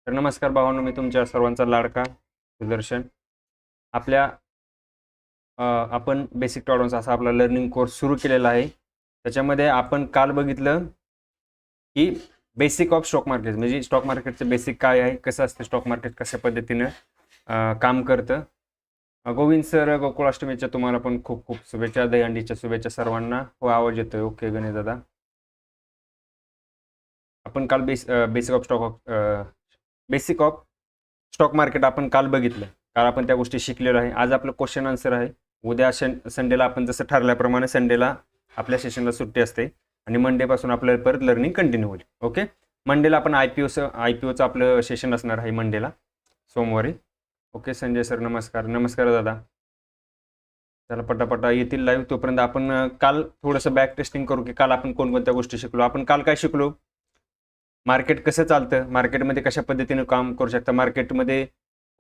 तर नमस्कार भावांनो, मी तुमच्या सर्वांचा लाडका सुदर्शन. आपल्या आपण बेसिक टॉलरन्स असा आपला लर्निंग कोर्स सुरू केलेला आहे. त्याच्यामध्ये आपण काल बघितलं की बेसिक ऑफ स्टॉक मार्केट, म्हणजे स्टॉक मार्केटचं बेसिक काय आहे, कसं असतं स्टॉक मार्केट, कशा पद्धतीनं काम करतं. गोविंद सर, गोकुळाष्टमीच्या तुम्हाला पण खूप खूप शुभेच्छा, दहीहंडीच्या शुभेच्छा सर्वांना. हो, आवाज येतोय. ओके गणेश दादा. आपण काल बेसिक ऑफ स्टॉक मार्केट आपण काल बघितलं. काल आपण त्या गोष्टी शिकलेलो आहे. आज आपलं क्वेश्चन आन्सर आहे. उद्या संडेला आपण जसं ठरल्याप्रमाणे संडेला आपल्या सेशनला सुट्टी असते आणि मंडेपासून आपल्याला परत लर्निंग कंटिन्यू होईल. ओके, मंडेला आपण आयपीओचं आपलं सेशन असणार आहे मंडेला, सोमवारी. ओके, संजय सर नमस्कार. नमस्कार दादा. त्याला पटापटा येतील लाईव्ह. तोपर्यंत आपण काल थोडंसं बॅक टेस्टिंग करू की काल आपण कोणकोणत्या गोष्टी शिकलो. आपण काल काय शिकलो? मार्केट कसं चालतं, मार्केटमध्ये कशा पद्धतीने काम करू शकता, मार्केटमध्ये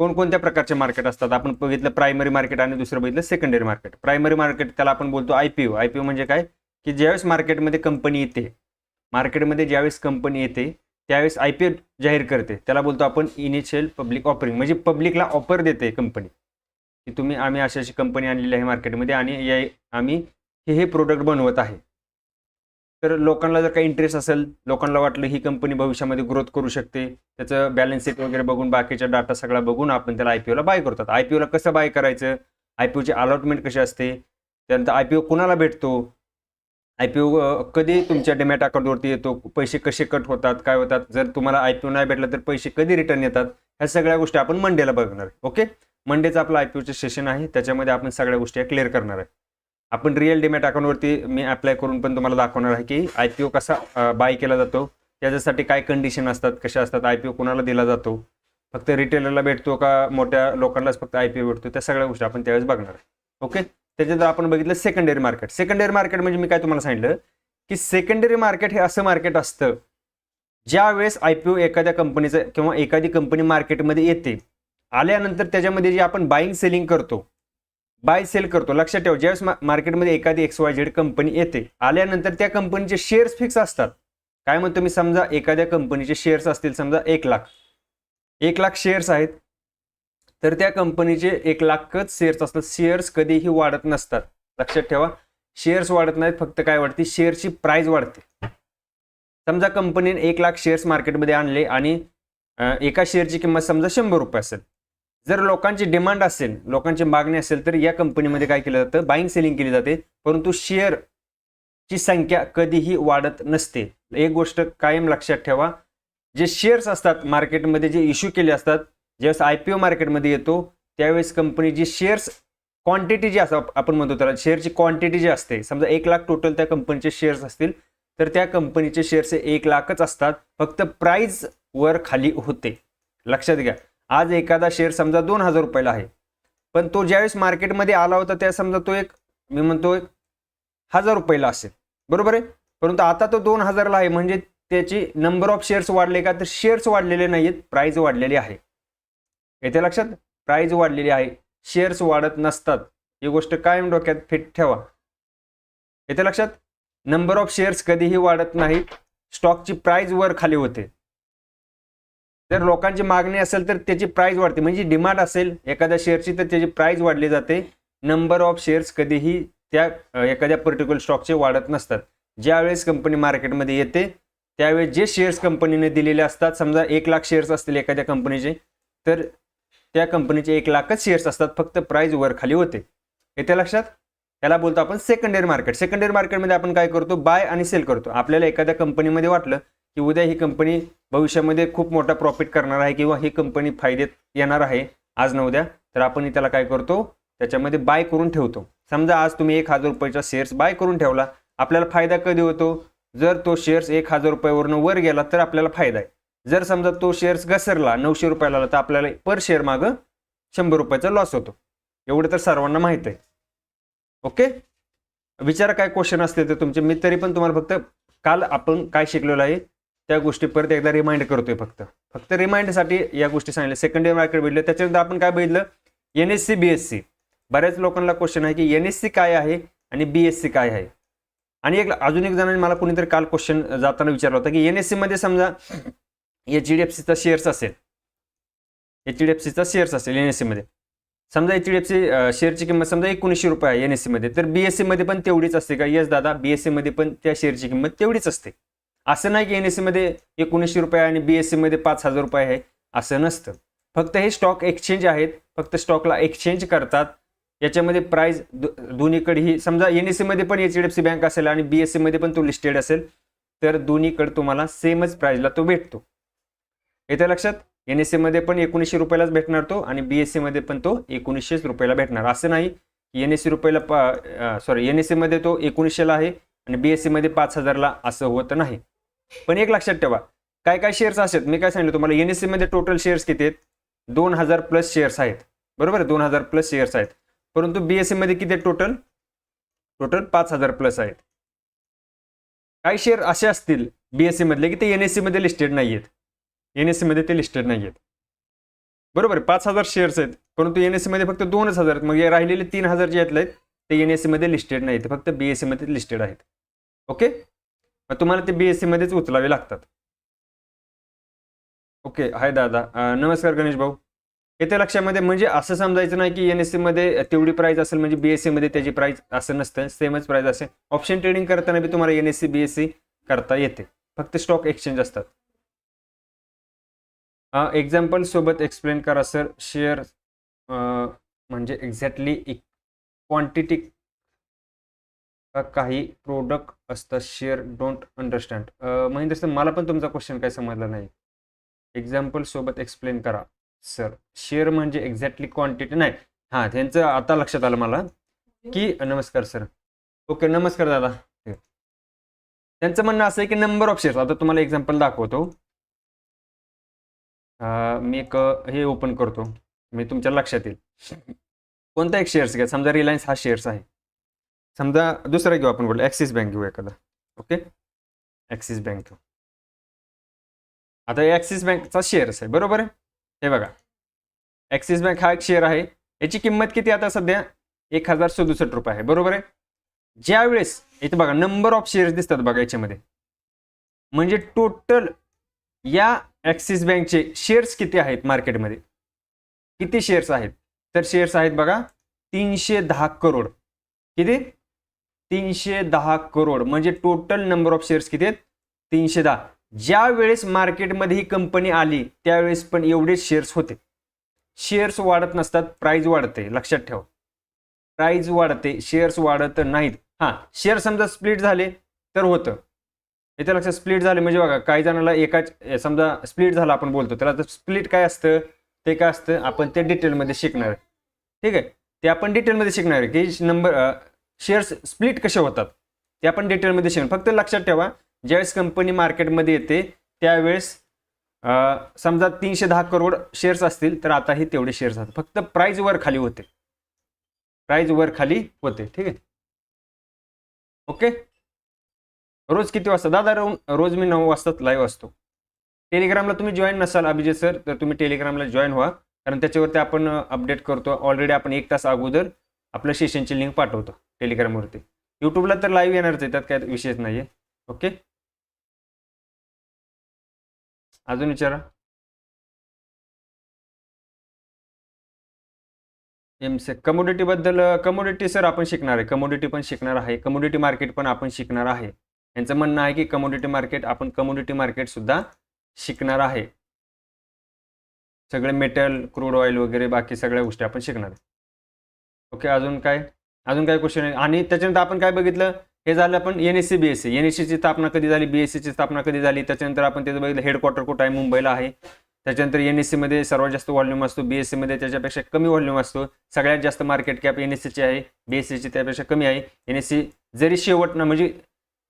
कोणकोणत्या प्रकारचे मार्केट असतात. आपण बघितलं प्रायमरी मार्केट आणि दुसरं बघितलं सेकंडरी मार्केट. प्रायमरी मार्केट त्याला आपण बोलतो आयपीओ. आयपीओ म्हणजे काय की ज्यावेळेस मार्केटमध्ये कंपनी येते, मार्केटमध्ये ज्यावेळेस कंपनी येते त्यावेळेस आयपीओ जाहीर करते, त्याला बोलतो आपण इनिशियल पब्लिक ऑफरिंग. म्हणजे पब्लिकला ऑफर देते कंपनी की आम्ही अशी कंपनी आणलेली आहे मार्केटमध्ये आणि आम्ही हे प्रोडक्ट बनवत आहे. तर लोकांना जर काही इंटरेस्ट असेल, लोकांना वाटलं ही कंपनी भविष्यामध्ये ग्रोथ करू शकते, त्याचं बॅलन्स शीट वगैरे बघून, बाकीचा डाटा सगळा बघून आपण त्याला आयपीओला बाय करतात. आयपीओला कसं बाय करायचं, आयपीओची अलॉटमेंट कशी असते, त्यानंतर आयपीओ कुणाला भेटतो, आयपीओ कधी तुमच्या डिमॅट अकाउंटवरती येतो, पैसे कसे कट होतात, काय होतात, जर तुम्हाला आयपीओ नाही भेटला तर पैसे कधी रिटर्न येतात, ह्या सगळ्या गोष्टी आपण मंडेला बघणार. ओके, मंडेचं आपलं आयपीओचं सेशन आहे, त्याच्यामध्ये आपण सगळ्या गोष्टी क्लिअर करणार आहे. आपण रिअल डिमॅट अकाउंटवरती मी अप्लाय करून पण तुम्हाला दाखवणार आहे की आयपीओ कसा बाय केला जातो, त्याच्यासाठी काय कंडिशन असतात, कशा असतात, आयपीओ कुणाला दिला जातो, फक्त रिटेलरला भेटतो का मोठ्या लोकांनाच फक्त आयपीओ भेटतो, त्या सगळ्या गोष्टी आपण त्यावेळेस बघणार आहे. ओके, त्याच्यात आपण बघितलं सेकंडरी मार्केट. सेकंडरी मार्केट म्हणजे मी काय तुम्हाला सांगितलं की सेकंडरी मार्केट हे असं मार्केट असतं ज्यावेळेस आयपीओ एखाद्या कंपनीचं किंवा एखादी कंपनी मार्केटमध्ये येते, आल्यानंतर त्याच्यामध्ये जे आपण बाईंग सेलिंग करतो, बाय सेल करतो. लक्षात ठेवा, ज्यावेळेस मार्केटमध्ये एखादी XYZ कंपनी येते, आल्यानंतर त्या कंपनीचे शेअर्स फिक्स असतात. काय म्हणतो मी, समजा एखाद्या कंपनीचे शेअर्स असतील, समजा 1 लाख शेअर्स आहेत, तर त्या कंपनीचे 1 लाखच शेअर्स असतात. शेअर्स कधीही वाढत नसतात. लक्षात ठेवा, शेअर्स वाढत नाहीत, फक्त काय वाढते, शेअरची प्राइस वाढते. समजा कंपनीने 1 लाख शेअर्स मार्केटमध्ये आणले आणि एका शेअरची किंमत समजा 100 रुपये असेल. जर लोकांची डिमांड असेल, लोकांची मागणी असेल, तर या कंपनीमध्ये काय केलं जातं, बाईंग सेलिंग केली जाते, परंतु शेअरची संख्या कधीही वाढत नसते. एक गोष्ट कायम लक्षात ठेवा, जे शेअर्स असतात मार्केटमध्ये, जे इश्यू केले असतात, ज्यावेळेस आयपीओ मार्केटमध्ये येतो त्यावेळेस कंपनी जी शेअर्स क्वांटिटी जी असतात, आपण म्हणतो त्याला शेअरची क्वांटिटी जी असते, समजा 1 लाख टोटल त्या कंपनीचे शेअर्स असतील, तर त्या कंपनीचे शेअर्स 1 लाखच असतात, फक्त प्राइस वर खाली होते. लक्षात घ्या, आज एखादा शेअर समजा 2000 रुपयाला आहे, पण तो ज्यावेळेस मार्केटमध्ये आला होता त्या समजा तो मी म्हणतो 1000 रुपयाला असेल, बरोबर आहे, परंतु आता तो 2000ला आहे, म्हणजे त्याची नंबर ऑफ शेअर्स वाढले का, तर शेअर्स वाढलेले नाहीत, प्राइस वाढलेली आहे. येते लक्षात, प्राइस वाढलेली आहे, शेअर्स वाढत नसतात. ही गोष्ट कायम डोक्यात फिट ठेवा. येते लक्षात, नंबर ऑफ शेअर्स कधीही वाढत नाहीत, स्टॉकची प्राइस वर खाली होते. जर लोकांची मागणी असेल तर त्याची प्राइस वाढते, म्हणजे डिमांड असेल एखाद्या शेअरची तर त्याची प्राइस वाढली जाते. नंबर ऑफ शेअर्स कधीही त्या एखाद्या पर्टिक्युलर स्टॉकचे वाढत नसतात. ज्यावेळेस कंपनी मार्केटमध्ये येते त्यावेळेस जे शेअर्स कंपनीने दिलेले असतात, समजा 1 लाख शेअर्स असतील एखाद्या कंपनीचे, तर त्या कंपनीचे 1 लाखच शेअर्स असतात, फक्त प्राइस वर खाली होते. येते लक्षात, त्याला बोलतो आपण सेकंडरी मार्केट. सेकंडरी मार्केटमध्ये आपण काय करतो, बाय आणि सेल करतो. आपल्याला एखाद्या कंपनीमध्ये वाटलं की उद्या ही कंपनी भविष्यामध्ये खूप मोठा प्रॉफिट करणार आहे किंवा ही कंपनी फायद्यात येणार आहे आज न उद्या, तर आपण त्याला काय करतो, त्याच्यामध्ये बाय करून ठेवतो. समजा आज तुम्ही 1000 रुपयाचा शेअर्स बाय करून ठेवला, आपल्याला फायदा कधी होतो, जर तो शेअर्स 1000 रुपयावरून वर गेला तर आपल्याला फायदा आहे. जर समजा तो शेअर्स घसरला 900 रुपयाला आला तर आपल्याला पर शेअर मागं 100 रुपयाचा लॉस होतो. एवढं तर सर्वांना माहित आहे. ओके, विचारा काय क्वेश्चन असते तर तुमचे. मी तरी पण तुम्हाला फक्त काल आपण काय शिकलेलं आहे त्या गोष्टी परत एकदा रिमाइंड करतोय, फक्त रिमाइंडसाठी या गोष्टी सांगितल्या. सेकंडरी मार्केट बघितलं, त्याच्यानंतर आपण काय बघितलं, NSE BSE. बऱ्याच लोकांना क्वेश्चन आहे की NSE काय आहे आणि BSE काय आहे. आणि अजून एक जणांनी मला कोणीतरी काल क्वेश्चन जाताना विचारला होता की NSE मध्ये समजा HDFCचा शेअर्स असेल, HDFCचा शेअर्स असेल NSE मध्ये, समजा HDFC शेअरची किंमत समजा 1900 रुपये आहे NSE मध्ये, तर BSE मध्ये पण तेवढीच असते का? येस दादा, BSE मध्ये पण त्या शेअरची किंमत तेवढीच असते. असं नाही की NSE मध्ये 1900 रुपये आणि BSE मध्ये 5000 रुपये आहे, असं नसतं. फक्त हे स्टॉक एक्सचेंज आहेत, फक्त स्टॉकला एक्सचेंज करतात. याच्यामध्ये प्राइस दोन्हीकडेही, समजा NSE मध्ये पण HDFC बँक असेल आणि BSE मध्ये पण तो लिस्टेड असेल, तर दोन्हीकडे तुम्हाला सेमच प्राइसला तो भेटतो. येतं लक्षात? NSE मध्ये पण 1900 रुपयालाच भेटणार तो आणि BSE मध्ये पण तो 1900 रुपयाला भेटणार. असं नाही की NSE NSE मध्ये तो 1900ला आहे आणि BSE मध्ये 5000ला, असं होत नाही. पण एक लक्षात ठेवा, काय काय शेअर्स असतात, मी काय सांगितलं तुम्हाला, NSE मध्ये टोटल शेअर्स किती आहेत? 2000 प्लस शेअर्स आहेत, बरोबर आहे, 2000 प्लस शेअर्स आहेत. परंतु BSE मध्ये किती आहेत? टोटल 5000 प्लस आहेत. काही शेअर असे असतील BSE मधले की ते NSE मध्ये लिस्टेड नाही आहेत, NSE मध्ये ते लिस्टेड नाही आहेत, बरोबर आहे. 5000 शेअर्स आहेत, परंतु NSE मध्ये फक्त 2000 आहेत. मग राहिलेले 3000 जे आहेत ते NSE मध्ये लिस्टेड नाही, ते फक्त BSE मध्ये लिस्टेड आहेत. ओके, मग तुम्हाला ते BSE मध्येच उचलावे लागतात. ओके, हाय दादा, नमस्कार गणेश भाऊ. येते लक्षामध्ये, म्हणजे असं समजायचं नाही की NSE मध्ये तेवढी प्राइस असेल म्हणजे BSE मध्ये त्याची प्राइस, असं नसतं, सेमच प्राइस असेल. ऑप्शन ट्रेडिंग करताना बी तुम्हाला NSE BSE करता येते, फक्त स्टॉक एक्सचेंज असतात. एक्झाम्पल सोबत एक्सप्लेन करा सर. शेअर म्हणजे एक्झॅक्टली क्वांटिटी काही प्रोडक्ट असतात, share don't understand. Mahendra sir, मला पण तुमचा क्वेश्चन काय समजला नाही. एक्झाम्पल सोबत एक्सप्लेन करा सर. शेअर म्हणजे एक्झॅक्टली क्वांटिटी नाही. हां, त्यांचं आता लक्षात आलं मला की, नमस्कार सर. ओके, नमस्कार दादा. त्यांचं म्हणणं असं आहे की नंबर ऑफ शेअर्स. आता तुम्हाला एक्झाम्पल दाखवतो. मी एक हे ओपन करतो, मी तुमच्या लक्षात येईल. कोणता एक शेअर्स घ्या, समजा रिलायन्स हा शेअर्स आहे, समजा दुसरा घेऊ आपण, बोलू ॲक्सिस बँक घेऊ एखादा. Okay, axis bank. आता ॲक्सिस बँकचा शेअर्स आहे, बरोबर आहे. हे बघा, ॲक्सिस बँक हा एक शेअर आहे, याची किंमत किती आता सध्या? 1067 रुपये आहे, बरोबर आहे. ज्यावेळेस इथे बघा नंबर ऑफ शेअर्स दिसतात बघा याच्यामध्ये, म्हणजे टोटल या ॲक्सिस बँकचे शेअर्स किती आहेत मार्केटमध्ये, किती शेअर्स आहेत? तर शेअर्स आहेत बघा 310 करोड. किती? 310 करोड, म्हणजे टोटल नंबर ऑफ शेअर्स किती आहेत? 310. ज्या वेळेस मार्केटमध्ये ही कंपनी आली त्यावेळेस पण एवढेच शेअर्स होते. शेअर्स वाढत नसतात, प्राइस वाढते, लक्षात ठेवा. प्राइस वाढते, शेअर्स वाढत नाहीत. हां, शेअर समजा स्प्लिट झाले तर होतं. इथे लक्षात, स्प्लिट झाले म्हणजे बघा, काही जणांना एकाच, समजा स्प्लिट झाला आपण बोलतो त्याला, तर स्प्लिट काय असतं, ते काय असतं, आपण ते डिटेलमध्ये शिकणार आहे. ठीक आहे, ते आपण डिटेलमध्ये शिकणार आहे की शेअर्स स्प्लिट कसे होतात, ते आपण डिटेलमध्ये शिकणार. फक्त लक्षात ठेवा, ज्यावेळेस कंपनी मार्केटमध्ये येते त्यावेळेस समजा 310 करोड शेअर्स असतील तर आता हे तेवढे शेअर्स आहेत, फक्त प्राइस वर खाली होते, प्राइस वर खाली होते. ठीक आहे, ओके. रोज किती वाजता दादा? रोज मी 9 वाजता लाईव्ह असतो. टेलिग्रामला तुम्ही जॉईन नसाल अभिजित सर, तर तुम्ही टेलिग्रामला जॉईन व्हा, कारण त्याच्यावरती आपण अपडेट करतो. ऑलरेडी आपण 1 तास अगोदर आपल्या सेशनची लिंक पाठवतो टेलिग्रामवरती. यूट्यूबला तर लाईव्ह येणारच आहे, त्यात काय विषयच नाही आहे. ओके, अजून विचारा. कमोडिटी बद्दल, कमोडिटी सर आपण शिकणार आहे, कमोडिटी पण शिकणार आहे, कमोडिटी मार्केट पण आपण शिकणार आहे. यांचं म्हणणं आहे की कमोडिटी मार्केट, आपण कमोडिटी मार्केट सुद्धा शिकणार आहे. सगळे मेटल, क्रूड ऑइल वगैरे बाकी सगळ्या गोष्टी आपण शिकणार आहे. ओके, अजून काय क्वेश्चन आहे? आणि त्याच्यानंतर आपण काय बघितलं, हे झालं आपण NSE BSE. NSEची स्थापना कधी झाली, BSEची स्थापना कधी झाली, त्याच्यानंतर आपण त्याचं बघितलं हेडक्वार्टर कुठं आहे, मुंबईला आहे. त्याच्यानंतर NSE मध्ये सर्वात जास्त व्हॉल्यूम असतो, BSE मध्ये त्याच्यापेक्षा कमी व्हॉल्यूम असतो. सगळ्यात जास्त मार्केट कॅप NSEची आहे, BSEची त्यापेक्षा कमी आहे. NSE जरी शेवट ना, म्हणजे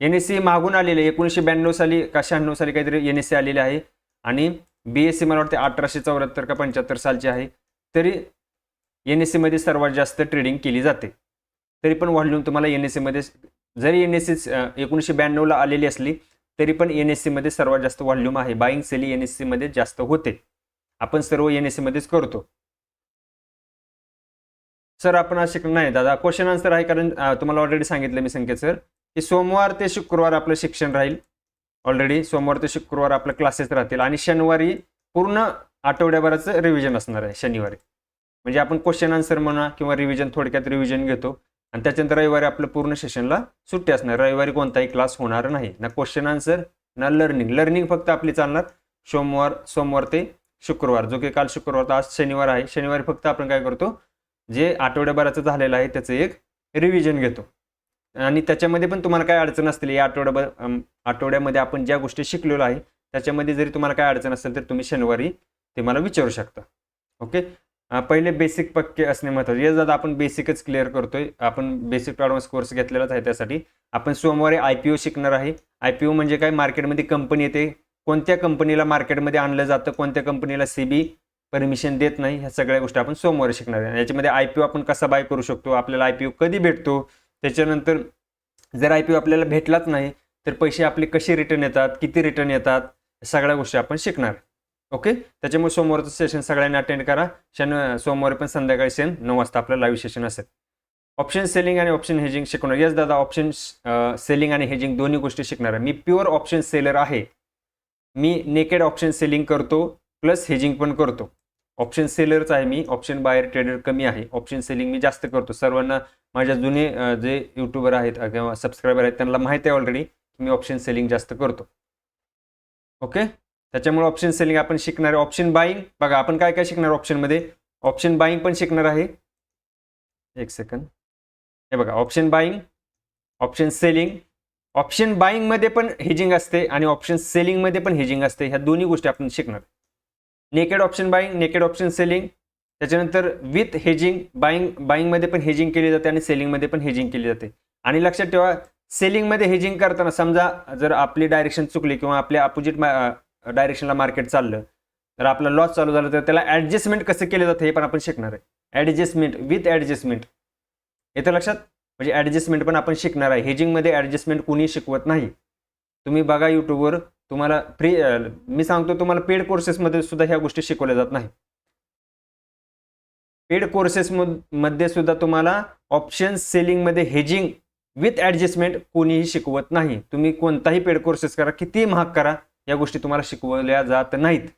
NSE मागून आलेले 1992 साली का 96 साली काहीतरी NSE आलेले आहे, आणि BSE मला वाटते 1874 का 75 सालची आहे. तरी NSE मध्ये सर्वात जास्त ट्रेडिंग केली जाते. तरी पण व्हॉल्यूम तुम्हाला NSE मध्ये, जरी NSE 1992ला आलेली असली तरी पण NSE मध्ये सर्वात जास्त व्हॉल्यूम आहे. बाईंग सेलिंग NSE मध्ये जास्त होते. आपण सर्व NSE मध्येच करतो. सर आपण आज शिकणार नाही दादा, क्वेश्चन आन्सर आहे, कारण तुम्हाला ऑलरेडी सांगितलं मी संकेत सर की सोमवार ते शुक्रवार आपलं शिक्षण राहील. ऑलरेडी सोमवार ते शुक्रवार आपलं क्लासेस राहतील, आणि शनिवारी पूर्ण आठवड्याभराचं रिव्हिजन असणार आहे शनिवारी. म्हणजे आपण क्वेश्चन आन्सर म्हणा किंवा रिव्हिजन, थोडक्यात रिव्हिजन घेतो आणि त्याच्यानंतर रविवारी आपलं पूर्ण सेशनला सुट्टी असणार. रविवारी कोणताही क्लास होणार नाही, ना क्वेश्चन आन्सर ना लर्निंग फक्त आपली चालणार सोमवार ते शुक्रवार, जो की काल शुक्रवार तर आज शनिवार आहे. शनिवारी फक्त आपण काय करतो, जे आठवड्याभराचं झालेलं आहे त्याचं एक रिव्हिजन घेतो. आणि त्याच्यामध्ये पण तुम्हाला काय अडचण असतील, या आठवड्यामध्ये आपण ज्या गोष्टी शिकलेलो आहे त्याच्यामध्ये जरी तुम्हाला काय अडचण असेल तर तुम्ही शनिवारी ते मला विचारू शकता. ओके, पहिले बेसिक पक्के असणे महत्त्वाचे. येस दादा, आपण बेसिकच क्लिअर करतोय. आपण बेसिक टू ॲडव्हान्स कोर्स घेतलेलाच आहे. त्यासाठी आपण सोमवारी IPO शिकणार आहे. IPO म्हणजे काय, मार्केटमध्ये कंपनी येते, कोणत्या कंपनीला मार्केटमध्ये आणलं जातं, कोणत्या कंपनीला CB परमिशन देत नाही, ह्या सगळ्या गोष्टी आपण सोमवारी शिकणार आहे. याच्यामध्ये IPO आपण कसा बाय करू शकतो, आपल्याला IPO कधी भेटतो, त्याच्यानंतर जर IPO आपल्याला भेटलाच नाही तर पैसे आपले कसे रिटर्न येतात, किती रिटर्न येतात, सगळ्या गोष्टी आपण शिकणार. ओके, त्याच्यामुळे सोमवारचं सेशन सगळ्यांनी अटेंड करा. सोमवारी पण संध्याकाळी 9 वाजता आपलं लाईव्ह सेशन असेल. ऑप्शन सेलिंग आणि ऑप्शन हेजिंग शिकवणार. येस दादा, ऑप्शन सेलिंग आणि हेजिंग दोन्ही गोष्टी शिकणार आहे. मी प्युअर ऑप्शन सेलर आहे. मी नेकेड ऑप्शन सेलिंग करतो प्लस हेजिंग पण करतो. ऑप्शन सेलरच आहे मी, ऑप्शन बायर ट्रेडर कमी आहे. ऑप्शन सेलिंग मी जास्त करतो. सर्वांना माझ्या जुने जे यूट्यूबर आहेत किंवा सबस्क्रायबर आहेत त्यांना माहिती आहे ऑलरेडी की मी ऑप्शन सेलिंग जास्त करतो. ओके, त्याच्यामुळे ऑप्शन सेलिंग आपण शिकणार आहे. ऑप्शन बाईंग बघा, आपण काय काय शिकणार ऑप्शनमध्ये, ऑप्शन बाईंग पण शिकणार आहे. एक सेकंड, हे बघा, option buying, option selling. Option बाईंगमध्ये पण हेजिंग असते आणि ऑप्शन सेलिंगमध्ये पण हेजिंग असते. ह्या दोन्ही गोष्टी आपण शिकणार. Naked option buying, naked option selling. त्याच्यानंतर विथ हेजिंग, बाईंगमध्ये पण हेजिंग केली जाते आणि सेलिंगमध्ये पण हेजिंग केली जाते. आणि लक्षात ठेवा, सेलिंगमध्ये हेजिंग करताना समजा जर आपली डायरेक्शन चुकली किंवा आपल्या अपोजिट डायरेक्शनला मार्केट चाललं तर आपला लॉस चालू झाला तर त्याला ॲडजस्टमेंट कसं केलं जातं हे पण आपण शिकणार आहे. ॲडजस्टमेंट, विथ ॲडजस्टमेंट, येतं लक्षात, म्हणजे ॲडजस्टमेंट पण आपण शिकणार आहे. हेजिंगमध्ये ॲडजस्टमेंट कोणी शिकवत नाही. तुम्ही बघा यूट्यूबवर, तुम्हाला मी सांगतो तुम्हाला पेड कोर्सेसमध्ये सुद्धा ह्या गोष्टी शिकवल्या जात नाही. पेड कोर्सेसमध्ये सुद्धा तुम्हाला ऑप्शन सेलिंगमध्ये हेजिंग विथ ॲडजस्टमेंट कोणीही शिकवत नाही. तुम्ही कोणताही पेड कोर्सेस करा, किती महाग करा, या गोष्टी तुम्हाला शिकवल्या जात नाहीत.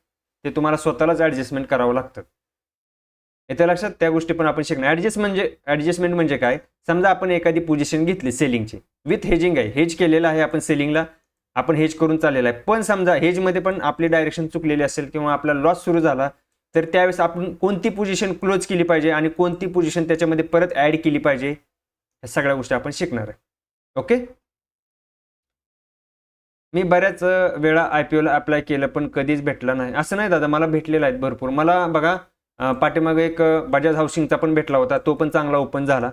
ते तुम्हाला स्वतःलाच ॲडजस्टमेंट करावं लागतं. येत्या लक्षात, त्या गोष्टी पण आपण शिकणार. ॲडजस्टमेंट म्हणजे काय, समजा आपण एखादी पोझिशन घेतली सेलिंगची, विथ हेजिंग आहे, हेज केलेलं आहे आपण सेलिंगला, आपण हेज करून चाललेलं आहे. पण समजा हेजमध्ये पण आपली डायरेक्शन चुकलेली असेल किंवा आपला लॉस सुरू झाला तर त्यावेळेस आपण कोणती पोझिशन क्लोज केली पाहिजे आणि कोणती पोझिशन त्याच्यामध्ये परत ॲड केली पाहिजे, ह्या सगळ्या गोष्टी आपण शिकणार आहे. ओके, मी बऱ्याच वेळा IPOला अप्लाय केलं पण कधीच भेटला नाही. असं नाही दादा, मला भेटलेलं आहेत भरपूर. मला बघा, पाठीमागे एक बजाज हाऊसिंगचा पण भेटला होता, तो पण चांगला ओपन झाला.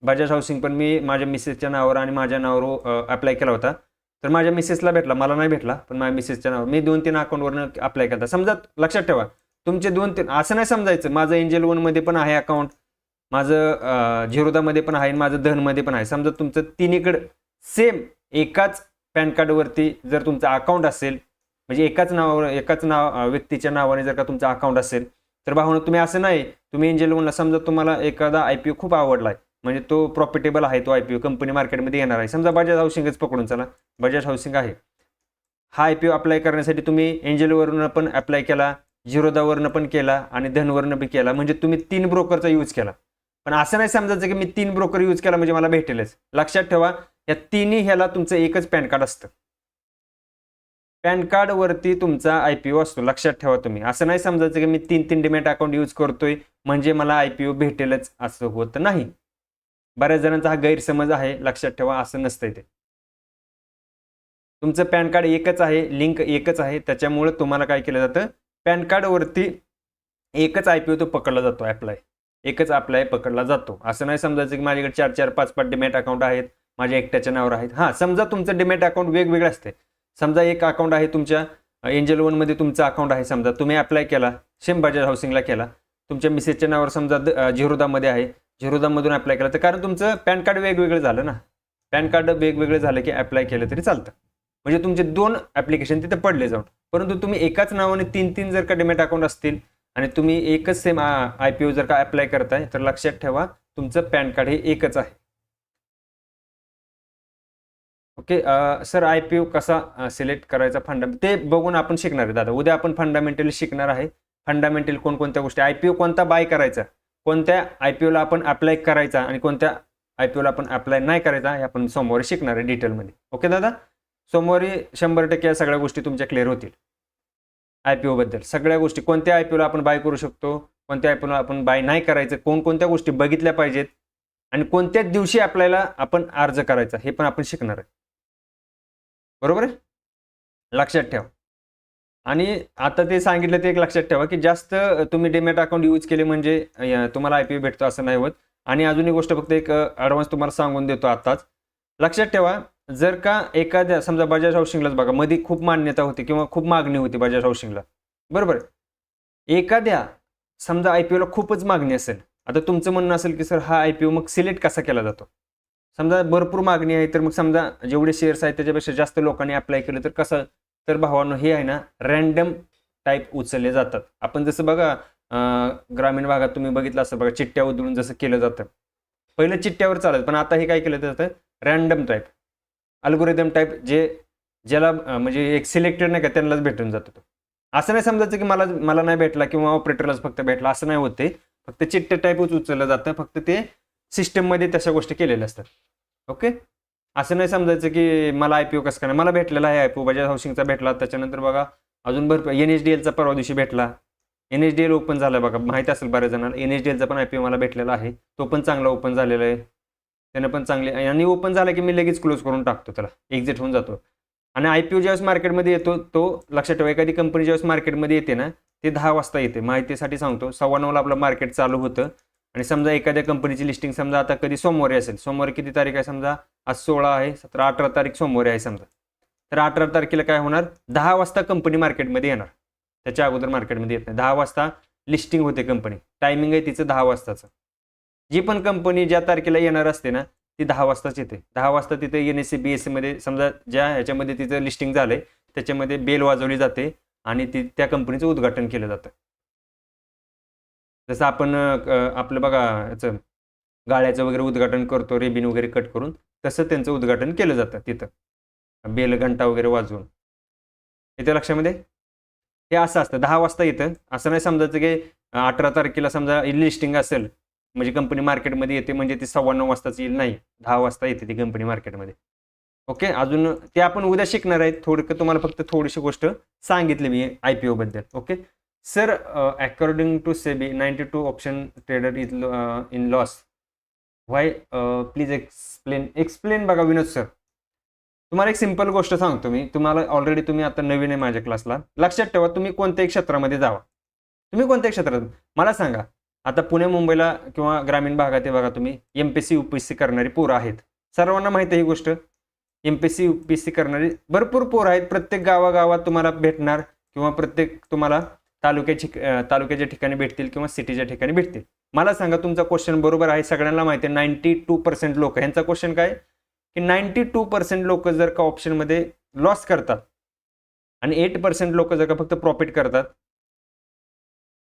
बजाज हाऊसिंग पण मी माझ्या मिसेसच्या नावावर आणि माझ्या नावावर अप्लाय केला होता. तर माझ्या मिसेसला भेटला, मला नाही भेटला, पण माझ्या मिसेसच्या नावावर मी 2-3 अकाउंटवरनं अप्लाय केला. समजा, लक्षात ठेवा, तुमचे 2-3 असं नाही समजायचं, माझं एंजल वनमध्ये पण आहे अकाउंट, माझं झिरोदामध्ये पण आहे, माझं धनमध्ये पण आहे. समजा तुमचं तिन्हीकडं सेम एकाच पॅन कार्डवरती जर तुमचं अकाउंट असेल, म्हणजे एकाच व्यक्तीच्या नावाने जर का तुमचं अकाउंट असेल तर भावना तुम्ही असं नाही, तुम्ही एंजल वनला समजा तुम्हाला एखादा IPO खूप आवडला आहे, म्हणजे तो प्रॉफिटेबल आहे, तो IPO कंपनी मार्केटमध्ये येणार आहे. समजा बजाज हाऊसिंगच पकडून चला, बजाज हाऊसिंग आहे, हा IPO अप्लाय करण्यासाठी तुम्ही एंजलवरून पण अप्लाय केला, झिरोदावरनं पण केला आणि धनवरनं पण केला, म्हणजे तुम्ही 3 ब्रोकरचा यूज केला. पण असं नाही समजायचं की मी 3 ब्रोकर यूज केला म्हणजे मला भेटेलच. लक्षात ठेवा, या तिन्ही ह्याला तुमचं एकच पॅन कार्ड असतं. पॅन कार्डवरती तुमचा IPO असतो. लक्षात ठेवा तुम्ही, असं नाही समजायचं की मी 3 डिमॅट अकाउंट यूज करतोय म्हणजे मला IPO भेटेलच, असं होत नाही. बऱ्याच जणांचा हा गैरसमज आहे, लक्षात ठेवा, असं नसतंय ते. तुमचं पॅन कार्ड एकच आहे, लिंक एकच आहे, त्याच्यामुळे तुम्हाला काय केलं जातं, पॅन कार्डवरती एकच IPO तो पकडला जातो, एकच अप्लाय पकडला जातो. असं नाही समजायचं की माझ्याकडे 4-4, 5-5 डिमॅट अकाउंट आहेत, माझ्या एकट्याच्या नावावर आहेत. हां, समजा तुमचं डिमॅट अकाउंट वेगवेगळं असते. समजा एक अकाउंट आहे तुमच्या एंजल वनमध्ये, तुमचं अकाउंट आहे, समजा तुम्ही अप्लाय केला, सेम बजाज हाऊसिंगला केला, तुमच्या मिसेसच्या नावावर समजा झिरोदामध्ये आहे, झिरोदामधून अप्लाय केला, तर कारण तुमचं पॅन कार्ड वेगवेगळं झालं ना, पॅन कार्ड वेगवेगळं झालं की अप्लाय केलं तरी चालतं. म्हणजे तुमचे 2 ॲप्लिकेशन तिथे पडले जाऊन. परंतु तुम्ही एकाच नावाने 3 जर का डिमॅट अकाउंट असतील आणि तुम्ही एकच सेम IPO जर का अप्लाय करताय तर लक्षात ठेवा, तुमचं पॅन कार्ड हे एकच आहे. ओके, सर IPO कसा सिलेक्ट करायचा, ते बघून आपण शिकणार आहे दादा. उद्या आपण फंडामेंटली शिकणार आहे. फंडामेंटल कोणकोणत्या गोष्टी, IPO कोणता बाय करायचा, कोणत्या IPOला आपण अप्लाय करायचा आणि कोणत्या IPOला आपण अप्लाय नाही करायचा, हे आपण सोमवारी शिकणार आहे डिटेलमध्ये. ओके दादा, सोमवारी 100% या सगळ्या गोष्टी तुमच्या क्लिअर होतील. IPO बद्दल सगळ्या गोष्टी, कोणत्या IPOला आपण बाय करू शकतो, कोणत्या IPOला आपण बाय नाही करायचं, कोणकोणत्या गोष्टी बघितल्या पाहिजेत आणि कोणत्या दिवशी अप्लायला आपण अर्ज करायचा, हे पण आपण शिकणार आहे. बरोबर आहे, लक्षात ठेवा. आणि आता ते सांगितलं ते एक लक्षात ठेवा की जास्त तुम्ही डीमॅट अकाउंट यूज केले म्हणजे तुम्हाला IPO भेटतो असं नाही होत. आणि अजून एक गोष्ट फक्त एक ॲडव्हान्स तुम्हाला सांगून देतो आताच, लक्षात ठेवा. जर का एखाद्या समजा बजाज हाऊसिंगलाच बघा, मध्ये खूप मान्यता होती किंवा खूप मागणी होती बजाज हाऊसिंगला, बरोबर. एखाद्या समजा IPOला खूपच मागणी असेल, आता तुमचं म्हणणं असेल की सर हा IPO मग सिलेक्ट कसा केला जातो. समजा भरपूर मागणी आहे तर मग समजा जेवढे शेअर्स आहेत त्याच्यापेक्षा जास्त लोकांनी अप्लाय केलं तर कसं, तर भावांनो हे आहे ना रँडम टाईप उचलले जातात. आपण जसं बघा ग्रामीण भागात तुम्ही बघितलं असं बघा, चिठ्ठ्या उधळून जसं केलं जातं, पहिलं चिठ्ठ्यावर चालत, पण आता हे काय केलं जातं रँडम टाईप, अल्गोरिदम टाईप, ज्याला म्हणजे एक सिलेक्टेड नाही का त्यांनाच भेटून जातो. असं नाही समजायचं की मला नाही भेटला किंवा ऑपरेटरलाच फक्त भेटला, असं नाही होते. फक्त चिठ्ठ्या टाईपच उचललं जातं, फक्त ते सिस्टममध्ये तशा गोष्टी केलेल्या असतात. ओके, असं नाही समजायचं की मला IPO कसं काय नाही, मला भेटलेला आहे IPO, बजाज हाऊसिंगचा भेटला, त्याच्यानंतर बघा अजून भरपूर NSDLचा परवा दिवशी भेटला, NSDL ओपन झाला बघा, माहिती असेल बऱ्याच जणांना, NSDLचा पण IPO मला भेटलेला आहे, तो पण चांगला ओपन झालेला आहे, त्यानं पण चांगले, आणि ओपन झाला की मी लगेच क्लोज करून टाकतो, त्याला एक्झिट होऊन जातो. आणि IPO ज्यावेळेस मार्केटमध्ये येतो तो लक्षात ठेवा, एखादी कंपनी ज्यावेळेस मार्केटमध्ये येते ना ते 10 वाजता येते, माहितीसाठी सांगतो. 9:15ला आपलं मार्केट चालू होतं. आणि समजा एखाद्या कंपनीची लिस्टिंग समजा आता कधी सोमवारी असेल, सोमवारी किती तारीख आहे समजा, आज 16 आहे, 17, 18 तारीख सोमवारी आहे समजा, तर 18 तारखेला काय होणार, 10 वाजता कंपनी मार्केटमध्ये येणार, त्याच्या अगोदर मार्केटमध्ये येत नाही. 10 वाजता लिस्टिंग होते कंपनी, टायमिंग आहे तिचं 10 वाजताचं. जी पण कंपनी ज्या तारखेला येणार असते ना ती 10 वाजताच येते. 10 वाजता तिथे NSE BSE मध्ये समजा ज्या ह्याच्यामध्ये तिचं लिस्टिंग झालंय त्याच्यामध्ये बेल वाजवली जाते आणि त्या कंपनीचं उद्घाटन केलं जातं. जसं आपण आपलं बघा याचं गाळ्याचं वगैरे उद्घाटन करतो, रेबिन वगैरे कट करून, तसं त्यांचं उद्घाटन केलं जातं तिथं बेल घंटा वगैरे वाजवून. येते लक्षामध्ये, हे असं असतं 10 वाजता येतं. असं नाही समजायचं की 18 तारखेला समजा लिस्टिंग असेल म्हणजे कंपनी मार्केटमध्ये येते म्हणजे ती 9:15 वाजताच येईल, नाही, 10 वाजता येते ती कंपनी मार्केटमध्ये. ओके, अजून ते आपण उद्या शिकणार आहे. थोडक्यात तुम्हाला फक्त थोडीशी गोष्ट सांगितली मी IPO बद्दल. Okay sir, according to SEBI 92 option trader is in loss, why, please explain. बघा विनोद सर, तुम्हाला एक सिंपल गोष्ट सांगतो मी तुम्हाला, ऑलरेडी तुम्ही आता नवीन आहे माझ्या क्लासला, लक्षात ठेवा तुम्ही कोणत्याही क्षेत्रामध्ये जावा, तुम्ही कोणत्याही क्षेत्रात मला सांगा. आता पुणे मुंबईला किंवा ग्रामीण भागात आहे बघा, तुम्ही MPSC UPSC करणारी पोरं आहेत, सर्वांना माहिती आहे ही गोष्ट. MPSC UPSC करणारी भरपूर पोरं आहेत, प्रत्येक गावागावात तुम्हाला भेटणार किंवा प्रत्येक तुम्हाला तालुक्याच्या ठिकाणी भेटतील किंवा सिटीच्या ठिकाणी भेटतील. मला सांगा तुमचा क्वेश्चन बरोबर आहे, सगळ्यांना माहिती आहे 92% लोक, ह्यांचा क्वेश्चन काय की 92% लोक जर का ऑप्शनमध्ये लॉस करतात आणि 8% लोक जर का फक्त प्रॉफिट करतात,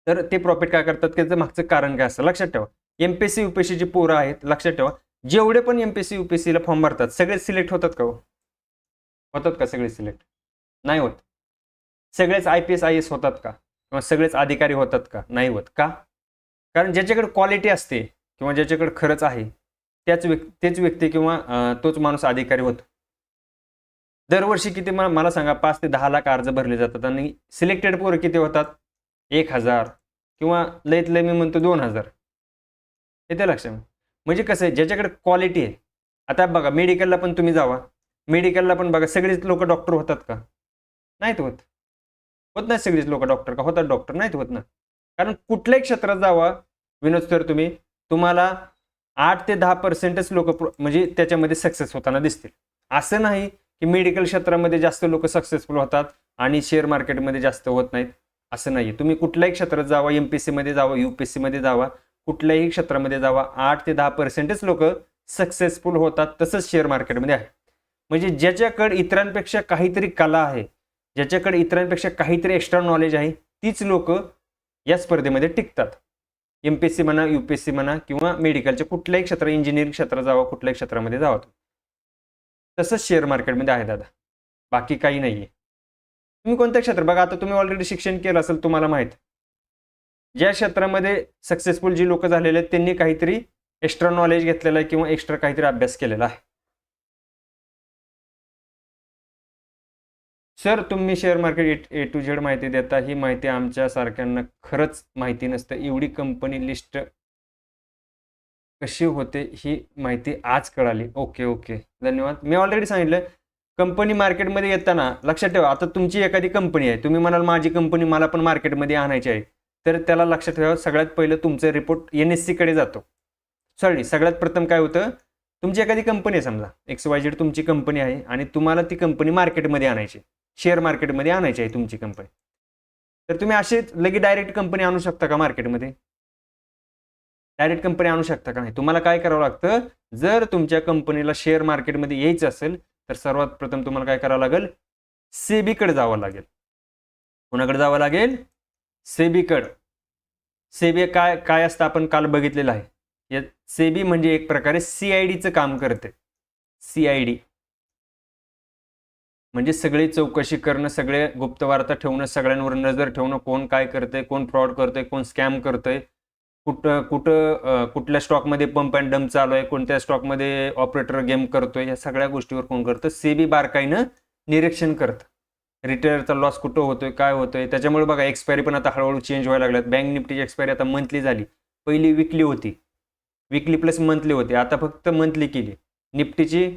तर ते प्रॉफिट काय करतात, त्याचं मागचं कारण काय असतं लक्षात ठेवा. MPSC UPSC ची पोरं आहेत, लक्षात ठेवा, जेवढे पण MPSC UPSC ला फॉर्म भरतात सगळे सिलेक्ट होतात का, होतात का सगळे सिलेक्ट, नाही होत. सगळेच IPS IAS होतात का, किंवा सगळेच अधिकारी होतात का, नाही होत. का, कारण ज्याच्याकडे क्वालिटी असते किंवा ज्याच्याकडे खरंच आहे तेच व्यक्ती किंवा तोच माणूस अधिकारी होतो. दरवर्षी किती मला सांगा 5 ते 10 लाख अर्ज भरले जातात आणि सिलेक्टेड पोरं किती होतात, 1000 किंवा लईत लई मी म्हणतो 2000. येते लक्षात. म्हणजे कसं आहे, ज्याच्याकडे क्वालिटी आहे. आता बघा मेडिकलला पण तुम्ही जावा, मेडिकलला पण बघा सगळेच लोक डॉक्टर होतात का, नाहीत होत. होत नाही सगळीच लोक डॉक्टर का, होतात डॉक्टर, नाहीत होत ना. कारण कुठल्याही क्षेत्रात जावा विनोद सर तुम्ही, तुम्हाला 8 ते 10%च लोक म्हणजे त्याच्यामध्ये सक्सेस होताना दिसतील. असं नाही की मेडिकल क्षेत्रामध्ये जास्त लोक सक्सेसफुल होतात आणि शेअर मार्केटमध्ये जास्त होत नाहीत, असं नाही. तुम्ही कुठल्याही क्षेत्रात जावा, MPSC मध्ये जावा, UPSC मध्ये जावा, कुठल्याही क्षेत्रामध्ये जावा, 8 ते 10%च लोक सक्सेसफुल होतात. तसंच शेअर मार्केटमध्ये आहे. म्हणजे ज्याच्याकडे इतरांपेक्षा काहीतरी कला आहे, ज्याच्याकडे इतरांपेक्षा काहीतरी एक्स्ट्रा नॉलेज आहे, तीच लोक या स्पर्धेमध्ये टिकतात. MPSC म्हणा, UPSC म्हणा किंवा मेडिकलच्या कुठल्याही क्षेत्र, इंजिनिअरिंग क्षेत्रात जावा, कुठल्याही क्षेत्रामध्ये जावा. तसंच शेअर मार्केटमध्ये आहे दादा, बाकी काही नाही आहे. तुम्ही कोणत्या क्षेत्र बघा, आता तुम्ही ऑलरेडी शिक्षण केलं असेल, तुम्हाला माहीत ज्या क्षेत्रामध्ये सक्सेसफुल जी लोक झालेले आहेत त्यांनी काहीतरी एक्स्ट्रा नॉलेज घेतलेलं आहे किंवा एक्स्ट्रा काहीतरी अभ्यास केलेला आहे. सर तुम्ही share market A to Z माहिती देता, ही माहिती आमच्या सारख्यांना खरंच माहिती नसतं. एवढी कंपनी लिस्ट कशी होते ही माहिती आज कळाली. ओके धन्यवाद. मी ऑलरेडी सांगितलं कंपनी मार्केटमध्ये येताना लक्षात ठेवा. आता तुमची एखादी कंपनी आहे, तुम्ही म्हणाल माझी कंपनी मला पण मार्केटमध्ये आणायची आहे, तर त्याला लक्षात ठेवा सगळ्यात पहिलं तुमचं रिपोर्ट NSE कडे जातो. सगळ्यात प्रथम काय होतं, तुमची एखादी कंपनी आहे, समजा XYZ तुमची कंपनी आहे आणि तुम्हाला ती कंपनी मार्केटमध्ये आणायची, शेअर मार्केटमध्ये आणायची आहे तुमची कंपनी. तर तुम्ही असे लगेच डायरेक्ट कंपनी आणू शकता का मार्केटमध्ये? डायरेक्ट कंपनी आणू शकता का नाही? तुम्हाला काय करावं लागतं, जर तुमच्या कंपनीला शेअर मार्केटमध्ये यायचं असेल तर सर्वात प्रथम तुम्हाला काय करावं लागेल, सेबीकडे जावं लागेल. कोणाकडे जावं लागेल? सेबीकडे. सेबी काय असतं आपण काल बघितलेलं आहे. सेबी म्हणजे एक प्रकारे CIDचं काम करते. CID म्हणजे सगळी चौकशी करणं, सगळे गुप्तवार्ता ठेवणं, सगळ्यांवर नजर ठेवणं, कोण काय करतंय, कोण फ्रॉड करतंय, कोण स्कॅम करतंय, कुठल्या स्टॉकमध्ये पंप अँड डंप चालू आहे, कोणत्या स्टॉकमध्ये ऑपरेटर गेम करतोय, या सगळ्या गोष्टीवर कोण करतं? सेबी बारकाईनं निरीक्षण करतं. रिटेलरचा लॉस कुठं होतोय, काय होतोय. त्याच्यामुळे बघा एक्सपायरी पण आता हळूहळू चेंज व्हायला लागल्यात. बँक निफ्टीची एक्सपायरी आता मंथली झाली. पहिली विकली होती, विकली प्लस मंथली होती, आता फक्त मंथली केली. निफ्टीची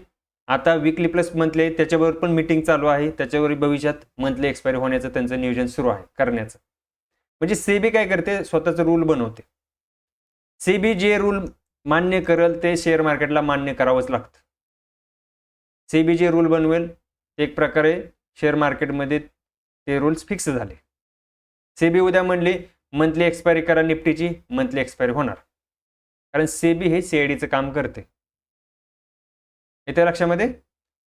आता विकली प्लस मंथली आहे, त्याच्यावर पण मीटिंग चालू आहे. त्याच्यावर भविष्यात मंथली एक्सपायरी होण्याचं त्यांचं नियोजन सुरू आहे करण्याचं. म्हणजे सेबी काय करते, स्वतःचं रूल बनवते. सेबी जे रूल मान्य करेल ते शेअर मार्केटला मान्य करावंच लागतं. सेबी जे रूल बनवेल एक प्रकारे शेअर मार्केटमध्ये ते रूल्स फिक्स झाले. सेबी उद्या म्हणली मंथली एक्सपायरी करा निफ्टीची, मंथली एक्सपायरी होणार, कारण सेबी हे CIDचं काम करते. येते लक्षामध्ये?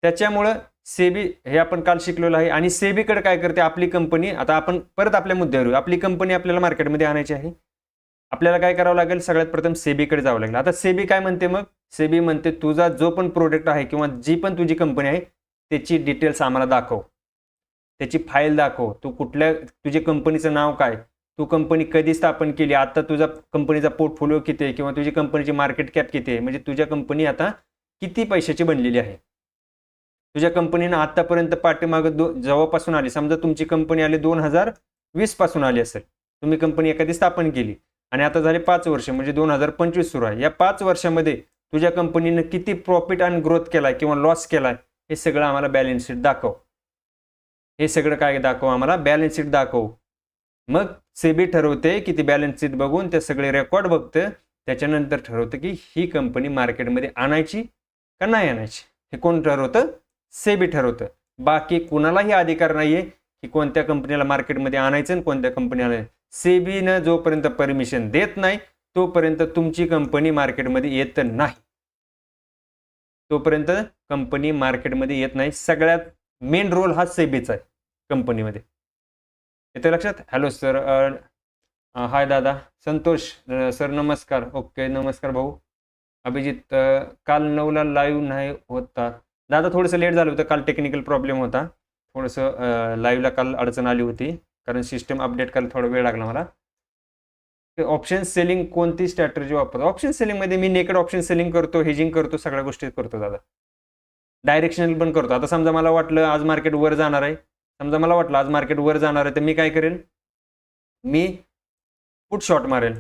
त्याच्यामुळं सेबी हे आपण काल शिकलेलं आहे. आणि सेबीकडे काय करते, आपली कंपनी, आता आपण परत आपल्या मुद्द्यावर येऊ. आपली कंपनी आपल्याला मार्केटमध्ये आणायची आहे, आपल्याला काय करावं लागेल, सगळ्यात प्रथम सेबीकडे जावं लागेल. आता सेबी काय म्हणते मग, सेबी म्हणते तुझा जो पण प्रोडक्ट आहे किंवा जी पण तुझी कंपनी आहे त्याची डिटेल्स आम्हाला दाखव, त्याची फाईल दाखव, तू कुठल्या, तुझ्या कंपनीचं नाव काय, तू कंपनी कधी स्थापन केली, आता तुझा कंपनीचा पोर्टफोलिओ किती आहे किंवा तुझी कंपनीची मार्केट कॅप किती आहे, म्हणजे तुझ्या कंपनी आता किती पैशाची बनलेली आहे. तुझ्या कंपनीनं आतापर्यंत पाठीमागं जेव्हापासून आली, समजा तुमची कंपनी आली 2020 पासून आली असेल, तुम्ही कंपनी एखादी स्थापन केली आणि आता झाले 5 वर्ष, म्हणजे 2025 सुरू आहे. या 5 वर्षामध्ये तुझ्या कंपनीनं किती प्रॉफिट आणि ग्रोथ केलाय किंवा लॉस केलाय, हे सगळं आम्हाला बॅलन्स शीट दाखव. हे सगळं काय दाखव, आम्हाला बॅलन्स शीट दाखव. मग सेबी ठरवते की ती बॅलन्स शीट बघून ते सगळे रेकॉर्ड बघतं, त्याच्यानंतर ठरवतं की ही कंपनी मार्केटमध्ये आणायची का नाही आणायची. हे कोण ठरवतं? सेबी ठरवतं. बाकी कुणालाही अधिकार नाहीये की कोणत्या कंपनीला मार्केटमध्ये आणायचं आणि कोणत्या कंपनीला. सेबीनं जोपर्यंत परमिशन देत नाही तोपर्यंत तुमची कंपनी मार्केटमध्ये येत नाही, तोपर्यंत कंपनी मार्केटमध्ये येत नाही. सगळ्यात मेन रोल हा सेबीचा आहे कंपनीमध्ये. येते लक्षात? हॅलो सर, हाय दादा, संतोष सर नमस्कार. ओके नमस्कार भाऊ. अभिजित, काल 9ला लाईव्ह नाही होता दादा, थोडंसं लेट झालं होतं काल, टेक्निकल प्रॉब्लेम होता, थोडंसं लाईव्हला काल अडचण आली होती, कारण सिस्टम अपडेट करायला थोडा वेळ लागला मला. ऑप्शन सेलिंग कोणती स्ट्रॅटेजी वापरतो? ऑप्शन सेलिंगमध्ये मी नेकेड ऑप्शन सेलिंग करतो, हेजिंग करतो, सगळ्या गोष्टी करतो दादा. डायरेक्शनल पण करतो. आता समजा मला वाटलं आज मार्केट वर जाणार आहे, तर मी काय करेल, मी पुट शॉट मारेल.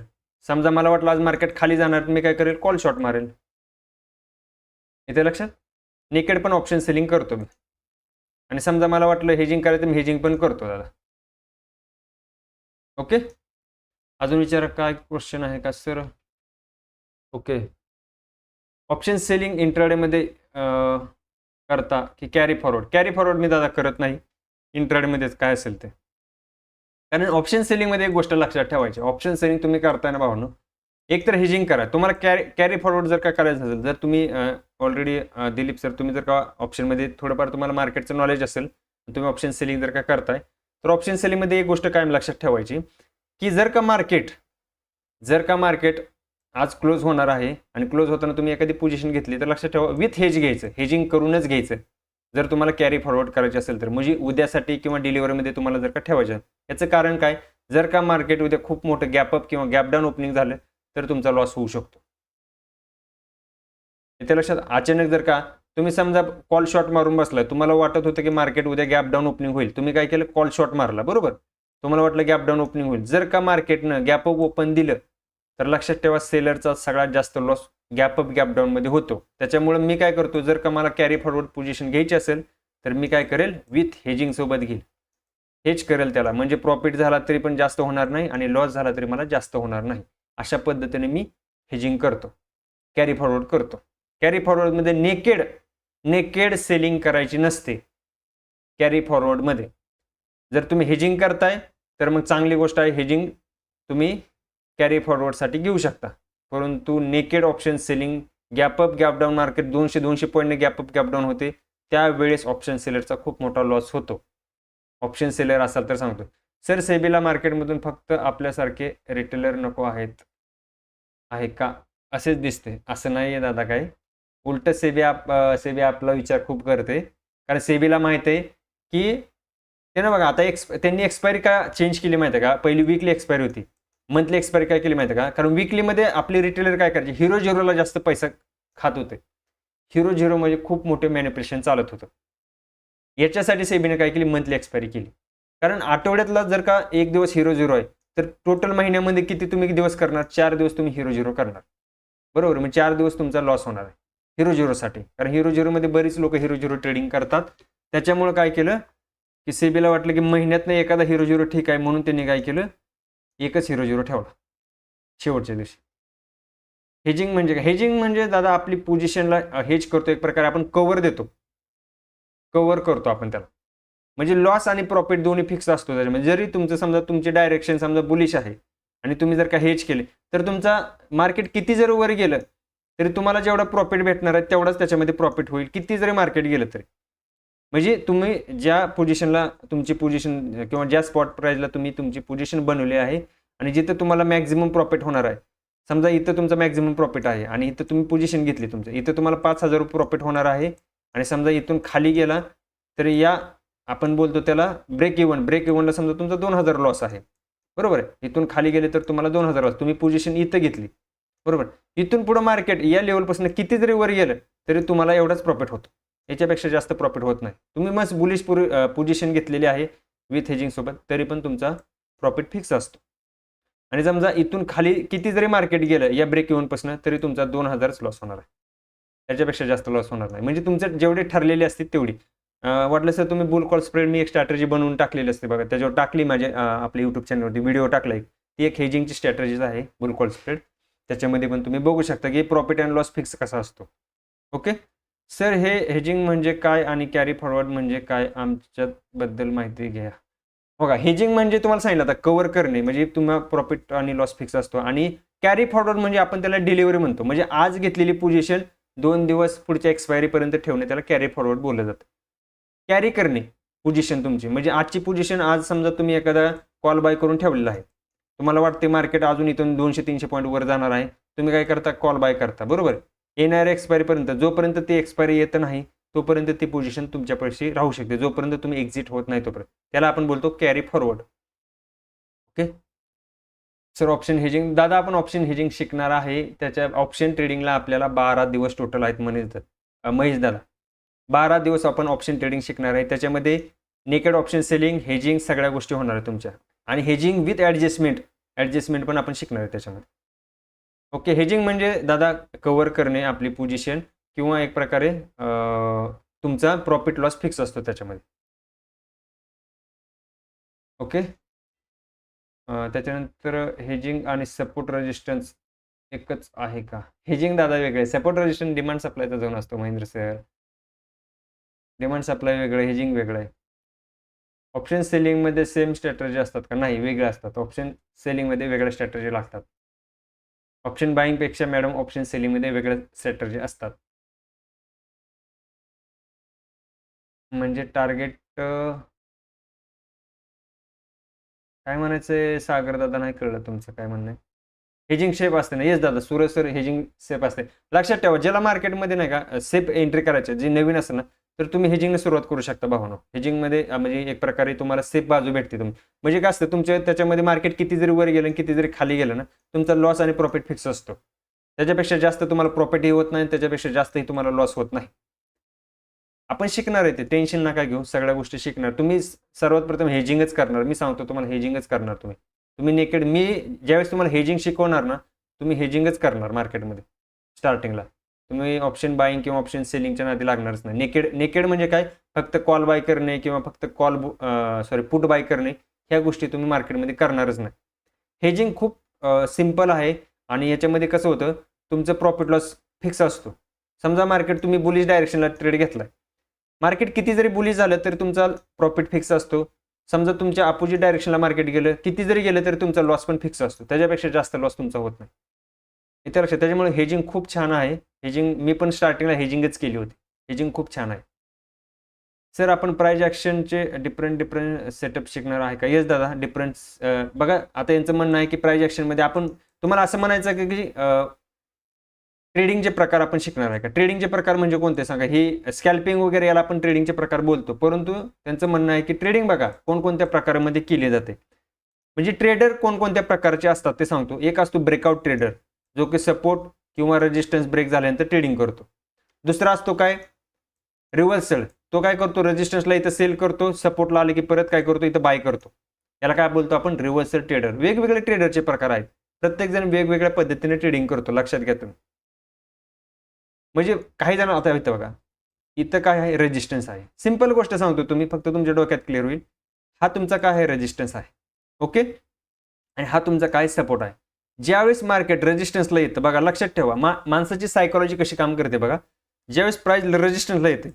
समजा मला वाटलं आज मार्केट खाली जाणार, तर मी काय करेल, कॉल शॉट मारेल. इथे लक्षात? नेकेड पण ऑप्शन सेलिंग करतो मी. आणि समजा मला वाटलं हेजिंग करायचं, मी हेजिंग पण करतो दादा. ओके, अजून विचारा काय क्वेश्चन आहे का सर? ओके, ऑप्शन सेलिंग इंट्राडेमध्ये करता की कॅरी फॉरवर्ड? कॅरी फॉरवर्ड मी दादा करत नाही, इंट्राडेमध्येच काय असेल ते. कारण ऑप्शन सेलिंगमध्ये एक गोष्ट लक्षात ठेवायची, ऑप्शन सेलिंग तुम्ही करताना भावनो, एक तर हेजिंग करा. तुम्हाला कॅरी फॉरवर्ड जर का करायचं असेल, जर तुम्ही ऑलरेडी दिलीप सर, तुम्ही जर का ऑप्शनमध्ये थोडंफार तुम्हाला मार्केटचं नॉलेज असेल, तुम्ही ऑप्शन सेलिंग जर का करताय, तर ऑप्शन सेलिंगमध्ये एक गोष्ट कायम लक्षात ठेवायची की जर का मार्केट आज क्लोज होणार आहे आणि क्लोज होताना तुम्ही एखादी पोझिशन घेतली, तर लक्षात ठेवा विथ हेज घ्यायचं, हेजिंग करूनच घ्यायचं जर तुम्हाला कॅरी फॉरवर्ड करायचे असेल तर. म्हणजे उद्यासाठी किंवा डिलिव्हरीमध्ये तुम्हाला जर का ठेवायचं. याचं कारण काय, जर का मार्केट उद्या खूप मोठं गॅप अप किंवा गॅप डाऊन ओपनिंग झालं तर तुमचा लॉस होऊ शकतो. इथे लक्षात, अचानक जर का तुम्ही समजा कॉल शॉर्ट मारून बसलाय, तुम्हाला वाटत होतं की मार्केट उद्या गॅप डाऊन ओपनिंग होईल, तुम्ही काय केलं, कॉल शॉर्ट मारला, बरोबर, तुम्हाला वाटलं गॅप डाऊन ओपनिंग होईल. जर का मार्केटनं गॅप अप ओपन दिलं तर लक्षात ठेवा सेलरचा सगळ्यात जास्त loss gap up gap down मध्ये होतो. त्याच्यामुळे मी काय करतो, जर का मला कॅरी फॉरवर्ड पोझिशन घ्यायची असेल तर मी काय करेल, विथ हेजिंग सोबत घेईल, हेज करेल त्याला, म्हणजे प्रॉफिट झाला तरी पण जास्त होणार नाही आणि लॉस झाला तरी मला जास्त होणार नाही. अशा पद्धतीने मी हेजिंग करतो, कॅरी फॉरवर्ड करतो. कॅरी फॉरवर्डमध्ये नेकेड सेलिंग करायची नसते. कॅरी फॉरवर्डमध्ये जर तुम्ही हेजिंग करताय तर मग चांगली गोष्ट आहे, हेजिंग तुम्ही कॅरी फॉरवर्डसाठी घेऊ शकता. परंतु naked option selling, gap up gap down, market 200 पॉईंटने गॅप अप गॅप डाऊन होते, त्यावेळेस ऑप्शन सेलरचा खूप मोठा लॉस होतो. ऑप्शन सेलर असाल तर सांगतो, सर सेबीला मार्केटमधून फक्त आपल्यासारखे रिटेलर नको आहेत, आहे का, असेच दिसते. असं नाही आहे दादा, काय उलट सेबी आपला विचार खूप करते, कारण सेबीला माहित आहे की ते ना बघा, आता त्यांनी एक्सपायरी का चेंज केली माहिती आहे का, पहिली वीकली एक्सपायरी होती, मंथली एक्सपायरी काय केली माहिती आहे का, कारण वीकलीमध्ये आपले रिटेलर काय करायचे, हिरो झिरोला जास्त पैसा खात होते. हिरो झिरो म्हणजे खूप मोठे मॅनिप्युलेशन चालत होतं. याच्यासाठी सेबीने काय केली, मंथली एक्सपायरी केली. कारण आठवड्यातला जर का एक दिवस हिरो झिरो आहे तर टोटल महिन्यामध्ये किती तुम्ही दिवस करणार, 4 दिवस तुम्ही हिरो झिरो करणार, बरोबर, मग 4 दिवस तुमचा लॉस होणार आहे हिरो झिरोसाठी. कारण हिरो झिरोमध्ये बरीच लोक हिरो झिरो ट्रेडिंग करतात. त्याच्यामुळे काय केलं की सेबीला वाटलं की महिन्यातनं एखादा हिरो झिरो ठीक आहे, म्हणून त्यांनी काय केलं, एकच हिरो झिरो ठेवला शेवटच्या दिवशी. हेजिंग म्हणजे काय, हेजिंग म्हणजे दादा आपली पोझिशनला हेज करतो, एक प्रकारे आपण कव्हर देतो, कव्हर करतो आपण त्याला, म्हणजे लॉस आणि प्रॉफिट दोन्ही फिक्स असतो त्याच्यामध्ये. जरी तुमचं समजा तुमचे डायरेक्शन समजा बुलिश आहे आणि तुम्ही जर का हेज केले तर तुमचा मार्केट किती जर वर गेलं तरी तुम्हाला जेवढा प्रॉफिट भेटणार आहे तेवढाच त्याच्यामध्ये प्रॉफिट होईल, किती जरी मार्केट गेलं तरी. म्हणजे तुम्ही ज्या पोझिशनला तुमची पोझिशन किंवा ज्या स्पॉट प्राईजला तुम्ही तुमची पोझिशन बनवली आहे आणि जिथं तुम्हाला मॅक्झिमम प्रॉफिट होणार आहे, समजा इथं तुमचा मॅक्झिमम प्रॉफिट आहे आणि इथं तुम्ही पोझिशन घेतली, तुमचं इथं तुम्हाला 5,000 रुपये प्रॉफिट होणार आहे आणि समजा इथून खाली गेला तर या आपण बोलतो त्याला ब्रेक इव्हनला समजा तुमचा 2,000 लॉस आहे, बरोबर आहे, इथून खाली गेले तर तुम्हाला 2,000 लॉस, तुम्ही पोझिशन इथं घेतली, बरोबर. इथून पुढे मार्केट या लेवलपासून किती जरी वर गेलं तरी तुम्हाला एवढाच प्रॉफिट होतो, याच्यापेक्षा जास्त प्रॉफिट होत नाही. तुम्ही मस्त बुलिश पोझिशन घेतलेली आहे विथ हेजिंग सोबत तरी पण तुमचा प्रॉफिट फिक्स असतो. आणि समजा इथून खाली किती जरी मार्केट गेलं या ब्रेक इव्हनपासून तरी तुमचा 2,000च लॉस होणार आहे, त्याच्यापेक्षा जास्त लॉस होणार नाही. म्हणजे तुमचे जेवढे ठरलेले असतील तेवढी. वाटलं सर तुम्ही बुल कॉल स्प्रेड, मी एक स्ट्रॅटेजी बनवून टाकलेली असते बघा, त्याच्यावर टाकली माझ्या आपल्या यूट्यूब चॅनलवरती व्हिडिओ टाकलाय, ती एक हेजिंगची स्ट्रॅटेजीज आहे बुल कॉल स्प्रेड, त्याच्यामध्ये पण तुम्ही बघू शकता की प्रॉफिट अँड लॉस फिक्स कसा असतो. ओके सर, हे हेजिंग म्हणजे काय आणि कॅरी फॉरवर्ड म्हणजे काय, आमच्याबद्दल माहिती घ्या. बघा, हेजिंग म्हणजे तुम्हाला सांगितलं आता कव्हर करणे, म्हणजे तुम्हाला प्रॉफिट आणि लॉस फिक्स असतो. आणि कॅरी फॉरवर्ड म्हणजे आपण त्याला डिलिव्हरी म्हणतो, म्हणजे आज घेतलेली पोझिशन 2 दिवस पुढच्या एक्सपायरीपर्यंत ठेवणे, त्याला कॅरी फॉरवर्ड बोललं जातं. कॅरी करणे पोझिशन तुमची, म्हणजे आजची पोझिशन आज समजा तुम्ही एखादा कॉल बाय करून ठेवलेला आहे, तुम्हाला वाटते मार्केट अजून इथून 200-300 पॉईंट वर जाणार आहे, तुम्ही काय करता, कॉल बाय करता, बरोबर. येणाऱ्या एक्सपायरीपर्यंत जोपर्यंत ती एक्सपायरी येत नाही तोपर्यंत ती पोझिशन तुमच्या पैसे राहू शकते, जोपर्यंत तुम्ही एक्झिट होत नाही तोपर्यंत, त्याला आपण बोलतो carry forward. Okay sir, option hedging दादा आपण ऑप्शन हेजिंग शिकणार आहे, त्याच्या ऑप्शन ट्रेडिंगला आपल्याला 12 दिवस टोटल आहेत महेश दादा, 12 दिवस आपण ऑप्शन ट्रेडिंग शिकणार आहे. त्याच्यामध्ये नेकेड ऑप्शन सेलिंग, हेजिंग सगळ्या गोष्टी होणार आहेत तुमच्या, आणि हेजिंग विथ ॲडजस्टमेंट पण आपण शिकणार आहे त्याच्यामध्ये. ओके, हेजिंग म्हणजे दादा कव्हर करणे आपली पोझिशन, किंवा एक प्रकारे तुमचा प्रॉफिट लॉस फिक्स असतो त्याच्यामध्ये. ओके, त्याच्यानंतर हेजिंग आणि सपोर्ट रेजिस्टन्स एकच आहे का, हेजिंग दादा वेगळे, सपोर्ट रेजिस्टन्स डिमांड सप्लायचा झोन असतो महेंद्र सर, डिमांड सप्लाय वेगळं, हेजिंग वेगळं आहे. ऑप्शन सेलिंगमध्ये सेम स्ट्रॅटेजी असतात का, नाही वेगळे असतात, ऑप्शन सेलिंगमध्ये वेगळ्या स्ट्रॅटेजी लागतात. ऑप्शन बाईंगपेक्षा मॅडम ऑप्शन सेलिंगमध्ये वेगळ्या स्ट्रॅटेजी असतात. म्हणजे टार्गेट काय म्हणायचं सागर दादा, नाही कळलं तुमचं काय म्हणणं आहे. हेजिंग शेप असते ना, येस दादा, सूरज सर हेजिंग शेप असते. लक्षात ठेवा, ज्याला मार्केटमध्ये नाही का सेफ एंट्री करायची, जे नवीन असतं ना तर तुम्ही हेजिंगने सुरुवात करू शकता भावानो. हेजिंगमध्ये म्हणजे एक प्रकारे तुम्हाला सेफ बाजू भेटते. म्हणजे काय असतं तुमच्या त्याच्यामध्ये मार्केट किती जरी वर गेलं किती जरी खाली गेलं ना, तुमचा लॉस आणि प्रॉफिट फिक्स असतो. त्याच्यापेक्षा जास्त तुम्हाला प्रॉफिटही होत नाही, त्याच्यापेक्षा जास्तही तुम्हाला लॉस होत नाही. आपण शिकणार आहे, ते टेन्शन नका घेऊ, सगळ्या गोष्टी शिकणार. तुम्ही सर्वात प्रथम हेजिंगच करणार. मी सांगतो तुम्हाला हेजिंगच करणार तुम्ही नेकेड. मी ज्यावेळेस तुम्हाला हेजिंग शिकवणार ना, तुम्ही हेजिंगच करणार मार्केटमध्ये स्टार्टिंगला. तुम्ही ऑप्शन बाईंग किंवा ऑप्शन सेलिंगच्या नादी लागणारच नाही. नेकेड म्हणजे काय, फक्त कॉल बाय करणे किंवा फक्त पुट बाय करणे, ह्या गोष्टी तुम्ही मार्केटमध्ये करणारच नाही. हेजिंग खूप सिम्पल आहे आणि याच्यामध्ये कसं होतं, तुमचं प्रॉफिट लॉस फिक्स असतो. समजा मार्केट तुम्ही बुलिश डायरेक्शनला ट्रेड घेतलाय, मार्केट किती जरी बुलिश झालं तरी तुमचा प्रॉफिट फिक्स असतो. समजा तुमच्या अपोजिट डायरेक्शनला मार्केट गेलं, किती जरी गेलं तरी तुमचा लॉस पण फिक्स असतो. त्याच्यापेक्षा जास्त लॉस तुमचा होत नाही. इथे लक्षात. त्याच्यामुळे हेजिंग खूप छान आहे. हेजिंग मी पण स्टार्टिंगला हेजिंगच केली होती. हेजिंग खूप छान आहे. सर आपण प्राइस ॲक्शनचे डिफरंट सेटअप शिकणार आहे का? येस दादा, डिफरंट. बघा आता यांचं म्हणणं आहे की प्राइस ॲक्शनमध्ये आपण तुम्हाला असं म्हणायचं की ट्रेडिंगचे प्रकार आपण शिकणार आहे का? ट्रेडिंगचे प्रकार म्हणजे कोणते सांगा. ही स्कॅल्पिंग वगैरे याला आपण ट्रेडिंगचे प्रकार बोलतो, परंतु त्यांचं म्हणणं आहे की ट्रेडिंग बघा कोणकोणत्या प्रकारामध्ये केली जाते. म्हणजे ट्रेडर कोणकोणत्या प्रकारचे असतात ते सांगतो. एक असतो ब्रेकआउट ट्रेडर, जो की सपोर्ट किंवा रेजिस्टन्स ब्रेक झाल्यानंतर ट्रेडिंग करतो. दुसरा असतो काय, रिव्हर्सल. तो काय करतो, रेजिस्टन्सला इथं सेल करतो, सपोर्टला आले की परत काय करतो, इथं बाय करतो. याला काय बोलतो आपण, रिव्हर्सल ट्रेडर. वेगवेगळे ट्रेडरचे प्रकार आहेत. प्रत्येक जण वेगवेगळ्या पद्धतीने ट्रेडिंग करतो, लक्षात घ्या तुम्ही. म्हणजे काही जण आता इथं बघा, इथं काय आहे, रेजिस्टन्स आहे. सिंपल गोष्ट सांगतो, तुम्ही फक्त तुमच्या डोक्यात क्लिअर होईल. हा तुमचा काय आहे, रेजिस्टन्स आहे. ओके. आणि हा तुमचा काय, सपोर्ट आहे. ज्यावेळेस मार्केट रेजिस्टन्सला येतं, बघा लक्षात ठेवा, माणसाची सायकोलॉजी कशी काम करते बघा. ज्यावेळेस प्राइस रेजिस्टन्सला येते,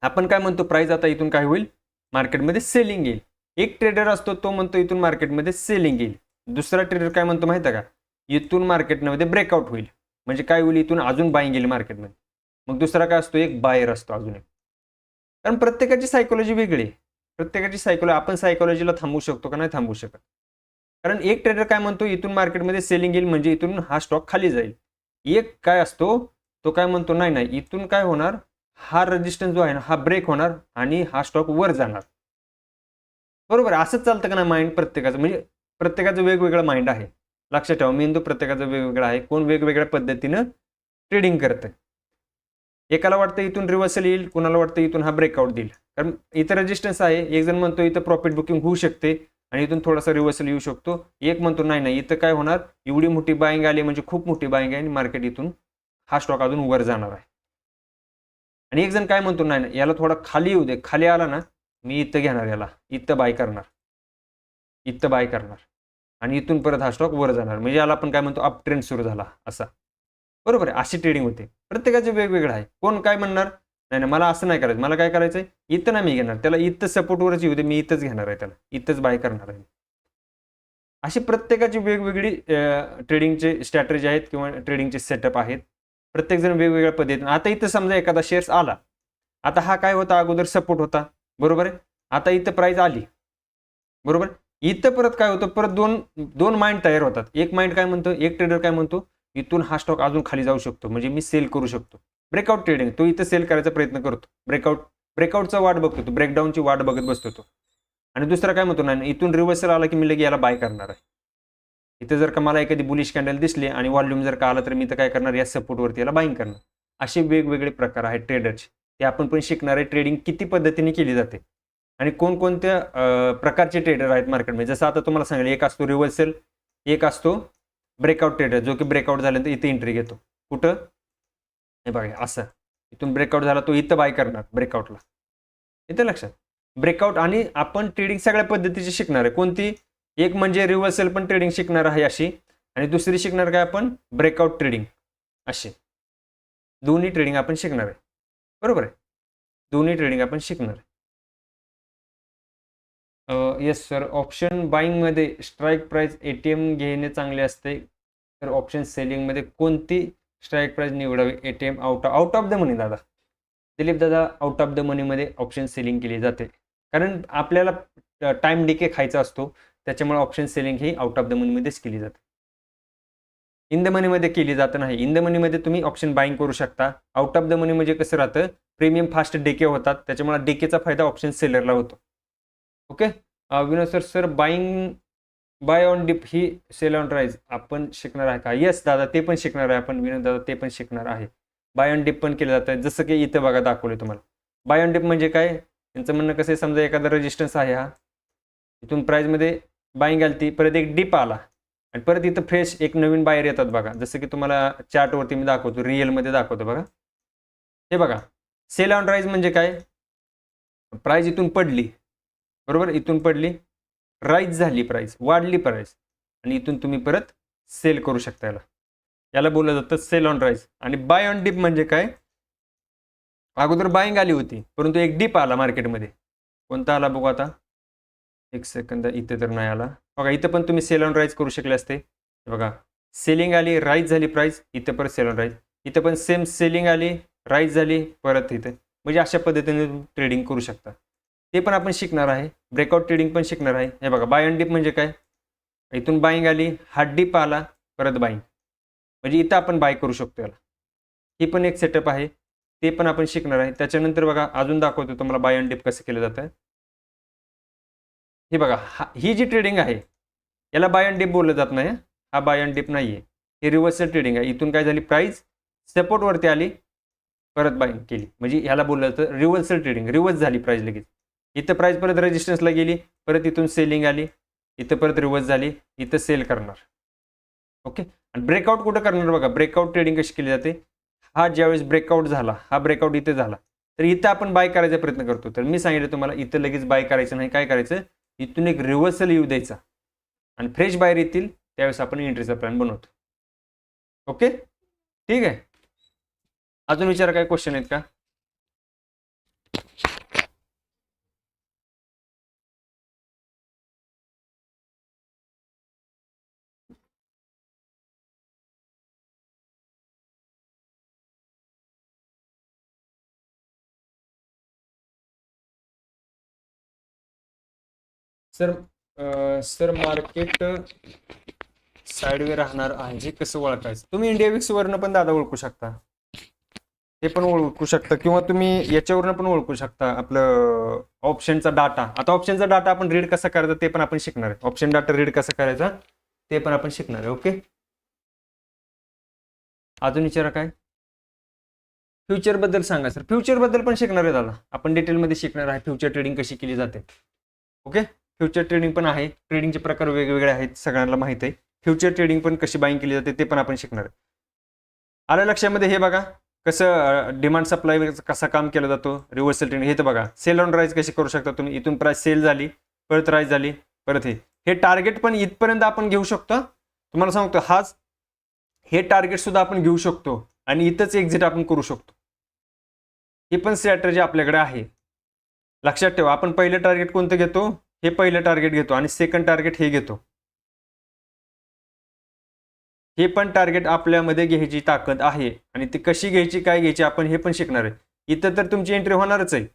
आपण काय म्हणतो, प्राइस आता इथून काय होईल, मार्केटमध्ये सेलिंग येईल. एक ट्रेडर असतो तो म्हणतो इथून मार्केटमध्ये सेलिंग येईल. दुसरा ट्रेडर काय म्हणतो माहिती आहे का, इथून मार्केटमध्ये ब्रेकआउट होईल. म्हणजे काय होईल, इथून अजून बाईंग येईल मार्केटमध्ये. मग दुसरा काय असतो, एक बायर असतो अजून एक. कारण प्रत्येकाची सायकोलॉजी वेगळी आहे. प्रत्येकाची सायकोलॉजी, आपण सायकोलॉजीला थांबवू शकतो का नाही थांबवू शकत. कारण एक ट्रेडर काय म्हणतो, इथून मार्केटमध्ये सेलिंग येईल म्हणजे इथून हा स्टॉक खाली जाईल. एक काय असतो, तो काय म्हणतो, नाही इथून काय होणार, हा रेजिस्टन्स जो आहे ना हा ब्रेक होणार आणि हा स्टॉक वर जाणार. बरोबर, असंच चालतं का ना माइंड प्रत्येकाचं. म्हणजे प्रत्येकाचं वेगवेगळं माइंड आहे. लक्षात ठेवा, मेंदू प्रत्येकाचं वेगवेगळं आहे. कोण वेगवेगळ्या पद्धतीनं ट्रेडिंग करतं. एकाला वाटतं इथून रिव्हर्सल येईल, कोणाला वाटतं इथून हा ब्रेकआउट देईल. कारण इथं रेजिस्टन्स आहे. एक जण म्हणतो इथं प्रॉफिट बुकिंग होऊ शकते आणि इथून थोडासा रिव्हर्सल येऊ शकतो. एक म्हणतो नाही इथं काय होणार, एवढी मोठी बाईंग आली म्हणजे खूप मोठी बाईंग आहे आणि मार्केट इथून हा स्टॉक अजून वर जाणार आहे. आणि एक जण काय म्हणतो, नाही याला थोडा खाली येऊ दे, खाली आला ना मी इथं घेणार, याला इथं बाय करणार, इथं बाय करणार आणि इथून परत हा स्टॉक वर जाणार. म्हणजे याला आपण काय म्हणतो, अप ट्रेंड सुरू झाला असा. बरोबर आहे, अशी ट्रेडिंग होते. प्रत्येकाचे वेगवेगळं आहे. कोण काय म्हणणार, नाही मला असं नाही करायचं, मला काय करायचंय, इथं नाही मी घेणार, त्याला इथं सपोर्टवरच येऊ दे, मी इथंच घेणार आहे, त्याला इथंच बाय करणार आहे. अशी प्रत्येकाची वेगवेगळी ट्रेडिंगचे स्ट्रॅटेजी आहेत किंवा ट्रेडिंगचे सेटअप आहेत. प्रत्येकजण वेगवेगळ्या पद्धतीने. आता इथं समजा एखादा शेअर्स आला, आता हा काय होता, अगोदर सपोर्ट होता, बरोबर आहे. आता इथं प्राइस आली, बरोबर. इथं परत काय होतं, परत दोन माइंड तयार होतात. एक माइंड काय म्हणतो, एक ट्रेडर काय म्हणतो, इथून हा स्टॉक अजून खाली जाऊ शकतो म्हणजे मी सेल करू शकतो. ब्रेकआउट ट्रेडिंग, तो इथं सेल करायचा प्रयत्न करतो. ब्रेकआउटचा वाट बघतो तो, ब्रेकडाऊनची वाट बघत बसतो तो. आणि दुसरा काय म्हणतो, नाही इथून रिव्हर्सल आला की मी लगे याला बाय करणार आहे. इथं जर का मला एखादी बुलिश कॅन्डल दिसली आणि व्हॉल्यूम जर का आला तर मी तर काय करणार, या सपोर्टवरती याला बाईंग करणार. असे वेगवेगळे प्रकार आहेत ट्रेडरचे. ते आपण पण शिकणार आहे. ट्रेडिंग किती पद्धतीने केली जाते आणि कोणकोणत्या प्रकारचे ट्रेडर आहेत मार्केटमध्ये. जसं आता तुम्हाला सांगितलं, एक असतो रिव्हर्सल, एक असतो ब्रेकआउट ट्रेडर, जो की ब्रेकआउट झाल्यानंतर इथे एंट्री घेतो. कुठं, हे बघा असं, इथून ब्रेकआउट झाला तो इथं बाय करणार ब्रेकआउटला. इथं लक्षात. ब्रेकआउट आणि आपण ट्रेडिंग सगळ्या पद्धतीची शिकणार आहे. कोणती, एक म्हणजे रिव्हर्सल पण ट्रेडिंग शिकणार आहे अशी, आणि दुसरी शिकणार काय आपण, ब्रेकआउट ट्रेडिंग अशी. दोन्ही ट्रेडिंग आपण शिकणार आहे. बरोबर आहे, दोन्ही ट्रेडिंग आपण शिकणार आहे. येस सर, ऑप्शन बाईंगमध्ये स्ट्राईक प्राइस ATM घेणे चांगले असते, तर ऑप्शन सेलिंगमध्ये कोणती स्ट्राईक प्राइस निवडावी? ATM out of the money दादा, दिलीप दादा, आउट ऑफ द मनीमध्ये ऑप्शन सेलिंग केली जाते. कारण आपल्याला टाइम डिके खायचा असतो, त्याच्यामुळे ऑप्शन सेलिंग ही आउट ऑफ द मनीमध्येच केली जाते. इन द मनीमध्ये केली जात नाही. इन द मनीमध्ये तुम्ही ऑप्शन बाईंग करू शकता. आउट ऑफ द मनी म्हणजे कसं राहतं, प्रीमियम फास्ट डेके होतात, त्याच्यामुळे डेकेचा फायदा ऑप्शन सेलरला होतो. Okay. Vinod sir buy on dip ही सेल ऑन राईज आपण शिकणार आहे का? येस दादा, ते पण शिकणार आहे आपण. विनोद दादा, ते पण शिकणार आहे. बाय ऑन डिप पण केलं जातं, जसं की इथं बघा दाखवले तुम्हाला. बाय ऑन डिप म्हणजे काय, त्यांचं म्हणणं कसं आहे, समजा एखादा रेजिस्टन्स आहे, हा इथून प्राईजमध्ये बाईंग आली ती, परत एक डिप आला आणि परत इथं फ्रेश एक नवीन बायर येतात बघा. जसं की तुम्हाला चार्टवरती मी दाखवतो, रिअलमध्ये दाखवतो बघा. हे बघा, सेल ऑन राईज म्हणजे काय, प्राईज इथून पडली, बरोबर, इथून पडली, राईज झाली, प्राईज वाढली, प्राईज, आणि इथून तुम्ही परत सेल करू शकता. याला बोललं जातं सेल ऑन राईज. आणि बाय ऑन डिप म्हणजे काय, अगोदर बाईंग आली होती परंतु एक डिप आला मार्केटमध्ये. कोणता आला बघू आता, एक सेकंद, इथे तर नाही आला बघा. इथं पण तुम्ही सेल ऑन राईज करू शकले असते. बघा, सेलिंग आली, राईज झाली प्राईज, इथं परत सेल ऑन राईज, इथं पण सेम सेलिंग आली, राईज झाली, परत इथे, म्हणजे अशा पद्धतीने ट्रेडिंग करू शकता. ते पण आपण शिकणार आहे. ब्रेकआउट ट्रेडिंग पण शिकणार आहे. हे बघा, बाय ऑन डिप म्हणजे काय, इथून बाईंग आली, हा डिप आला, परत बाईंग, म्हणजे इथं आपण बाय करू शकतो. याला ही पण एक सेटअप आहे, ते पण आपण शिकणार आहे. त्याच्यानंतर बघा, अजून दाखवतो तुम्हाला बाय ऑन डिप कसं केलं जातं. हे बघा, ही जी ट्रेडिंग आहे याला बाय ऑन डिप बोललं जात नाही. हा बाय ऑन डिप नाही आहे, हे रिव्हर्सल ट्रेडिंग आहे. इथून काय झाली, प्राईस सपोर्टवरती आली, परत बाईंग केली, म्हणजे ह्याला बोललं जातं रिव्हर्सल ट्रेडिंग. रिव्हर्स झाली प्राईस लगेच, इथं प्राईस परत रेजिस्टन्सला गेली, परत इथून सेलिंग आली, इथं परत रिव्हर्स झाली, इथं सेल करणार. ओके. आणि ब्रेकआउट कुठं करणार बघा, ब्रेकआउट ट्रेडिंग कशी केली जाते, हा ज्यावेळेस ब्रेकआउट झाला, हा ब्रेकआउट इथे झाला, तर इथं आपण बाय करायचा प्रयत्न करतो. तर मी सांगितलं तुम्हाला, इथं लगेच बाय करायचं नाही. काय करायचं, इथून एक रिव्हर्सल येऊ द्यायचा आणि फ्रेश बायर येतील, त्यावेळेस आपण एंट्रीचा प्लॅन बनवतो. ओके, ठीक आहे. अजून विचारा, काय क्वेश्चन आहेत का? सर मार्केट साईडवे राहणार आहे, जे कसं ओळखायचं? तुम्ही इंडिया विक्स वरनं पण दादा ओळखू शकता, ते पण ओळखू शकता, किंवा तुम्ही याच्यावरनं पण ओळखू शकता. आपलं ऑप्शनचा डाटा, आता ऑप्शनचा डाटा आपण रीड कसा करायचा ते पण आपण शिकणार आहे. ऑप्शन डाटा रीड कसा करायचा ते पण आपण शिकणार आहे. ओके. अजून विचारा काय, फ्युचर बद्दल सांगा सर. फ्युचर बद्दल पण शिकणार आहे दादा, आपण डिटेलमध्ये शिकणार आहे फ्युचर ट्रेडिंग कशी केली जाते. ओके, फ्युचर ट्रेडिंग पण आहे, ट्रेडिंगचे प्रकार वेगवेगळे आहेत, सगळ्यांना माहित आहे. फ्युचर ट्रेडिंग पण कशी बाईंग केली जाते ते पण आपण शिकणार आहे. आलं लक्षामध्ये? हे बघा कसं डिमांड सप्लाय कसा काम केला जातो, रिव्हर्सल ट्रेडिंग. हे तर बघा, सेल ऑन राईज कशी करू शकता तुम्ही, इथून प्राइस सेल झाली, परत राईज झाली, परत हे टार्गेट पण इथपर्यंत आपण घेऊ शकतो. तुम्हाला सांगतो, हे टार्गेट सुद्धा आपण घेऊ शकतो आणि इथंच एक्झिट आपण करू शकतो. ही पण स्ट्रॅटेजी आपल्याकडे आहे. लक्षात ठेवा, आपण पहिलं टार्गेट कोणतं घेतो, हे पहिलं टार्गेट घेतो आणि सेकंड टार्गेट हे घेतो. हे पण टार्गेट आपल्यामध्ये घ्यायची ताकद आहे आणि ती कशी घ्यायची, काय घ्यायची, आपण हे पण शिकणार आहे. इथं तर तुमची एंट्री होणारच आहे,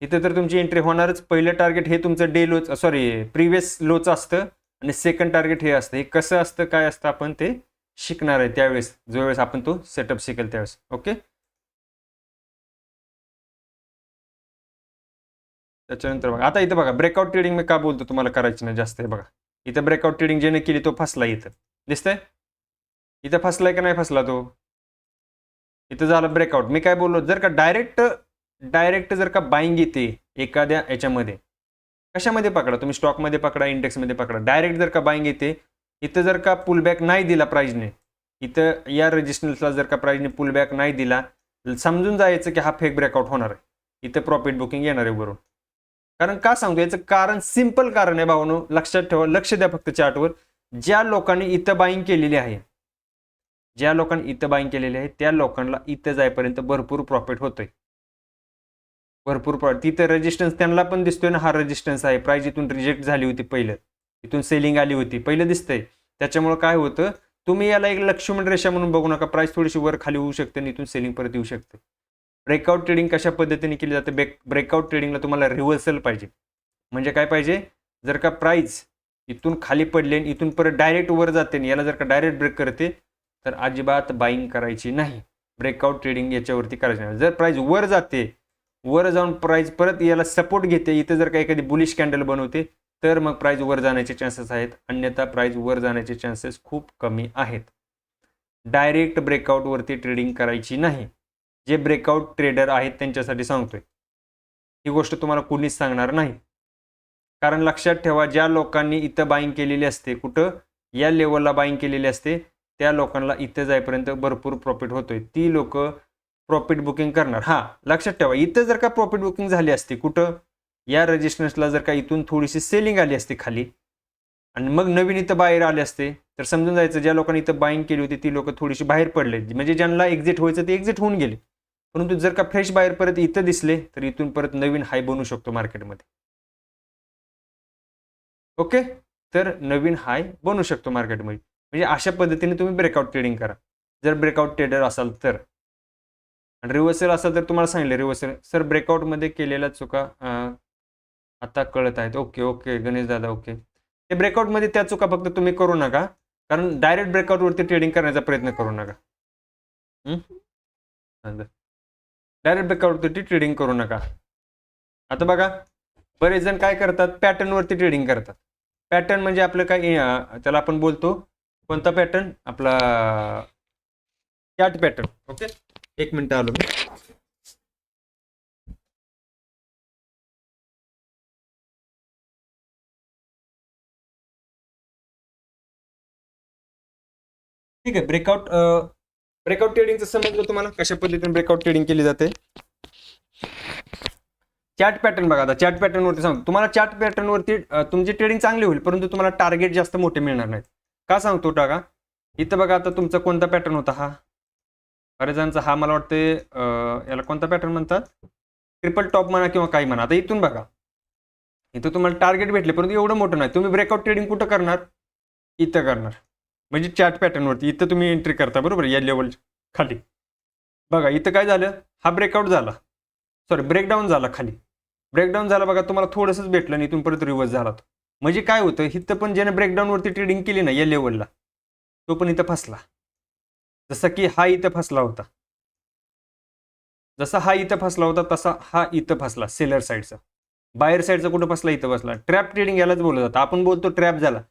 इथं तर तुमची एंट्री होणारच. पहिलं टार्गेट हे तुमचं डे लो, प्रिव्हियस लोचं असतं आणि सेकंड टार्गेट हे असतं. हे कसं असतं, काय असतं, आपण ते शिकणार आहे त्यावेळेस, ज्यावेळेस आपण तो सेटअप शिकेल त्यावेळेस. ओके. त्याच्यानंतर बघा, आता इथं बघा, ब्रेकआउट ट्रेडिंग मी का बोलतो तुम्हाला करायची नाही जास्त. हे बघा, इथं ब्रेकआउट ट्रेडिंग ज्याने केली तो फसला. इथं दिसतंय, इथं फसलाय का नाही फसला तो, इथं झालं ब्रेकआउट. मी काय बोललो, जर का डायरेक्ट जर का बाईंग येते एखाद्या याच्यामध्ये, कशामध्ये पकडा तुम्ही, स्टॉकमध्ये पकडा, इंडेक्समध्ये पकडा, डायरेक्ट जर का बाईंग येते, इथं जर का पुलबॅक नाही दिला प्राईजने, इथं या रेजिस्टन्सला जर का प्राईजने पुलबॅक नाही दिला, समजून जायचं की हा फेक ब्रेकआउट होणार आहे, इथं प्रॉफिट बुकिंग येणार आहे वरून. कारण का सांगतो, याचं कारण सिंपल कारण आहे भावानो, लक्षात ठेवा, लक्ष द्या फक्त चार्टवर. ज्या लोकांनी इथं बाईंग केलेली आहे, ज्या लोकांनी इथं बाईंग केलेली आहे, त्या लोकांना इथं जाईपर्यंत भरपूर प्रॉफिट होतोय, भरपूर प्रॉफिट. तिथं रेजिस्टन्स त्यांना पण दिसतोय ना, हा रेजिस्टन्स आहे, प्राइस इथून रिजेक्ट झाली होती पहिलं, इथून सेलिंग आली होती, पहिलं दिसतंय. त्याच्यामुळे काय होतं, तुम्ही याला एक लक्ष्मण रेषा म्हणून बघू नका, प्राइस थोडीशी वर खाली होऊ शकते आणि इथून सेलिंग परत येऊ शकते. ब्रेकआउट ट्रेडिंग कशा पद्धतीने केली जाते, ब्रेकआउट ट्रेडिंगला तुम्हाला रिव्हर्सल पाहिजे. म्हणजे काय पाहिजे, जर का प्राइस इथून खाली पडले इथून परत डायरेक्ट वर जाते, याला जर का डायरेक्ट ब्रेक करते, तर अजिबात बाईंग करायची नाही. ब्रेकआउट ट्रेडिंग याच्यावरती करायचं नाही. जर प्राइस वर जाते, वर जाऊन प्राइस परत याला सपोर्ट घेते, इथं जर का एखादी बुलिश कॅन्डल बनवते, तर मग प्राइस वर जाण्याचे चान्सेस आहेत, अन्यथा प्राइस वर जाण्याचे चान्सेस खूप कमी आहेत. डायरेक्ट ब्रेकआउटवरती ट्रेडिंग करायची नाही. जे ब्रेकआउट ट्रेडर आहेत त्यांच्यासाठी सांगतोय, ही गोष्ट तुम्हाला कोणीच सांगणार नाही. कारण लक्षात ठेवा, ज्या लोकांनी इथं बाईंग केलेली असते, कुठं या लेवलला बाईंग केलेली असते, त्या लोकांना इथं जाईपर्यंत भरपूर प्रॉफिट होतोय. ती लोक प्रॉफिट बुकिंग करणार. हां, लक्षात ठेवा, इथं जर का प्रॉफिट बुकिंग झाली असती, कुठं या रेजिस्टन्सला जर का इथून थोडीशी सेलिंग आली असती खाली आणि मग नवीन इथं बाहेर आले असते, तर समजून जायचं ज्या लोकांनी इथं बाईंग केली होती ती लोक थोडीशी बाहेर पडले, म्हणजे ज्यांना एक्झिट व्हायचं ते एक्झिट होऊन गेले. परंतु जर का फ्रेश बाहेर परत इथं दिसले, तर इथून परत नवीन हाय बनू शकतो मार्केटमध्ये. ओके, तर नवीन हाय बनू शकतो मार्केटमध्ये. म्हणजे अशा पद्धतीने तुम्ही ब्रेकआउट ट्रेडिंग करा, जर ब्रेकआउट ट्रेडर असाल तर. आणि रिव्हर्सल असेल तर तुम्हाला सांगितलं, रिव्हर्सल सर ब्रेकआउटमध्ये केलेल्या चुका आता कळत आहेत. ओके ओके गणेश दादा, ओके. ते ब्रेकआउटमध्ये त्या चुका फक्त तुम्ही करू नका, कारण डायरेक्ट ब्रेकआउटवरती ट्रेडिंग करण्याचा प्रयत्न करू नका. डायरेक्ट ब्रेकआउटवरती ट्रेडिंग करू नका. आता बघा, बरेच जण काय करतात, पॅटर्नवरती ट्रेडिंग करतात. पॅटर्न म्हणजे आपलं काय, त्याला आपण बोलतो कोणता पॅटर्न, आपला चार्ट पॅटर्न. ओके, एक मिनिट आलो मी. ठीक आहे, ब्रेकआउट ट्रेडिंगचं समजलं तुम्हाला कशा पद्धतीने ब्रेकआउट ट्रेडिंग केली जाते. चार्ट पॅटर्न बघा, आता चार्ट पॅटर्नवरती सांगतो तुम्हाला. चार्ट पॅटर्नवरती तुमची ट्रेडिंग चांगली होईल, परंतु तुम्हाला टार्गेट जास्त मोठे मिळणार नाहीत. का सांगतो टाका, इथं बघा, आता तुमचा कोणता पॅटर्न होता हा, बऱ्याच जणांचा हा, मला वाटते याला कोणता पॅटर्न म्हणतात, ट्रिपल टॉप म्हणा किंवा काही म्हणा. आता इथून बघा, इथं तुम्हाला टार्गेट भेटले, परंतु एवढं मोठं नाही. तुम्ही ब्रेकआउट ट्रेडिंग कुठं करणार, इथं करणार, म्हणजे चार्ट पॅटर्नवरती. इथं तुम्ही एंट्री करता, बरोबर, या लेवल खाली. बघा इथं काय झालं, हा ब्रेकआउट झाला, सॉरी ब्रेकडाऊन झाला, खाली ब्रेकडाऊन झाला. बघा तुम्हाला थोडंसंच भेटलं आणि इथून परत रिव्हर्स झाला तो. म्हणजे काय होतं, इथं पण ज्याने ब्रेकडाऊनवरती ट्रेडिंग केली ना या लेवलला, तो पण इथं फसला. जसं की हा इथं फसला होता, जसा हा इथं फसला होता तसा हा इथं फसला. सेलर साईडचा, बायर साईडचा कुठं फसला, इथं फसला. ट्रॅप ट्रेडिंग यालाच बोललं जातं. आपण बोलतो ट्रॅप झाला.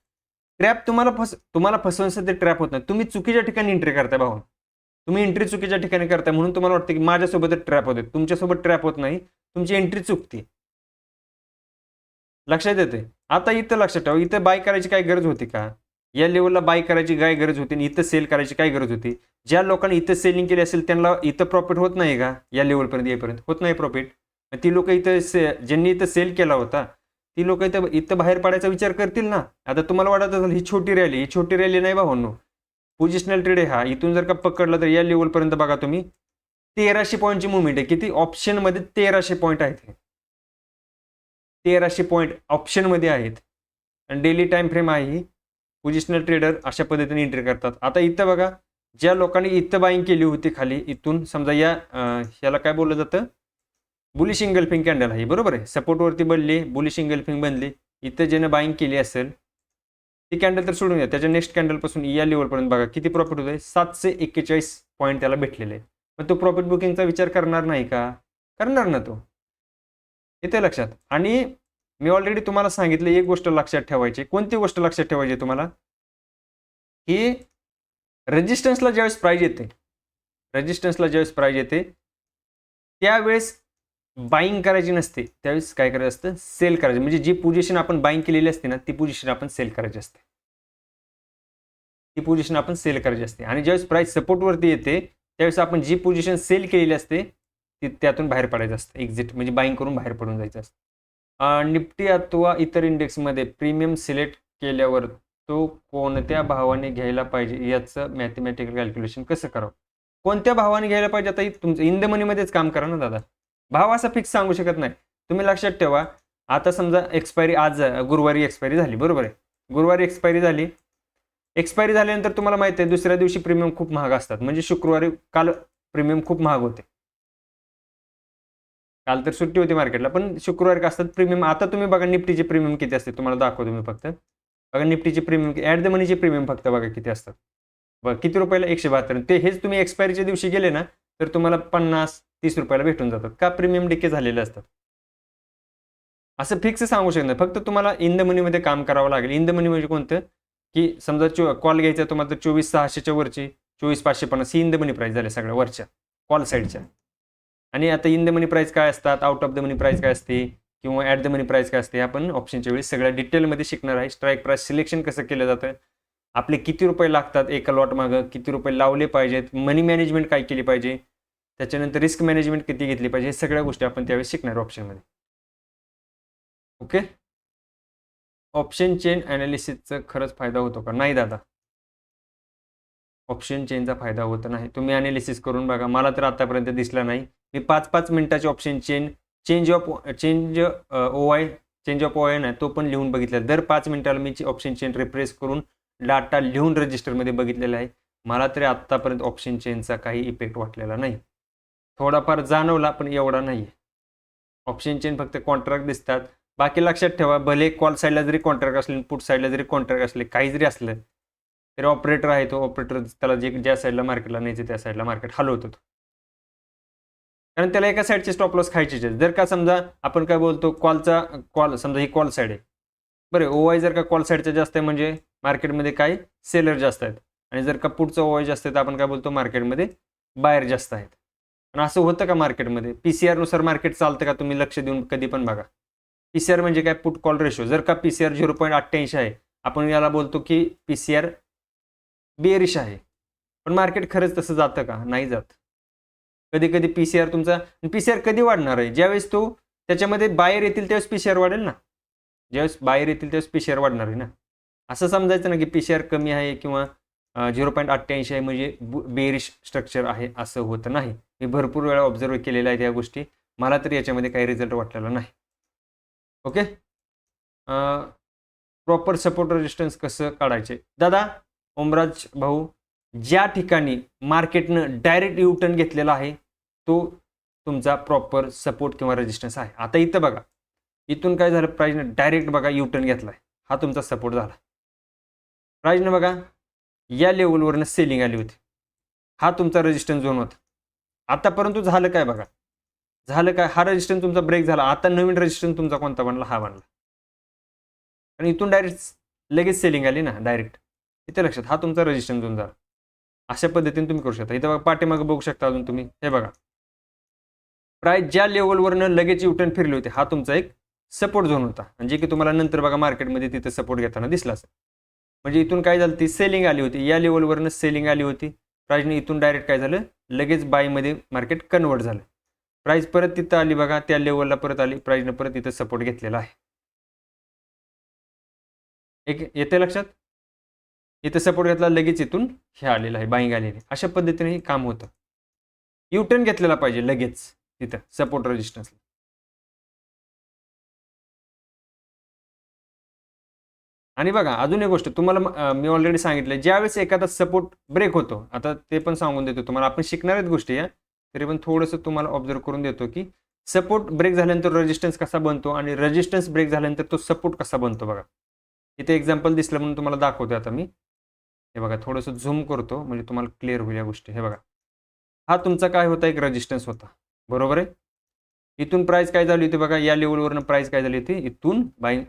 ट्रॅप तुम्हाला फसवण्यासाठी ते ट्रॅप होत नाही. तुम्ही चुकीच्या ठिकाणी एंट्री करताय भाऊ, तुम्ही एंट्री चुकीच्या ठिकाणी करताय, म्हणून तुम्हाला वाटतं की माझ्यासोबत ट्रॅप होते. तुमच्यासोबत ट्रॅप होत नाही, तुमची एंट्री चुकते. लक्षात येते. आता इथं लक्षात ठेवा, इथं बाय करायची काय गरज होती का, या लेवलला बाय करायची काय गरज होती, आणि इथं सेल करायची काय गरज होती. ज्या लोकांनी इथं सेलिंग केली असेल त्यांना इथं प्रॉफिट होत नाही का, या लेवलपर्यंत येईपर्यंत होत नाही प्रॉफिट. ती लोक इथं ज्यांनी इथं सेल केला होता ती लोक इथं बाहेर पडायचा विचार करतील ना. आता तुम्हाला वाटत असेल ही छोटी रॅली नाही भावांनो, पोझिशनल ट्रेड आहे हा. इथून जर का पकडलं तर या लेवलपर्यंत बघा तुम्ही 1300 पॉईंटची मुवमेंट आहे. किती, ऑप्शनमध्ये 1300 पॉईंट आहेत, 1300 पॉईंट ऑप्शनमध्ये आहेत. आणि डेली टाइम फ्रेम आहे ही. पोझिशनल ट्रेडर अशा पद्धतीने एंट्री करतात. आता इथं बघा, ज्या लोकांनी इथं बाईंग केली होती खाली, इथून समजा याला काय बोललं जातं, बुलिश इंगल्फिंग कॅन्डल आहे, बरोबर आहे. सपोर्टवरती बनली, बुलिश इंगल्फिंग बनली. इथं ज्यानं बाईंग केली असेल ती कॅन्डल तर सोडून द्या, त्याच्या नेक्स्ट कॅन्डलपासून या लेवलपर्यंत बघा किती प्रॉफिट होत आहे. 741 पॉईंट त्याला भेटलेले. मग तो प्रॉफिट बुकिंगचा विचार करणार नाही का, करणार ना तो. इथे लक्षात. आणि मी ऑलरेडी तुम्हाला सांगितलं, एक गोष्ट लक्षात ठेवायची. कोणती गोष्ट लक्षात ठेवायची तुम्हाला, की रेजिस्टन्सला ज्यावेळेस प्राइस येते, त्यावेळेस बाईंग करायची नसते, त्यावेळेस काय करायचं असतं, सेल करायचं. म्हणजे जी पोझिशन आपण बाईंग केलेली असते ना, ती पोझिशन आपण सेल करायची असते, आणि ज्यावेळेस प्राइस सपोर्टवरती येते त्यावेळेस आपण जी पोझिशन सेल केलेली असते ती त्यातून बाहेर पडायचं असतं, एक्झिट म्हणजे बाईंग करून बाहेर पडून जायचं असतं. निफ्टी अथवा इतर इंडेक्समध्ये प्रीमियम सिलेक्ट केल्यावर तो कोणत्या भावाने घ्यायला पाहिजे याचं मॅथमॅटिकल कॅल्क्युलेशन कसं करावं. कोणत्या भावाने घ्यायला पाहिजे, आता तुमचं इन द मनीमध्येच काम करा ना दादा. भाव असा फिक्स सांगू शकत नाही. तुम्ही लक्षात ठेवा, आता समजा एक्सपायरी आज गुरुवारी एक्सपायरी झाली, बरोबर आहे. गुरुवारी एक्सपायरी झाल्यानंतर तुम्हाला माहिती आहे दुसऱ्या दिवशी प्रीमियम खूप महाग असतात. म्हणजे शुक्रवारी काल प्रीमियम खूप महाग होते. काल तर सुट्टी होती मार्केटला, पण शुक्रवारी का असतात प्रीमियम. आता तुम्ही बघा निफ्टीचे प्रीमियम किती असते, तुम्हाला दाखवतो मी फक्त. बघा निफ्टीचे प्रीमियम, ॲट द मनीचे प्रीमियम फक्त बघा किती असतात. किती रुपयाला 172. ते हेच तुम्ही एक्सपायरीच्या दिवशी गेले ना तर तुम्हाला 50-30 रुपयाला भेटून जातात. का प्रीमियम डिके झालेले असतात. असं फिक्स सांगू शकत नाही. फक्त तुम्हाला इन द मनीमध्ये काम करावं लागेल. इन द मनी म्हणजे कोणतं, की समजा कॉल घ्यायचा तुम्हाला तर 24,600च्या वरची 24,550 ही इन द मनी प्राईस झाल्या सगळ्या वरच्या कॉल साईडच्या. आणि आता इन द मनी प्राईस काय असतात, out of the money price काय असते किंवा ॲट द मनी प्राईस काय असते, आपण ऑप्शनच्या वेळी सगळ्या डिटेलमध्ये शिकणार आहे. स्ट्राईक प्राईस सिलेक्शन कसं केलं जातं, आपले किती रुपये लागतात एका लॉट मागं, किती रुपये लावले पाहिजेत, मनी मॅनेजमेंट काय केली पाहिजे, त्याच्यानंतर रिस्क मॅनेजमेंट किती घेतली पाहिजे, हे सगळ्या गोष्टी आपण त्यावेळी शिकणार ऑप्शनमध्ये. ओके. ऑप्शन चेन ॲनालिसिसचा खरंच फायदा होतो का? नाही दादा, ऑप्शन चेनचा फायदा होत नाही. तुम्ही ॲनालिसिस करून बघा. मला तर आतापर्यंत दिसला नाही. मी 5-5 मिनिटाची option chain change of O I नाही तो पण लिहून बघितला. दर 5 मिनिटाला मी ऑप्शन चेन रिफ्रेश करून डाटा लिहून रजिस्टरमध्ये बघितलेला आहे. मला तरी आत्तापर्यंत ऑप्शन चेनचा काही इफेक्ट वाटलेला नाही. थोडाफार जाणवला पण एवढा नाही. ऑप्शन चेन फक्त कॉन्ट्रॅक्ट दिसतात. बाकी लक्षात ठेवा, भले कॉल साईडला जरी कॉन्ट्रॅक्ट असले, पुट साईडला जरी कॉन्ट्रॅक्ट असले, काही जरी असलं तरी ऑपरेटर आहे तो ऑपरेटर त्याला ज्या साईडला मार्केटला न्यायचं त्या साईडला मार्केट हलवतो. कारण त्याला एका साईडचे स्टॉप लॉस खायचेच. जर का समजा आपण काय बोलतो कॉल समजा ही कॉल साईड आहे बरं, ओआय जर का कॉल साईडचा जास्त आहे म्हणजे मार्केटमध्ये काय सेलर जास्त आहेत, आणि जर का पुढचं ओआय जास्त आहे तर आपण काय बोलतो मार्केटमध्ये बायर जास्त आहेत. आणि असं होतं का मार्केटमध्ये? पीसीआर नुसार मार्केट चालतं का? तुम्ही लक्ष देऊन कधी पण बघा. पीसीआर म्हणजे काय? Put call ratio. जर का पीसीआर 0.88 आहे आपण याला बोलतो की पीसीआर बेअरिश आहे. पण मार्केट खरंच तसं जातं का? नाही जात. कधी कधी पीसीआर तुमचा पीसीआर कधी वाढणार आहे? ज्यावेळेस तो त्याच्यामध्ये बाहेर येतील त्यावेळेस पीसीआर वाढेल ना. ज्यावेळेस बाहेर येतील त्यावेळेस पीसीआर वाढणार आहे ना. असं समजायचं ना की पीसीआर कमी आहे किंवा 0.88 आहे म्हणजे बेअरिश स्ट्रक्चर आहे, असं होतं नाही. मी भरपूर वेळा ऑब्झर्व केलेल्या आहेत या गोष्टी. मला तरी याच्यामध्ये काही रिझल्ट वाटलेला नाही. ओके. प्रॉपर सपोर्ट रेजिस्टन्स कसं काढायचे? दादा, ओमराज भाऊ, ज्या ठिकाणी मार्केटनं डायरेक्ट यू टर्न घेतलेला आहे तो तुमचा प्रॉपर सपोर्ट किंवा रेजिस्टन्स आहे. आता इथं बघा, इथून काय झालं, प्राईजनं डायरेक्ट बघा यू टर्न घेतलाय, हा तुमचा सपोर्ट झाला. प्राईजनं बघा या लेवलवरनं सेलिंग आली होती, हा तुमचा रेजिस्टन्स झोन होता. आता परंतु झालं काय बघा, झालं काय, हा रेजिस्टन्स तुमचा ब्रेक झाला. आता नवीन रेजिस्टन्स तुमचा कोणता बनला? हा बनला. आणि इथून डायरेक्ट लगेच सेलिंग आली ना डायरेक्ट. इथे लक्षात, हा तुमचा रेजिस्टन्स झोन झाला. अशा पद्धतीने तुम्ही करू शकता. इथं बघा पाठीमागे बघू शकता अजून तुम्ही, हे बघा प्राइस ज्या लेवलवरनं लगेच युटर्न फिरले होते हा तुमचा एक सपोर्ट झोन होता, म्हणजे की तुम्हाला नंतर बघा मार्केटमध्ये तिथे सपोर्ट घेताना दिसला असेल. म्हणजे इथून काय झालं, ती सेलिंग आली होती, या लेवलवरनं सेलिंग आली होती. प्राइसने इथून डायरेक्ट काय झालं, लगेच बायमध्ये मार्केट कन्वर्ट झालं. प्राइस परत तिथं आली बघा, त्या लेवलला परत आली, प्राइसने परत इथं सपोर्ट घेतलेला आहे. एक येते लक्षात, इथं सपोर्ट घेतला, लगेच इथून हे आलेलं आहे, बाईंग आलेली. अशा पद्धतीने हे काम होतं. युटर्न घेतलेला पाहिजे लगेच तिथं सपोर्ट रेजिस्टन्सला. आणि बघा अजून एक गोष्ट तुम्हाला मी ऑलरेडी सांगितलं, ज्यावेळेस एखादा सपोर्ट ब्रेक होतो, आता ते पण सांगून देतो तुम्हाला, आपण शिकणार आहेत गोष्टी या, तरी पण थोडंसं तुम्हाला ऑब्झर्व करून देतो की सपोर्ट ब्रेक झाल्यानंतर रेजिस्टन्स कसा बनतो आणि रेजिस्टन्स ब्रेक झाल्यानंतर तो सपोर्ट कसा बनतो. बघा इथे एक्झाम्पल दिसलं म्हणून तुम्हाला दाखवतो आता मी. हे बघा थोडंसं झूम करतो म्हणजे तुम्हाला क्लिअर होईल या गोष्टी. हे बघा, हा तुमचा काय होता, एक रेजिस्टन्स होता, बरोबर आहे. इथून प्राइस काय झाली होती बघा, या लेवलवरनं प्राइस काय झाली होती, इथून बाय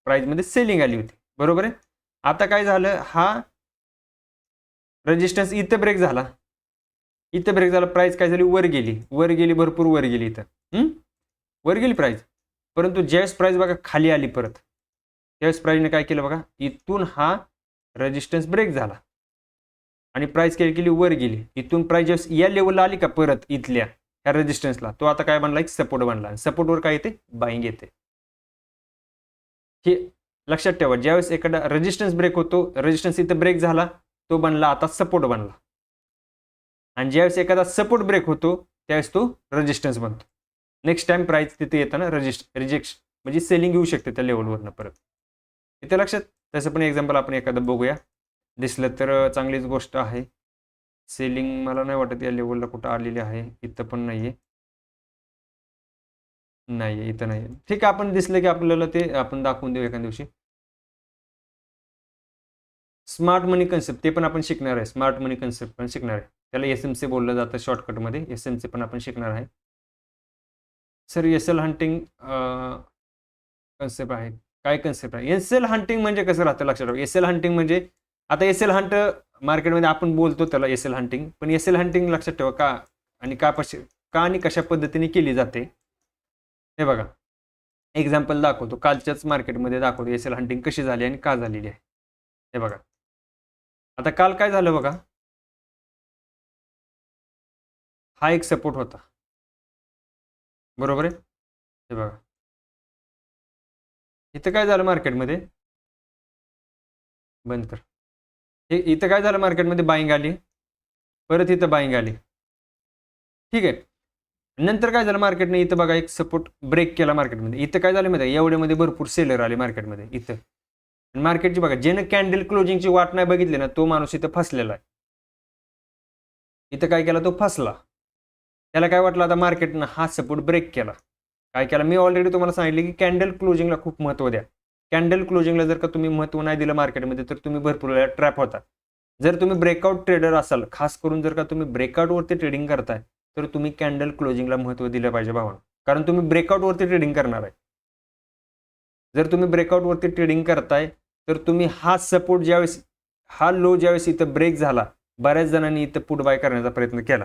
प्राइसमध्ये सेलिंग आली होती, बरोबर आहे. आता काय झालं, हा रेजिस्टन्स इथे ब्रेक झाला, इथे ब्रेक झाला, प्राइस काय झाली, वर गेली, भरपूर वर गेली, इथं वर गेली प्राइस. परंतु ज्यावेळेस प्राइस बघा खाली आली परत, त्यावेळेस प्राइसने काय केलं बघा, इथून हा रेजिस्टन्स ब्रेक झाला आणि प्राइस काय केली, वर गेली. इथून प्राइस ज्यावेळेस या लेवलला आली का परत इथल्या ह्या रेजिस्टन्सला, तो आता काय बनला, एक सपोर्ट बनला. सपोर्टवर काय येते, बाईंग येते. हे लक्षात ठेवा, ज्यावेळेस एखादा रेजिस्टन्स ब्रेक होतो, रेजिस्टन्स इथं ब्रेक झाला, तो बनला आता सपोर्ट बनला. आणि ज्यावेळेस एखादा सपोर्ट ब्रेक होतो त्यावेळेस तो रेजिस्टन्स बनतो. नेक्स्ट टाइम प्राइस तिथे येताना रिजेक्शन म्हणजे सेलिंग येऊ शकते त्या लेवलवरनं परत. इथे लक्षात. तसं पण एक्झाम्पल आपण एखादं बघूया, दिसलं तर चांगलीच गोष्ट आहे. सेलिंग मला नाही वाटत या लेवलला कुठं आलेली आहे, इथं पण नाहीये, नाहीये, इथं नाहीये. ठीक आहे, आपण दिसलं की आपल्याला ते आपण दाखवून देऊ एखाद्या दिवशी. स्मार्ट मनी कन्सेप्ट ते पण आपण शिकणार आहे. स्मार्ट मनी कन्सेप्ट पण शिकणार आहे. त्याला SMC बोललं जातं शॉर्टकटमध्ये. SMC पण आपण शिकणार आहे. सर एसएल हंटिंग कन्सेप्ट आहे. काय कन्सेप्ट आहे? एसएल हंटिंग म्हणजे कसं राहतं लक्षात ठेवा. एसएल हंटिंग म्हणजे आता एसएल हंट मार्केटमध्ये आपण बोलतो त्याला एसएल हंटिंग, पण एसएल हंटिंग लक्षात ठेवा का आणि का आणि कशा पद्धतीने केली जाते. हे बघा, एक्झाम्पल दाखवतो. कालच्याच मार्केटमध्ये दाखवतो एसएल हंटिंग कशी झाली आणि का झालेली आहे. हे बघा, आता काल काय झालं बघा, हा एक सपोर्ट होता, बरोबर आहे. हे बघा, इथं काय झालं मार्केटमध्ये, बंद कर. हे इथं काय झालं मार्केटमध्ये, बाईंग आली, परत इथं बाईंग आली, ठीक आहे. नंतर काय झालं मार्केटने, इथं बघा एक सपोर्ट ब्रेक केला मार्केटमध्ये. इथं काय झालं माहिती आहे, एवढ्यामध्ये भरपूर सेलर आले मार्केटमध्ये इथं. मार्केटची बघा, ज्यानं कॅन्डल क्लोजिंगची वाट नाही बघितली ना, तो माणूस इथं फसलेला आहे. इथं काय केला, तो फसला. त्याला काय वाटलं, आता मार्केटनं हा सपोर्ट ब्रेक केला. काय केला, मी ऑलरेडी तुम्हाला सांगितले की कॅन्डल क्लोजिंगला खूप महत्त्व द्या. कॅन्डल क्लोजिंगला जर का तुम्ही महत्त्व नाही दिलं मार्केटमध्ये, तर तुम्ही भरपूर वेळा ट्रॅप होता. जर तुम्ही ब्रेकआउट ट्रेडर असाल, खास करून जर का तुम्ही ब्रेकआउटवरती ट्रेडिंग करताय, तर तुम्ही कॅन्डल क्लोजिंगला महत्त्व दिलं पाहिजे भावानं. कारण तुम्ही ब्रेकआउटवरती ट्रेडिंग करणार आहे. जर तुम्ही ब्रेकआउटवरती ट्रेडिंग करताय, तर तुम्ही हा सपोर्ट ज्यावेळेस, हा लो ज्यावेळेस इथं ब्रेक झाला, बऱ्याच जणांनी इथं पुट बाय करण्याचा प्रयत्न केला.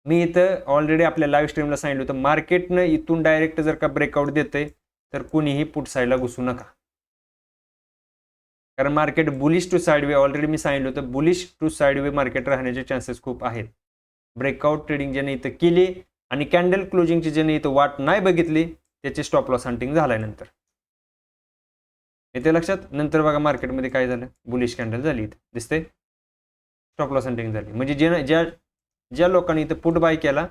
मी इथं ऑलरेडी आपल्या लाईव्ह स्ट्रीमला सांगितलं होतं, मार्केटनं इथून डायरेक्ट जर का ब्रेकआउट देते, तर कुणीही पुट साईडला घुसू नका. कारण मार्केट बुलिश टू साईडवे, ऑलरेडी मी सांगितलं होतं, बुलिश टू साईडवे मार्केट राहण्याचे चान्सेस खूप आहेत. ब्रेकआउट ट्रेडिंग ज्याने इथं केली आणि कॅन्डल क्लोजिंगची ज्याने इथं वाट नाही बघितली, त्याची स्टॉप लॉस हंटिंग झालाय नंतर. येते लक्षात. नंतर बघा मार्केटमध्ये काय झालं, बुलिश कॅन्डल झाली, इथं दिसते, स्टॉप लॉस हंटिंग झाली. म्हणजे ज्या लोकांनी इथं पुट बाय केला,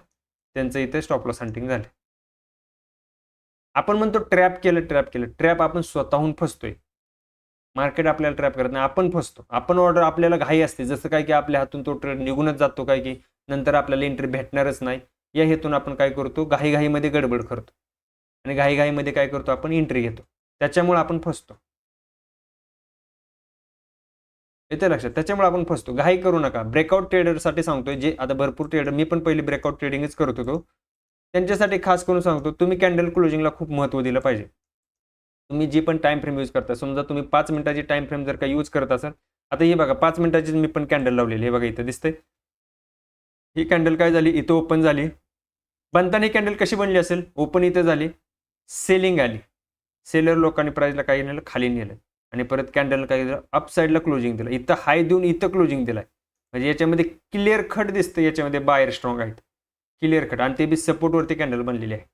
त्यांचं इथं स्टॉप लॉस हंटिंग झालं. आपण म्हणतो ट्रॅप केलं. ट्रॅप आपण स्वतःहून फसतोय. मार्केट आपल्याला ट्रॅप करत नाही, आपण फसतो. आपण ऑर्डर, आपल्याला घाई असते, जसं काय की आपल्या हातून तो ट्रेड निघूनच जातो, काय की नंतर आपल्याला एंट्री भेटणारच नाही. या हेतून आपण काय करतो, घाईघाईमध्ये गडबड करतो आणि घाईघाईमध्ये काय करतो, आपण एंट्री घेतो. त्याच्यामुळे आपण फसतो. येते लक्षात. त्याच्यामुळे आपण फसतो. घाई करू नका. ब्रेकआउट ट्रेडरसाठी सांगतोय, जे आता भरपूर ट्रेडर, मी पण पहिली ब्रेकआउट ट्रेडिंगच करत होतो, त्यांच्यासाठी खास करून सांगतो, तुम्ही कॅन्डल क्लोजिंगला खूप महत्त्व दिलं पाहिजे. तुम्ही जी पण टाइम फ्रेम यूज करता, समजा तुम्ही 5 मिनिटाची टाइम फ्रेम जर का यूज करत असाल, आता ही बघा 5 मिनिटाची मी पण कॅन्डल लावलेली, हे बघा इथं दिसतंय. ही कॅन्डल काय झाली, इथं ओपन झाली. बनताना ही कॅन्डल कशी बनली असेल, ओपन इथं झाली, सेलिंग आली, सेलर लोकांनी प्राइसला काही नेलं, खाली नेलं, आणि परत कॅन्डल काय दिलं, अप साईडला क्लोजिंग दिलं. इथं हाय देऊन इथं क्लोजिंग दिलाय. म्हणजे याच्यामध्ये क्लिअर कट दिसतं, याच्यामध्ये बायर स्ट्रॉंग आहेत, क्लिअर कट, आणि ते बी सपोर्टवरती कॅन्डल बनलेली आहे.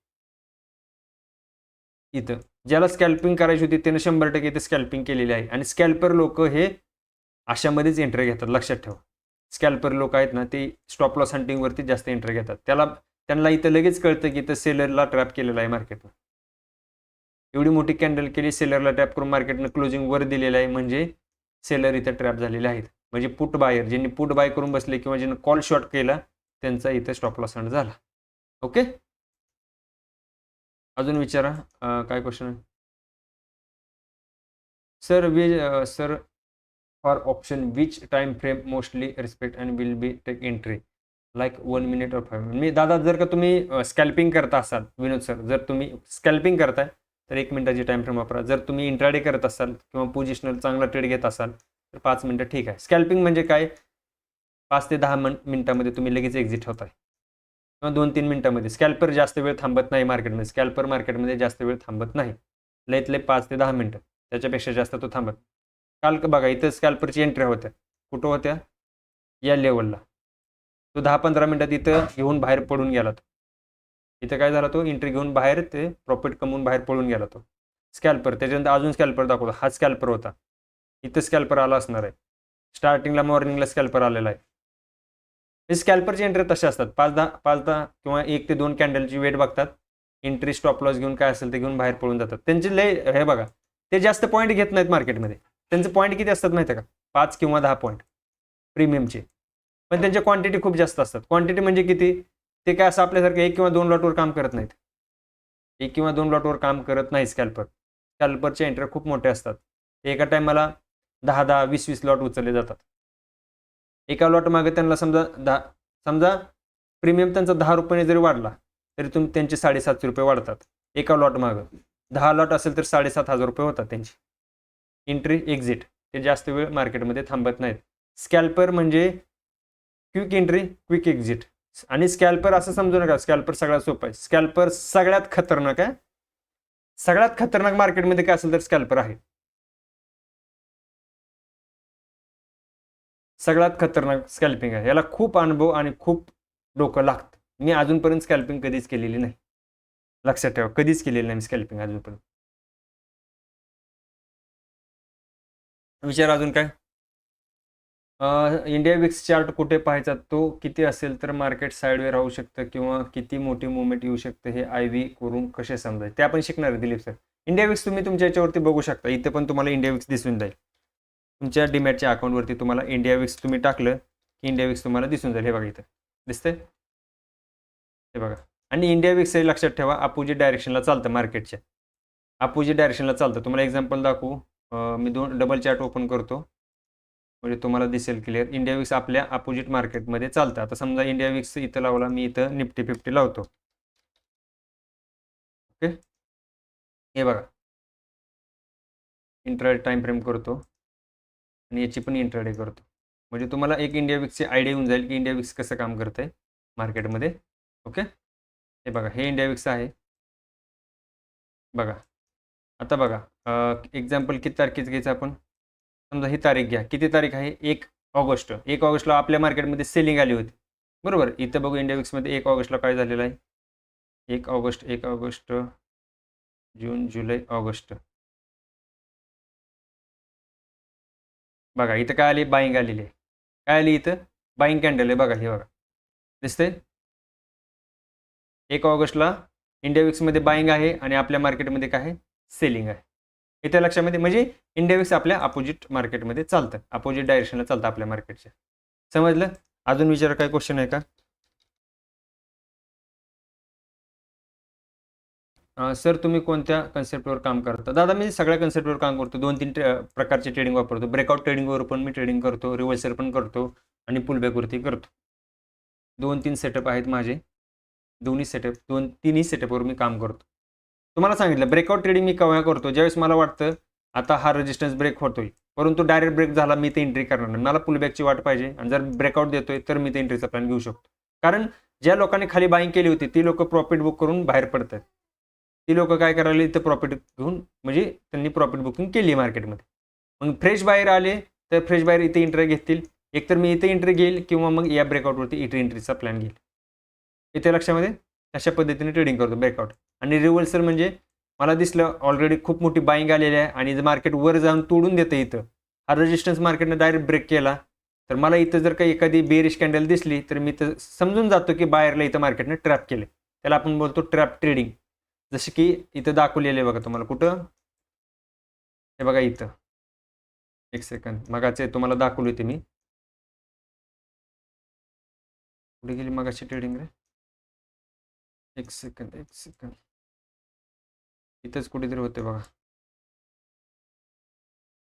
इथं ज्याला स्कॅल्पिंग करायची होती त्याने 100% इथे स्कॅल्पिंग केलेली आहे. आणि स्कॅल्पर लोक हे अशामध्येच एंट्री घेतात, लक्षात ठेवा. स्कॅल्पर लोक आहेत ना, ते स्टॉप लॉस हंटिंगवरती जास्त एंट्री घेतात. त्यांना इथं लगेच कळतं की इथं सेलरला ट्रॅप केलेला आहे मार्केटनं. एवढी मोठी कॅन्डल केली, सेलरला ट्रॅप करून मार्केटनं क्लोजिंग वर दिलेलं आहे, म्हणजे सेलर इथं ट्रॅप झालेले आहेत. म्हणजे पुट बायर, ज्यांनी पुट बाय करून बसले किंवा ज्यांनी कॉल शॉर्ट केला, त्यांचा इथं स्टॉप लॉस हंट झाला. ओके, अजून विचारा. काय क्वेश्चन आहे sir? For option which time frame mostly respect and will be take entry like 1 minute और 5 मिनिट. मी दादा, जर का तुम्ही स्कॅल्पिंग करता असाल, विनोद सर, जर तुम्ही स्कॅल्पिंग करताय तर 1 मिनिटाची टाइम फ्रेम वापरा. जर तुम्ही इंट्राडे करत असाल किंवा पोझिशनल चांगला ट्रेड घेत असाल तर 5 मिनिटं ठीक आहे. स्कॅल्पिंग म्हणजे काय, 5 ते 10 मिनिटामध्ये तुम्ही लगेच एक्झिट होताय किंवा 2-3 मिनिटामध्ये. स्कॅल्पर जास्त वेळ थांबत नाही मार्केटमध्ये. स्कॅल्पर मार्केटमध्ये जास्त वेळ थांबत नाही, लईत लई 5 ते 10 मिनिटं, त्याच्यापेक्षा जास्त तो थांबत. काल बघा इथं स्कॅल्परची एंट्री होत्या, कुठं होत्या, या लेवलला. तो 10-15 मिनिटात इथं घेऊन बाहेर पडून गेला. तो इथं काय झाला, तो एंट्री घेऊन बाहेर, ते प्रॉफिट कमवून बाहेर पडून गेला तो स्कॅल्पर. त्याच्यानंतर अजून स्कॅल्पर दाखवतो, हा स्कॅल्पर होता, इथं स्कॅल्पर आला असणार आहे. स्टार्टिंगला मॉर्निंगला स्कॅल्पर आलेला आहे. हे स्कॅल्परची एंट्री तसे असतात, 5-10 किंवा 1 ते 2 कॅन्डलची वेट बघतात, एंट्री स्टॉप लॉस घेऊन काय असेल ते घेऊन बाहेर पडून जातात. त्यांचे लय, हे बघा, ते जास्त पॉईंट घेत नाहीत मार्केटमध्ये. त्यांचे पॉईंट किती असतात माहिती आहे का, 5 किंवा 10 पॉईंट प्रीमियमचे, पण त्यांच्या क्वांटिटी खूप जास्त असतात. क्वांटिटी म्हणजे किती, ते काय असं आपल्यासारखं 1 किंवा 2 लॉटवर काम करत नाहीत. 1 किंवा 2 लॉटवर काम करत नाही स्कॅल्पर. स्कॅल्परच्या एंट्री खूप मोठ्या असतात. ते एका टायमाला 10 20 लॉट उचलले जातात. एका लॉट मागे त्यांना समजा प्रीमियम त्यांचा 10 रुपयाने जरी वाढला तरी त्यांचे 750 रुपये वाढतात एका लॉट मागं. 10 लॉट असेल तर 7,500 रुपये होतात त्यांची. एंट्री एक्झिट ते जास्त वेळ मार्केटमध्ये थांबत नाहीत. स्कॅल्पर म्हणजे क्विक एंट्री क्विक एक्झिट. आणि स्कॅल्पर असं समजू नका स्कॅल्पर सगळ्यात सोपं आहे. स्कॅल्पर सगळ्यात खतरनाक आहे. सगळ्यात खतरनाक मार्केटमध्ये काय असेल तर स्कॅल्पर आहे. सगळ्यात खतरनाक स्कॅल्पिंग आहे. याला खूप अनुभव आणि खूप डोकं लागतं. मी अजूनपर्यंत स्कॅल्पिंग कधीच केलेली नाही. लक्षात ठेवा, कधीच केलेली नाही स्कॅल्पिंग अजूनपर्यंत. विचार अजून काय? इंडिया विक्स चार्ट कुठे पाहायचा, तो किती असेल तर मार्केट साईडवे राहू शकतं किंवा किती मोठी मुवमेंट येऊ शकते हे IV करून कसे समजायचे ते आपण शिकणार आहे दिलीप सर. इंडिया विक्स तुम्ही तुमच्या याच्यावरती बघू शकता. इथे पण तुम्हाला इंडिया विक्स दिसून जाईल. तुमच्या डीमॅटच्या अकाउंटवरती तुम्हाला इंडिया विक्स तुम्ही टाकलं की इंडिया विक्स तुम्हाला दिसून जाईल. हे बघा इथं दिसतंय, हे बघा. आणि इंडिया विक्स हे लक्षात ठेवा अपोजिट डायरेक्शनला चालतं. मार्केटच्या अपोजिट डायरेक्शनला चालतं. तुम्हाला एक्झाम्पल दाखवू. मी डबल चार्ट ओपन करतो म्हणजे तुम्हाला दिसेल क्लिअर. इंडिया विक्स आपल्या अपोजिट मार्केटमध्ये चालतं. आता समजा इंडिया विक्स इथं लावला, मी इथं निफ्टी 50 लावतो. ओके, हे बघा इंट्राडे टाइम फ्रेम करतो आणि याची पण इंट्राडे करतो. म्हणजे तुम्हाला एक इंडिया विक्सची आयडिया येऊन जाईल की इंडिया विक्स कसं काम करतं आहे मार्केटमध्ये. ओके, हे बघा हे इंडिया विक्स आहे. बघा आता बघा एक्झाम्पल किती तारखेचं घ्यायचं आपण. समजा ही तारीख घ्या. किती तारीख आहे? 1 ऑगस्ट. 1 ऑगस्टला आपल्या मार्केटमध्ये सेलिंग आली होती बरोबर. इथं बघू इंडिया विक्समध्ये 1 ऑगस्टला काय झालेलं आहे. 1 ऑगस्ट जून जुलै ऑगस्ट. बघा इथं काय आली, बाईंग आलेली आहे. काय आली इथं, बाईंग कॅन्डल आहे. बघा हे बघा दिसतंय. 1 ऑगस्टला इंडिया विक्समध्ये बाईंग आहे आणि आपल्या मार्केटमध्ये काय आहे, सेलिंग आहे. इथे लक्षामध्ये म्हणजे इंडिया विक्स आपल्या अपोजिट मार्केटमध्ये चालतं, अपोजिट डायरेक्शनला चालतं आपल्या मार्केटच्या. समजलं? अजून विचार काय क्वेश्चन आहे का? सर तुम्ही कोणत्या कन्सेप्टवर काम करता? दादा मी सगळ्या कन्सेप्टवर काम करतो. 2-3 प्रकारचे ट्रेडिंग वापरतो. ब्रेकआउट ट्रेडिंगवर पण मी ट्रेडिंग करतो, रिव्हर्सल पण करतो आणि पुलबॅकवरती करतो. 2-3 सेटअप आहेत माझे. तिन्ही सेटअपवर मी काम करतो. तुम्हाला सांगितलं ब्रेकआउट ट्रेडिंग मी केव्हा करतो, ज्यावेळेस मला वाटतं आता हा रेजिस्टन्स ब्रेक होतोय परंतु डायरेक्ट ब्रेक झाला मी ते एंट्री करणार नाही. मला पुलबॅकची वाट पाहिजे आणि जर ब्रेकआउट देतोय तर मी ते एंट्रीचा प्लॅन घेऊ शकतो. कारण ज्या लोकांनी खाली बाईंग केली होती ती लोक प्रॉफिट बुक करून बाहेर पडतात. ती लोक काय करायला इथं प्रॉफिट घेऊन म्हणजे त्यांनी प्रॉफिट बुकिंग केली मार्केटमध्ये. मग फ्रेश बाहेर आले तर फ्रेश बाहेर इथे एंट्री घेतील. एकतर मी इथे एंट्री घेईल किंवा मग या ब्रेकआउटवरती इथे एंट्रीचा प्लॅन घेईल. इथे लक्षामध्ये अशा पद्धतीने ट्रेडिंग करतो ब्रेकआउट. आणि रिव्हर्सल म्हणजे मला दिसलं ऑलरेडी खूप मोठी बाईंग आलेली आहे आणि जर मार्केट वर जाऊन तोडून देतं इथं, हा रेजिस्टन्स मार्केटने डायरेक्ट ब्रेक केला तर मला इथं जर काही एखादी बेरिश कॅन्डल दिसली तर मी तर समजून जातो की बायरला इथं मार्केटने ट्रॅप केले. त्याला आपण बोलतो ट्रॅप ट्रेडिंग. जसे की इथं दाखवलेलं आहे बघा तुम्हाला. कुठं हे बघा इथं, एक सेकंड मगाचे तुम्हाला दाखवली होती मी. कुठे गेली मगाची ट्रेडिंग रे? एक सेकंड इथंच कुठेतरी होते बघा.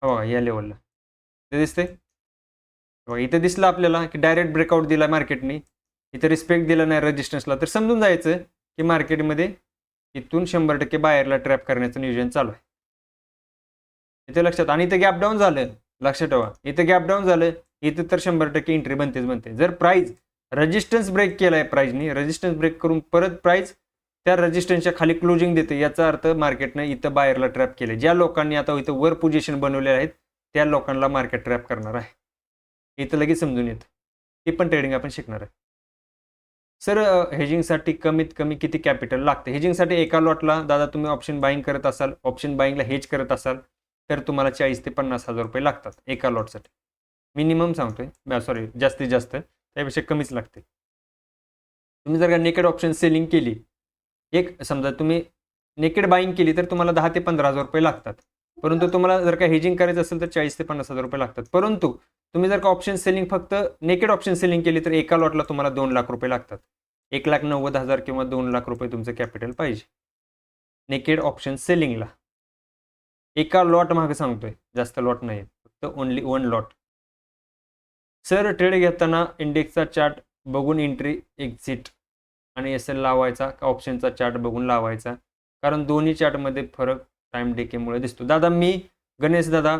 हो या लेवलला ते दिसते बघा. इथं दिसलं आपल्याला की डायरेक्ट ब्रेकआउट दिला मार्केटने, इथं रिस्पेक्ट दिला नाही रेजिस्टन्सला, तर समजून जायचं की मार्केटमध्ये इथून 100% बायरला ट्रॅप करण्याचं नियोजन चालू आहे. इथे लक्षात. आणि इथं गॅप डाऊन झालं, लक्षात ठेवा इथं गॅप डाऊन झालं, इथं तर 100% एंट्री बनते. जर प्राइस रेजिस्टन्स ब्रेक केलाय, प्राइसनी रेजिस्टन्स ब्रेक करून परत प्राइस त्या रेजिस्टन्सच्या खाली क्लोजिंग देते, याचा अर्थ मार्केटने इथं बायरला ट्रॅप केले. ज्या लोकांनी आता इथं वर पोझिशन बनवले आहेत त्या लोकांना मार्केट ट्रॅप करणार आहे. इथं लगेच समजून येतं. ती पण ट्रेडिंग आपण शिकणार आहे. सर हेजिंगसाठी कमीत कमी किती कॅपिटल लागते? हेजिंगसाठी एका लॉटला दादा तुम्ही ऑप्शन बाईंग करत असाल, ऑप्शन बाईंगला हेज करत असाल तर तुम्हाला 40,000 ते 50,000 रुपये लागतात एका लॉटसाठी. मिनिमम सांगतोय, सॉरी जास्तीत जास्त, त्यापेक्षा कमीच लागते. तुम्ही जर का नेकेड ऑप्शन सेलिंग केली, एक समजा तुम्ही नेकेड बाईंग केली तर तुम्हाला 10,000 ते 15,000 रुपये लागतात. परंतु तुम्हाला जर का हेजिंग करायचं असेल तर 40,000 ते 50,000 रुपये लागतात. परंतु तुम्ही जर का ऑप्शन सेलिंग फक्त नेकेड ऑप्शन सेलिंग केली तर एका लॉटला तुम्हाला 2 लाख रुपये लागतात. 1,90,000 किंवा 2 लाख रुपये तुमचं कॅपिटल पाहिजे नेकेड ऑप्शन सेलिंगला. एका लॉट मागे सांगतोय, जास्त लॉट नाही. फक्त ओनली 1 लॉट. सर ट्रेड घेताना इंडेक्सचा चार्ट बघून एंट्री एक्झिट आणि एस एल लावायचा का ऑप्शनचा चार्ट बघून लावायचा, कारण दोन्ही चार्टमध्ये फरक टाइम डेकेमुळे दिसतो. दादा गणेश दादा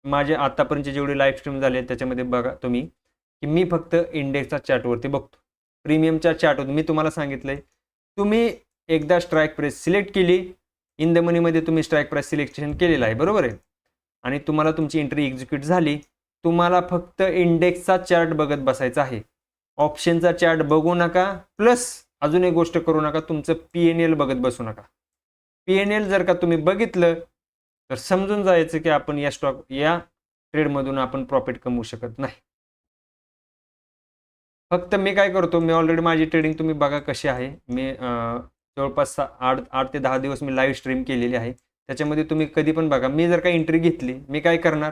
माझे आतापर्यंत जेवढे लाईव्ह स्ट्रीम झाले त्याच्यामध्ये बघा तुम्ही की मी फक्त इंडेक्सचा चार्टवरती बघतो. प्रीमियमच्या चार्टवर मी तुम्हाला सांगितलंय, तुम्ही एकदा स्ट्राईक प्राईस सिलेक्ट केली, इन द मनीमध्ये तुम्ही स्ट्राईक प्राईस सिलेक्शन केलेलं आहे, बरोबर आहे, आणि तुम्हाला तुमची एंट्री एक्झिक्यूट झाली. तुम्हाला फक्त इंडेक्सचा चार्ट बघत बसायचा आहे, ऑप्शनचा चार्ट बघू नका. प्लस अजून एक गोष्ट करू नका, तुमचं PNL बघत बसू नका. PNL जर का तुम्ही बघितलं तर समजून जायचं की आपण या ट्रेडमधून आपण प्रॉफिट कमवू शकत नाही. फक्त मी काय करतो, मी ऑलरेडी माझी ट्रेडिंग तुम्ही बघा कशी आहे. मी जवळपास 8 ते 10 दिवस मी लाईव्ह स्ट्रीम केलेली आहे. त्याच्यामध्ये तुम्ही कधी पण बघा, मी जर का एंट्री घेतली, मी काय करणार,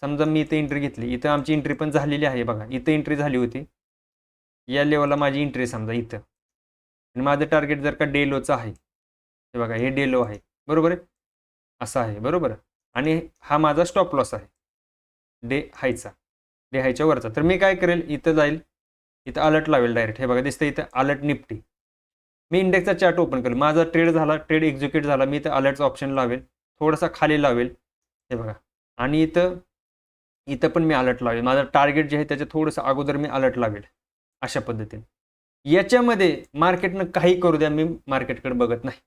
समजा मी इथे एंट्री घेतली, इथं आमची एंट्री पण झालेली आहे बघा, इथं एंट्री झाली होती, या लेवलला माझी एंट्री समजा इथं, आणि माझं टार्गेट जर का डे लोचं आहे, हे बघा हे डे लो आहे, बरोबर आहे, असं आहे, बरोबर, आणि हा माझा स्टॉप लॉस आहे डे हायच्या वरचा. तर मी काय करेल, इथं जाईल, इथं अलर्ट लावेल डायरेक्ट, हे बघा दिसतं इथं अलर्ट निफ्टी. मी इंडेक्सचा चार्ट ओपन करेल, माझा ट्रेड एक्झिक्यूट झाला, मी इथं अलर्टचा ऑप्शन लावेल, थोडासा खाली लावेल, हे बघा, आणि इथं पण मी अलर्ट लावेल, माझं टार्गेट जे आहे त्याच्या थोडंसं अगोदर मी अलर्ट लावेल, अशा पद्धतीने. याच्यामध्ये मार्केटनं काही करू द्या, मी मार्केटकडे बघत नाही,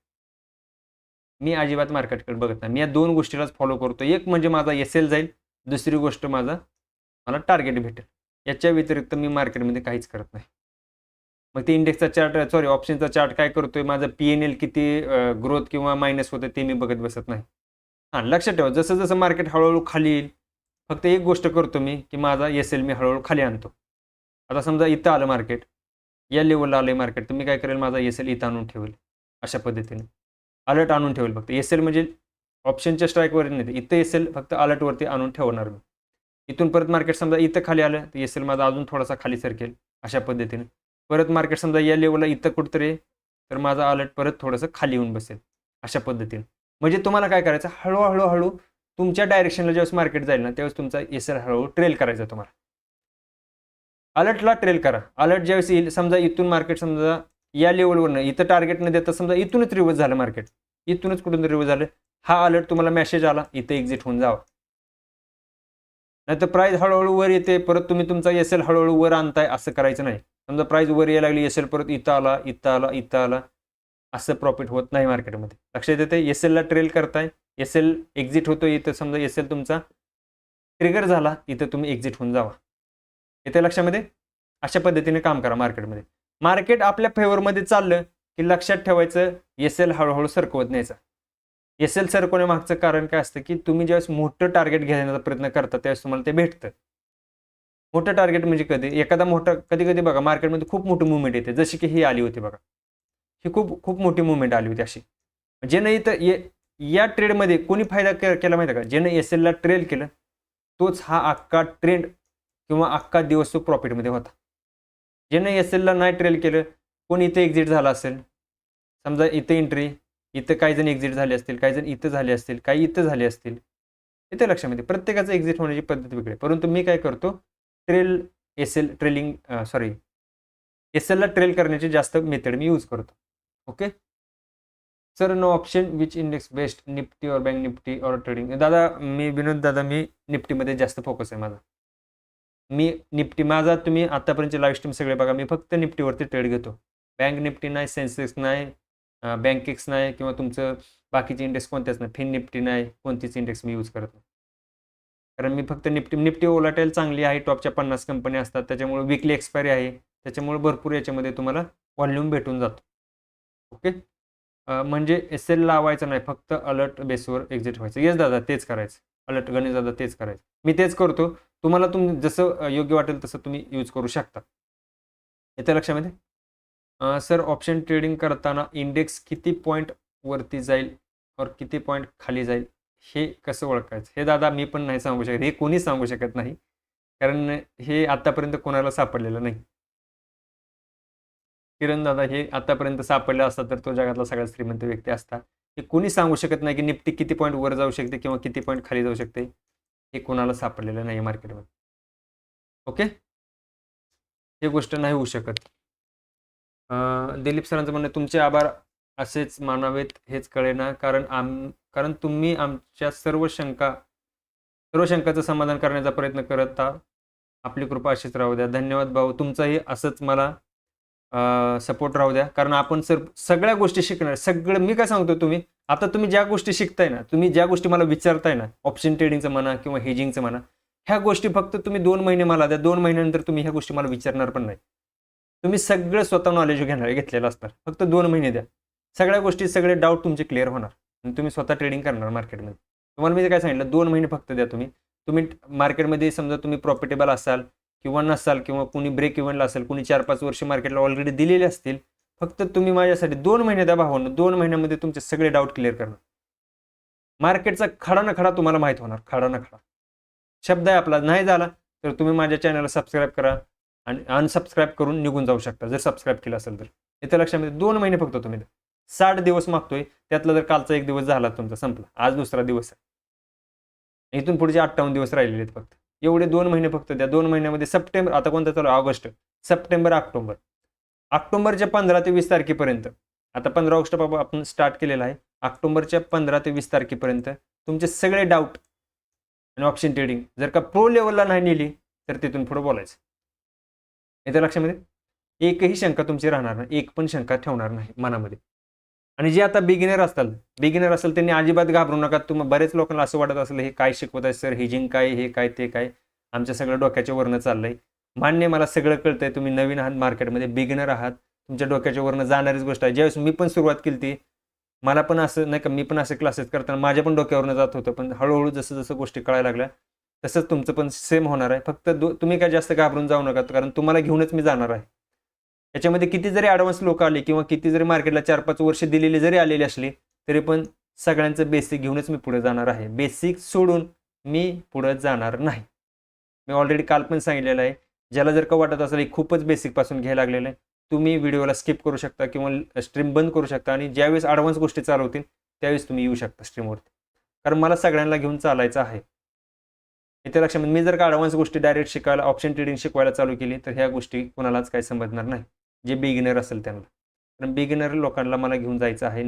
मी अजिबात मार्केटकडे बघत नाही. मी या 2 गोष्टीलाच फॉलो करतो. एक म्हणजे माझा SL जाईल, दुसरी गोष्ट मला टार्गेट भेटेल. याच्या व्यतिरिक्त मी मार्केटमध्ये काहीच करत नाही. मग ते इंडेक्सचा चार्ट ऑप्शनचा चार्ट काय करतोय, माझं PNL किती ग्रोथ किंवा मायनस होतं ते मी बघत बसत नाही. हां, लक्षात ठेवा, जसं जसं मार्केट हळूहळू खाली येईल, फक्त एक गोष्ट करतो मी की माझा SL मी हळूहळू खाली आणतो. आता समजा इथं आलं मार्केट, या लेवलला आलं मार्केट, तर मी काय करेल, माझा SL इथं आणून ठेवेल, अशा पद्धतीने अलर्ट आणून ठेवेल. फक्त SL म्हणजे ऑप्शनच्या स्ट्राईकवर नाही, इथं SL फक्त अलर्टवरती आणून ठेवणार मी. इथून परत मार्केट समजा इथं खाली आलं तर SL माझा अजून थोडासा खाली सरकेल, अशा पद्धतीने. परत मार्केट समजा या लेवलला इथं कुठतरी, तर माझा अलर्ट परत थोडंसं खाली येऊन बसेल, अशा पद्धतीने. म्हणजे तुम्हाला काय करायचं, हळूहळू तुमच्या डायरेक्शनला ज्यावेळेस मार्केट जाईल ना, त्यावेळेस तुमचा SL हळूहळू ट्रेल करायचा. तुम्हाला अलर्टला ट्रेल करा. अलर्ट ज्यावेळेस येईल, समजा इथून मार्केट समजा या लेवलवरनं इथं टार्गेट न देता समजा इथूनच रिव्हर्स झालं मार्केट, इथूनच कुठून रिव्हर्स झालं, हा अलर्ट तुम्हाला मेसेज आला, इथं एक्झिट होऊन जावा. नाही तर प्राइस हळूहळू वर येते, परत तुम्ही तुमचा SL हळूहळू वर आणताय, असं करायचं नाही. समजा प्राइस वर यायला लागली, SL परत इथं आला, असं प्रॉफिट होत नाही मार्केटमध्ये. लक्षात येते, SLला ट्रेल करताय, SL एक्झिट होतो, इथं समजा SL तुमचा ट्रिगर झाला, इथं तुम्ही एक्झिट होऊन जावा. येते लक्षामध्ये, अशा पद्धतीने काम करा मार्केटमध्ये. मार्केट आपल्या फेवरमध्ये चाललं की लक्षात ठेवायचं, SL हळूहळू सरकवत न्यायचा. SL सरकवण्यामागचं कारण काय असतं की तुम्ही ज्यावेळेस मोठं टार्गेट घेण्याचा प्रयत्न करता त्यावेळेस तुम्हाला ते भेटतं. मोठं टार्गेट म्हणजे कधी बघा मार्केटमध्ये खूप मोठी मुवमेंट येते, जशी की ही आली होती बघा, ही खूप मोठी मुवमेंट आली होती अशी. ज्यानं इथं या ट्रेडमध्ये कोणी फायदा केला माहिती आहे का, ज्यानं SLला ट्रेल केलं तोच हा अख्खा ट्रेंड किंवा अख्खा दिवस तो प्रॉफिटमध्ये होता. ज्यानं SLला नाही ट्रेल केलं, कोणी इथे एक्झिट झाला असेल, समजा इथे एंट्री, इथं काही जण एक्झिट झाले असतील, काही जण इथं झाले असतील, काही इथं झाले असतील, इथे लक्षामध्ये प्रत्येकाचं एक्झिट होण्याची पद्धत वेगळी आहे. परंतु मी काय करतो, SLला ट्रेल करण्याची जास्त मेथड मी यूज करतो. Okay sir, no option which index best, Nifty और बँक निफ्टी और ट्रेडिंग. दादा मी निफ्टीमध्ये जास्त फोकस आहे माझा. मी निफ्टी तुम्ही आतापर्यंत लाईव्ह स्ट्रीम सगळे बघा, मी फक्त निफ्टीवरती ट्रेड घेतो. बँक निफ्टी नाही, सेन्सेक्स नाही, बँकेक्स नाही, किंवा तुमचं बाकीचे इंडेक्स कोणतेच नाही, फिन निफ्टी नाही, कोणतीच इंडेक्स मी यूज करत नाही. कारण मी फक्त निफ्टी ओलाटेल चांगली आहे, टॉपच्या 50 कंपन्या असतात, त्याच्यामुळे विकली एक्सपायरी आहे, त्याच्यामुळे भरपूर याच्यामध्ये तुम्हाला व्हॉल्यूम भेटून जातो. ओके, म्हणजे SL लावायचं नाही, फक्त अलर्ट बेसवर एक्झिट व्हायचं. येस दादा, तेच करायचं. अलर्ट गणेश दादा, तेच करायचं. मी तेच करतो. तुम्हाला जसं योग्य वाटेल तसं तुम्ही यूज करू शकता. येतं लक्षामध्ये. सर, ऑप्शन ट्रेडिंग करताना इंडेक्स किती पॉईंट वरती जाईल और किती पॉईंट खाली जाईल हे कसं ओळखायचं? हे दादा मी पण नाही सांगू शकत, हे कोणी सांगू शकत नाही, कारण हे आतापर्यंत कोणाला सापडलेलं नाही. किरण दादा, हे आतापर्यंत सापडलं असतं तर तो जगातला सगळ्यात श्रीमंत व्यक्ती असता. हे कोणी सांगू शकत नाही की निफ्टी किती पॉईंट वर जाऊ शकते किंवा किती पॉईंट खाली जाऊ शकते, हे कोणाला सापडलेलं नाही मार्केटमध्ये. ओके, ही गोष्ट नाही होऊ शकत. दिलीप सरांचं म्हणणं, तुमचे आभार असेच मानावेत हेच कळेना, कारण तुम्ही आमच्या सर्व शंकाचं समाधान करण्याचा प्रयत्न करत आहात. आपली कृपा अशीच राहू द्या. धन्यवाद भाऊ, तुमचाही असंच मला सपोर्ट राहू द्या. कारण आपण सगळ्या गोष्टी शिकणार. सगळं मी काय सांगतो, तुम्ही ज्या गोष्टी शिकताय ना, तुम्ही ज्या गोष्टी मला विचारताय ना, ऑप्शन ट्रेडिंगचं म्हणा किंवा हेजिंगचं म्हणा, ह्या गोष्टी फक्त तुम्ही 2 महिने मला द्या. 2 महिन्यानंतर तुम्ही ह्या गोष्टी मला विचारणार पण नाही. तुम्ही सगळं स्वतः नॉलेज घेतलेलं असणार. फक्त 2 महिने द्या. सगळ्या गोष्टी, सगळे डाऊट तुमचे क्लिअर होणार आणि तुम्ही स्वतः ट्रेडिंग करणार मार्केटमध्ये. तुम्हाला मी काय सांगितलं, 2 महिने फक्त द्या. तुम्ही मार्केटमध्ये समजा तुम्ही प्रॉफिटेबल असाल किंवा नसाल, किंवा कुणी ब्रेक इव्हनला असेल, कुणी 4-5 वर्ष मार्केटला ऑलरेडी दिलेले असतील, फक्त तुम्ही माझ्यासाठी 2 महिने द्या भावांनो. 2 महिन्यामध्ये तुमचे सगळे डाऊट क्लिअर करणार. मार्केटचा खडा ना खडा तुम्हाला माहीत होणार. खडा ना खडा शब्द आहे आपला. नाही झाला तर तुम्ही माझ्या चॅनलला सबस्क्राईब करा आणि अनसबस्क्राईब करून निघून जाऊ शकता जर सबस्क्राईब केलं असेल तर. इथं लक्षामध्ये 2 महिने फक्त तुम्ही द्या. 60 दिवस मागतोय, त्यातला जर कालचा 1 दिवस झाला तुमचा, संपला. आज दुसरा दिवस आहे. इथून पुढचे 58 दिवस राहिलेले आहेत फक्त. एवढे 2 महिने फक्त द्या. 2 महिन्यामध्ये सप्टेंबर, आता कोणता चालू आहे, ऑगस्ट, सप्टेंबर, ऑक्टोबरच्या 15 ते 20 तारखेपर्यंत, आता 15 ऑगस्ट आपण स्टार्ट केलेला आहे. ऑक्टोबरच्या 15 ते 20 तारखेपर्यंत तुमचे सगळे डाऊट आणि ऑप्शन ट्रेडिंग जर का प्रो लेवलला नाही नेली तर तिथून पुढे बोलायचं. इथं लक्षामध्ये एकही शंका तुमची राहणार नाही, एक पण शंका ठेवणार नाही मनामध्ये. आणि जे आता बिगिनर असेल त्यांनी अजिबात घाबरू नका. बरेच लोकांना असं वाटत असेल, हे काय शिकवत आहे सर, हेजिंग काय, हे काय, ते काय, आमच्या सगळं डोक्याच्या वरनं चाललंय. मान्य, मला सगळं कळतंय. तुम्ही नवीन आहात मार्केटमध्ये, बिगिनर आहात, तुमच्या डोक्याच्या वरनं जाणारीच गोष्ट आहे. ज्यावेळेस मी पण सुरुवात केली ती, मला पण असं नाही का, मी पण असे क्लासेस करताना माझ्या पण डोक्यावरनं जात होतं. पण हळूहळू जसं गोष्टी कळायला लागल्या तसंच तुमचं पण सेम होणार आहे. फक्त तुम्ही काय जास्त घाबरून जाऊ नका, कारण तुम्हाला घेऊनच मी जाणार आहे. याच्यामध्ये किती जरी ॲडव्हान्स लोक आले किंवा किती जरी मार्केटला 4-5 वर्ष दिलेली जरी आलेली असली, तरी पण सगळ्यांचं बेसिक घेऊनच मी पुढे जाणार आहे. बेसिक सोडून मी पुढे जाणार नाही. मी ऑलरेडी काल पण सांगितलेलं आहे. ज्याला जर का वाटत असेल खूपच बेसिकपासून घ्यायला लागलेलं आहे, तुम्ही व्हिडिओला स्किप करू शकता किंवा स्ट्रीम बंद करू शकता आणि ज्यावेळेस ॲडव्हान्स गोष्टी चालू होतील त्यावेळेस तुम्ही येऊ शकता स्ट्रीमवरती. कारण मला सगळ्यांना घेऊन चालायचं आहे. इथे लक्षात, मी जर का ॲडव्हान्स गोष्टी डायरेक्ट शिकायला, ऑप्शन ट्रेडिंग शिकवायला चालू केली तर ह्या गोष्टी कोणालाच काही समजणार नाही, जे बिगिनर असेल त्यांना. कारण बिगिनर लोकांना मला घेऊन जायचं आहे.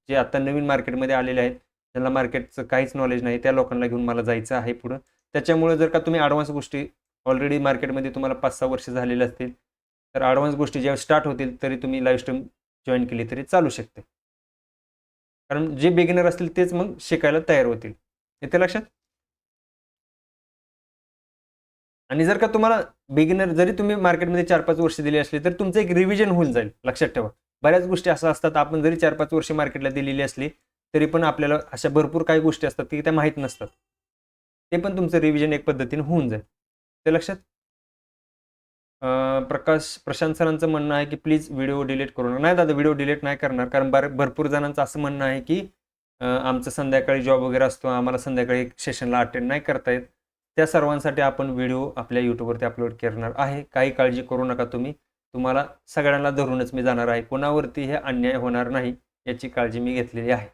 जे आता नवीन मार्केटमध्ये आलेले आहेत, त्यांना मार्केटचं काहीच नॉलेज नाही, त्या लोकांना घेऊन मला जायचं आहे पुढं. त्याच्यामुळे जर का तुम्ही ॲडव्हान्स गोष्टी ऑलरेडी मार्केटमध्ये तुम्हाला 5-6 वर्ष झालेले असतील, तर ॲडव्हान्स गोष्टी जेव्हा स्टार्ट होतील तरी तुम्ही लाईव्ह स्ट्रीम जॉईन केली तरी चालू शकते. कारण जे बिगिनर असतील तेच मग शिकायला तयार होतील. इथे लक्षात. आणि जर का तुम्हाला बिगिनर जरी तुम्ही मार्केटमध्ये 4-5 वर्ष दिली असली तर तुमचं एक रिव्हिजन होऊन जाईल. लक्षात ठेवा, बऱ्याच गोष्टी असं असतात, आपण जरी 4-5 वर्ष मार्केटला दिलेली असली तरी पण आपल्याला अशा भरपूर काही गोष्टी असतात की त्या माहीत नसतात. ते पण तुमचं रिव्हिजन एक पद्धतीने होऊन जाईल. ते लक्षात. प्रशांत सरांचं म्हणणं आहे की प्लीज व्हिडिओ डिलीट करू नका. नाही दादा, व्हिडिओ डिलीट नाही करणार. कारण भरपूर जणांचं असं म्हणणं आहे की आमचं संध्याकाळी जॉब वगैरे असतो, आम्हाला संध्याकाळी सेशनला अटेंड नाही करता येत. त्या सर्वांसाठी आपण व्हिडिओ आपल्या यूट्यूबवरती अपलोड करणार आहे. काही काळजी करू नका तुम्ही. तुम्हाला सगळ्यांना धरूनच मी जाणार आहे. कोणावरती हे अन्याय होणार नाही याची काळजी मी घेतलेली आहे.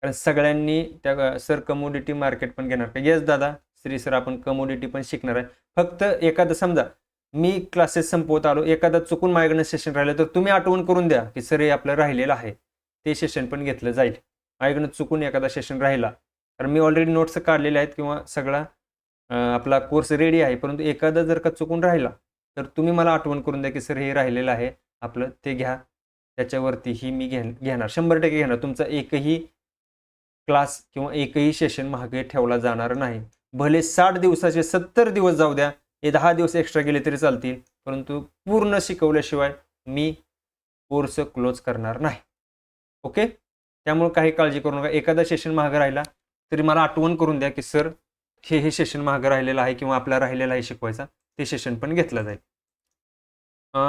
कारण सगळ्यांनी त्या सर कमोडिटी मार्केट पण घेणार का? येस दादा, श्री सर, आपण कमोडिटी पण शिकणार आहे. फक्त एखादं समजा मी क्लासेस संपवत आलो, एखादा चुकून माझ्याकडनं सेशन राहिलं तर तुम्ही आठवण करून द्या की सर हे आपलं राहिलेलं आहे, ते सेशन पण घेतलं जाईल. माझ्याकडनं चुकून एखादा सेशन राहिला, कारण मी ऑलरेडी नोट्स काढलेले आहेत किंवा सगळा आपला कोर्स रेडी आहे, परंतु एखादा जर का चुकून राहिला तर तुम्ही मला आठवण करून द्या की सर हे राहिलेलं आहे आपलं, ते घ्या. त्याच्यावरतीही मी घेणार, 100% घेणार. तुमचा एकही क्लास किंवा एकही सेशन मागे ठेवला जाणार नाही. भले 60 दिवसाचे 70 दिवस जाऊ द्या, हे 10 दिवस एक्स्ट्रा गेले तरी चालतील, परंतु पूर्ण शिकवल्याशिवाय मी कोर्स क्लोज करणार नाही. ओके, त्यामुळे काही काळजी करू नका. एखादा सेशन मागे राहिला तरी मला आठवण करून द्या की सर हे सेशन मागे राहिलेलं आहे किंवा आपला राहिलेला आहे शिकवायचा, ते सेशन पण घेतलं जाईल.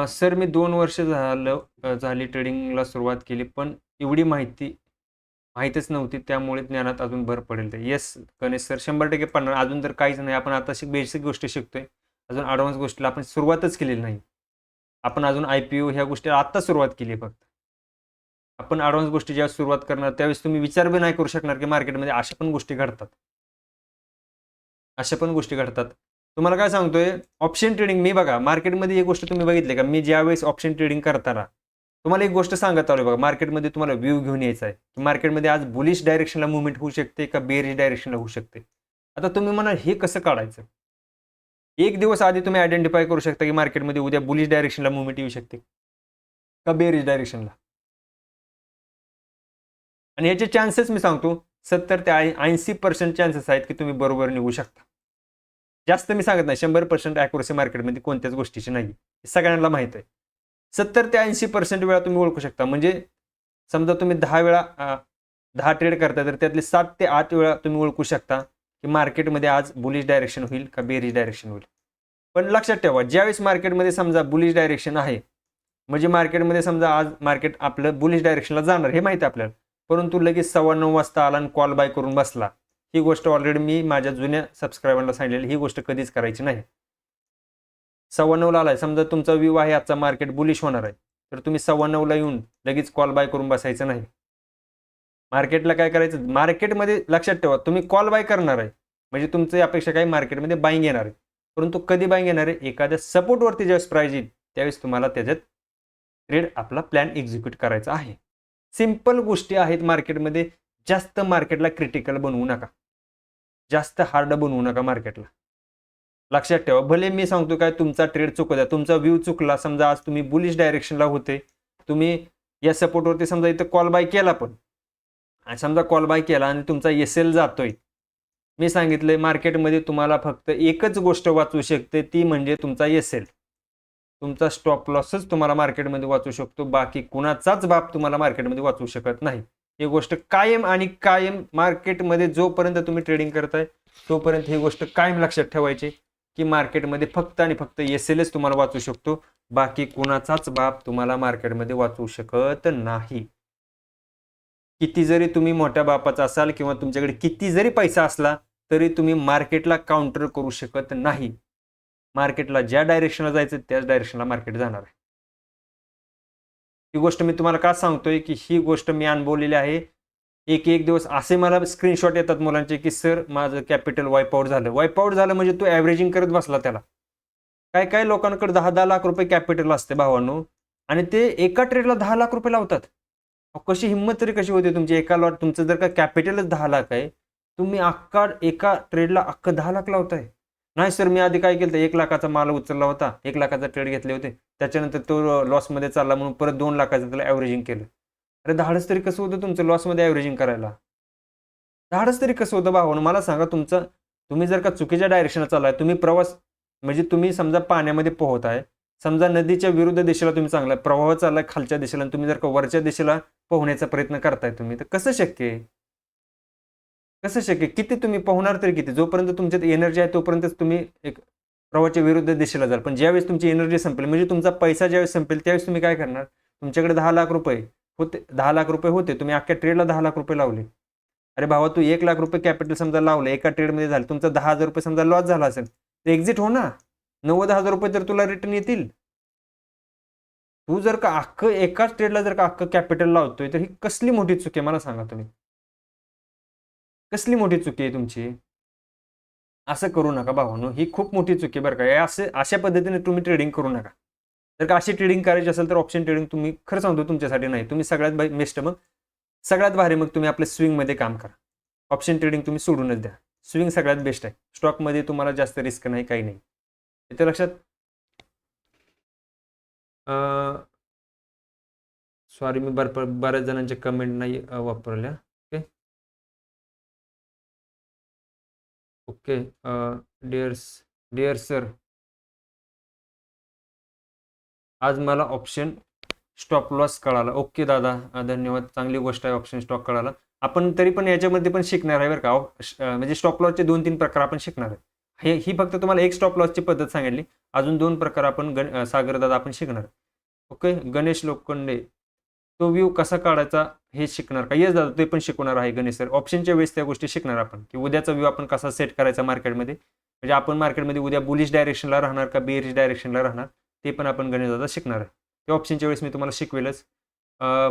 सर मी 2 वर्ष झाली ट्रेडिंगला सुरुवात केली, पण एवढी माहितीच नव्हती, त्यामुळे ज्ञानात अजून भर पडेल. येस गणेश सर, 100% पडणार. अजून तर काहीच नाही. आपण आता बेसिक गोष्टी शिकतोय, अजून ॲडव्हान्स गोष्टीला आपण सुरुवातच केलेली नाही. आपण अजून IPO ह्या गोष्टी आत्ता सुरुवात केली फक्त. आपण ॲडव्हान्स गोष्टी ज्यावेळेस सुरुवात करणार त्यावेळेस तुम्ही विचार बी नाही करू शकणार की मार्केटमध्ये अशा पण गोष्टी घडतात. अशा पण गोष्टी घडतात. तुम्हाला काय सांगतोय, ऑप्शन ट्रेडिंग मी बघा मार्केटमध्ये एक गोष्ट तुम्ही बघितली का, मी ज्यावेळेस ऑप्शन ट्रेडिंग करताना तुम्हाला एक गोष्ट सांगत आलोय बघा, मार्केटमध्ये तुम्हाला व्ह्यू घेऊन यायचा आहे की मार्केटमध्ये आज बुलिश डायरेक्शनला मुवमेंट होऊ शकते का बेरिश डायरेक्शनला होऊ शकते. आता तुम्ही म्हणाल हे कसं काढायचं. एक दिवस आधी तुम्ही आयडेंटिफाय करू शकता की मार्केटमध्ये उद्या बुलिश डायरेक्शनला मुवमेंट येऊ शकते का बेरिश डायरेक्शनला. आणि याचे चान्सेस मी सांगतो 70 ते 80% चान्सेस आहेत की तुम्ही बरोबर निघू शकता. जास्त मी सांगत नाही, 100% ॲक्युरसी मार्केटमध्ये कोणत्याच गोष्टीची नाही, हे सगळ्यांना माहीत आहे. 70 ते 80% वेळा तुम्ही ओळखू शकता. म्हणजे समजा तुम्ही 10 वेळा 10 ट्रेड करता तर त्यातले 7 ते 8 वेळा तुम्ही ओळखू शकता की मार्केटमध्ये आज बुलिश डायरेक्शन होईल का बेरिश डायरेक्शन होईल. पण लक्षात ठेवा, ज्यावेळेस मार्केटमध्ये समजा बुलिश डायरेक्शन आहे म्हणजे मार्केटमध्ये समजा आज मार्केट आपलं बुलिश डायरेक्शनला जाणार हे माहिती आहे आपल्याला, परंतु लगेच 9:15 वाजता आला आणि कॉल बाय करून बसला, ही गोष्ट ऑलरेडी मी माझ्या जुन्या सबस्क्रायबरला सांगितलेली, ही गोष्ट कधीच करायची नाही. 9:15 आलाय समजा तुमचा व्ह्यू आहे आजचा मार्केट बुलिश होणार आहे, तर तुम्ही 9:15 येऊन लगेच कॉल बाय करून बसायचं नाही. मार्केटला काय करायचं, मार्केटमध्ये लक्षात ठेवा तुम्ही कॉल बाय करणार आहे म्हणजे तुमची अपेक्षा काय मार्केटमध्ये बाईंग येणार आहे, परंतु कधी बाईंग येणार आहे, एखाद्या सपोर्टवरती ज्यावेळेस प्राइस येईल त्यावेळेस तुम्हाला त्याच्यात ट्रेड आपला प्लॅन एक्झिक्यूट करायचा आहे. सिंपल गोष्टी आहेत मार्केटमध्ये. जास्त मार्केटला क्रिटिकल बनवू नका, जास्त हार्ड बनवू नका मार्केटला. लक्षात ठेवा, भले मी सांगतो काय तुमचा ट्रेड चुकू द्या, तुमचा व्ह्यू चुकला, समजा आज तुम्ही बुलिश डायरेक्शनला होते, तुम्ही या सपोर्टवरती समजा इथं कॉल बाय केला, पण समजा कॉल बाय केला आणि तुमचा एसएल जातोय, मी सांगितलंय मार्केटमध्ये तुम्हाला फक्त एकच गोष्ट वाचू शकते, ती म्हणजे तुमचा एसएल. तुमचा स्टॉप लॉसच तुम्हाला मार्केटमध्ये वाचू शकतो, बाकी कुणाचाच बाप तुम्हाला मार्केटमध्ये वाचू शकत नाही. ही गोष्ट कायम आणि कायम मार्केटमध्ये जोपर्यंत तुम्ही ट्रेडिंग करताय तोपर्यंत ही गोष्ट कायम लक्षात ठेवायची की मार्केटमध्ये फक्त आणि फक्त एसएलच तुम्हाला वाचू शकतो, बाकी कुणाचाच बाप तुम्हाला मार्केटमध्ये वाचू शकत नाही. किती जरी तुम्ही मोठ्या बापाचा असाल किंवा तुमच्याकडे किती जरी पैसा असला तरी तुम्ही मार्केटला काउंटर करू शकत नाही. मार्केटला ज्या डायरेक्शनला जायचं त्याच डायरेक्शनला मार्केट जाणार आहे. ही गोष्ट मी तुम्हाला का सांगतोय की ही गोष्ट मी अनुभवलेली आहे. एक दिवस असे मला स्क्रीनशॉट येतात मुलांचे की सर माझं कॅपिटल वाईपआउट झालं. वाईपआउट झालं म्हणजे तो ॲव्हरेजिंग करत बसला त्याला. काय लोकांकडे 10-10 लाख रुपये कॅपिटल असते भावांनो, आणि ते एका ट्रेडला 10 लाख रुपये लावतात. कशी हिंमत तरी कशी होते तुमची. एका लॉट तुमचं जर का कॅपिटलच 10 लाख आहे, तुम्ही एका ट्रेडला 10 लाख लावताय. नाही सर मी आधी काय केलं, 1 लाखाचा माल उचलला होता, 1 लाखाचा ट्रेड घेतले होते, त्याच्यानंतर तो लॉसमध्ये चालला म्हणून परत 2 लाखाचं त्याला ॲव्हरेजिंग केलं. अरे धाडस तरी कसं होतं तुमचं लॉसमध्ये ॲव्हरेजिंग करायला. धाडस तरी कसं होतं भावानं मला सांगा. तुम्ही जर का चुकीच्या डायरेक्शनला चाललाय, तुम्ही प्रवास म्हणजे तुम्ही समजा पाण्यामध्ये पोहताय, समजा नदीच्या विरुद्ध दिशेला तुम्ही चांगला प्रवाह चाललाय खालच्या दिशेला आणि तुम्ही जर का वरच्या दिशेला पोहण्याचा प्रयत्न करताय तुम्ही, तर कसं शक्य आहे. कसं शक्य, किती तुम्ही पोहणार तरी किती. जोपर्यंत तुमच्यात एनर्जी आहे तोपर्यंतच तुम्ही एक प्रवाहाच्या विरुद्ध दिशेला जाल. पण ज्यावेळेस तुमची एनर्जी संपेल म्हणजे तुमचा पैसा ज्यावेळेस संपेल त्यावेळेस तुम्ही काय करणार. तुमच्याकडे 10 लाख रुपये होते, 10 लाख रुपये होते, तुम्ही अख्ख्या ट्रेडला 10 लाख रुपये लावले. अरे भावा तू 1 लाख रुपये कॅपिटल समजा लावलं, एका ट्रेडमध्ये झालं, तुमचा 10,000 रुपये समजा लॉस झाला असेल, तर एक्झिट हो ना. 90,000 रुपये तर तुला रिटर्न येतील. तू जर का एकाच ट्रेडला जर का कॅपिटल लावतोय तर ही कसली मोठी चूक आहे मला सांगा तुम्ही. कसली मोठी चुकी आहे तुमची. असं करू नका भावांनो, ही खूप मोठी चुकी आहे बरं का. अशा पद्धतीने तुम्ही ट्रेडिंग करू नका. जर का अशी ट्रेडिंग करायची असेल तर ऑप्शन ट्रेडिंग तुम्ही खरं सांगतो तुमच्यासाठी नाही. तुम्ही सगळ्यात भारी मग तुम्ही आपल्या स्विंगमध्ये काम करा. ऑप्शन ट्रेडिंग तुम्ही सोडूनच द्या. स्विंग सगळ्यात बेस्ट आहे. स्टॉकमध्ये तुम्हाला जास्त रिस्क नाही, काही नाही. इथे लक्षात. सॉरी मी बऱ्याच जणांच्या कमेंट नाही वापरल्या. ओके डिअर सर, आज मला ऑप्शन स्टॉप लॉस कळाला. ओके दादा, धन्यवाद. चांगली गोष्ट आहे, ऑप्शन स्टॉक कळाला. आपण तरी पण याच्यामध्ये पण शिकणार आहे बरं का. म्हणजे स्टॉप लॉसचे 2-3 प्रकार आपण शिकणार आहे. ही फक्त तुम्हाला एक स्टॉप लॉसची पद्धत सांगितली. अजून 2 प्रकार आपण सागर दादा आपण शिकणार. ओके गणेश लोखंडे, तो व्ह्यू कसा काढायचा हे शिकणार का. येस दादा ते पण शिकवणार आहे गणेश सर. ऑप्शनच्या वेळेस त्या गोष्टी शिकणार आपण की उद्याचा व्ह्यू आपण कसा सेट करायचा मार्केटमध्ये. म्हणजे आपण मार्केटमध्ये उद्या बुलिश डायरेक्शनला राहणार का बेरिश डायरेक्शनला राहणार ते पण आपण गणेश दादा शिकणार आहे. ते ऑप्शनच्या वेळेस मी तुम्हाला शिकवेलच.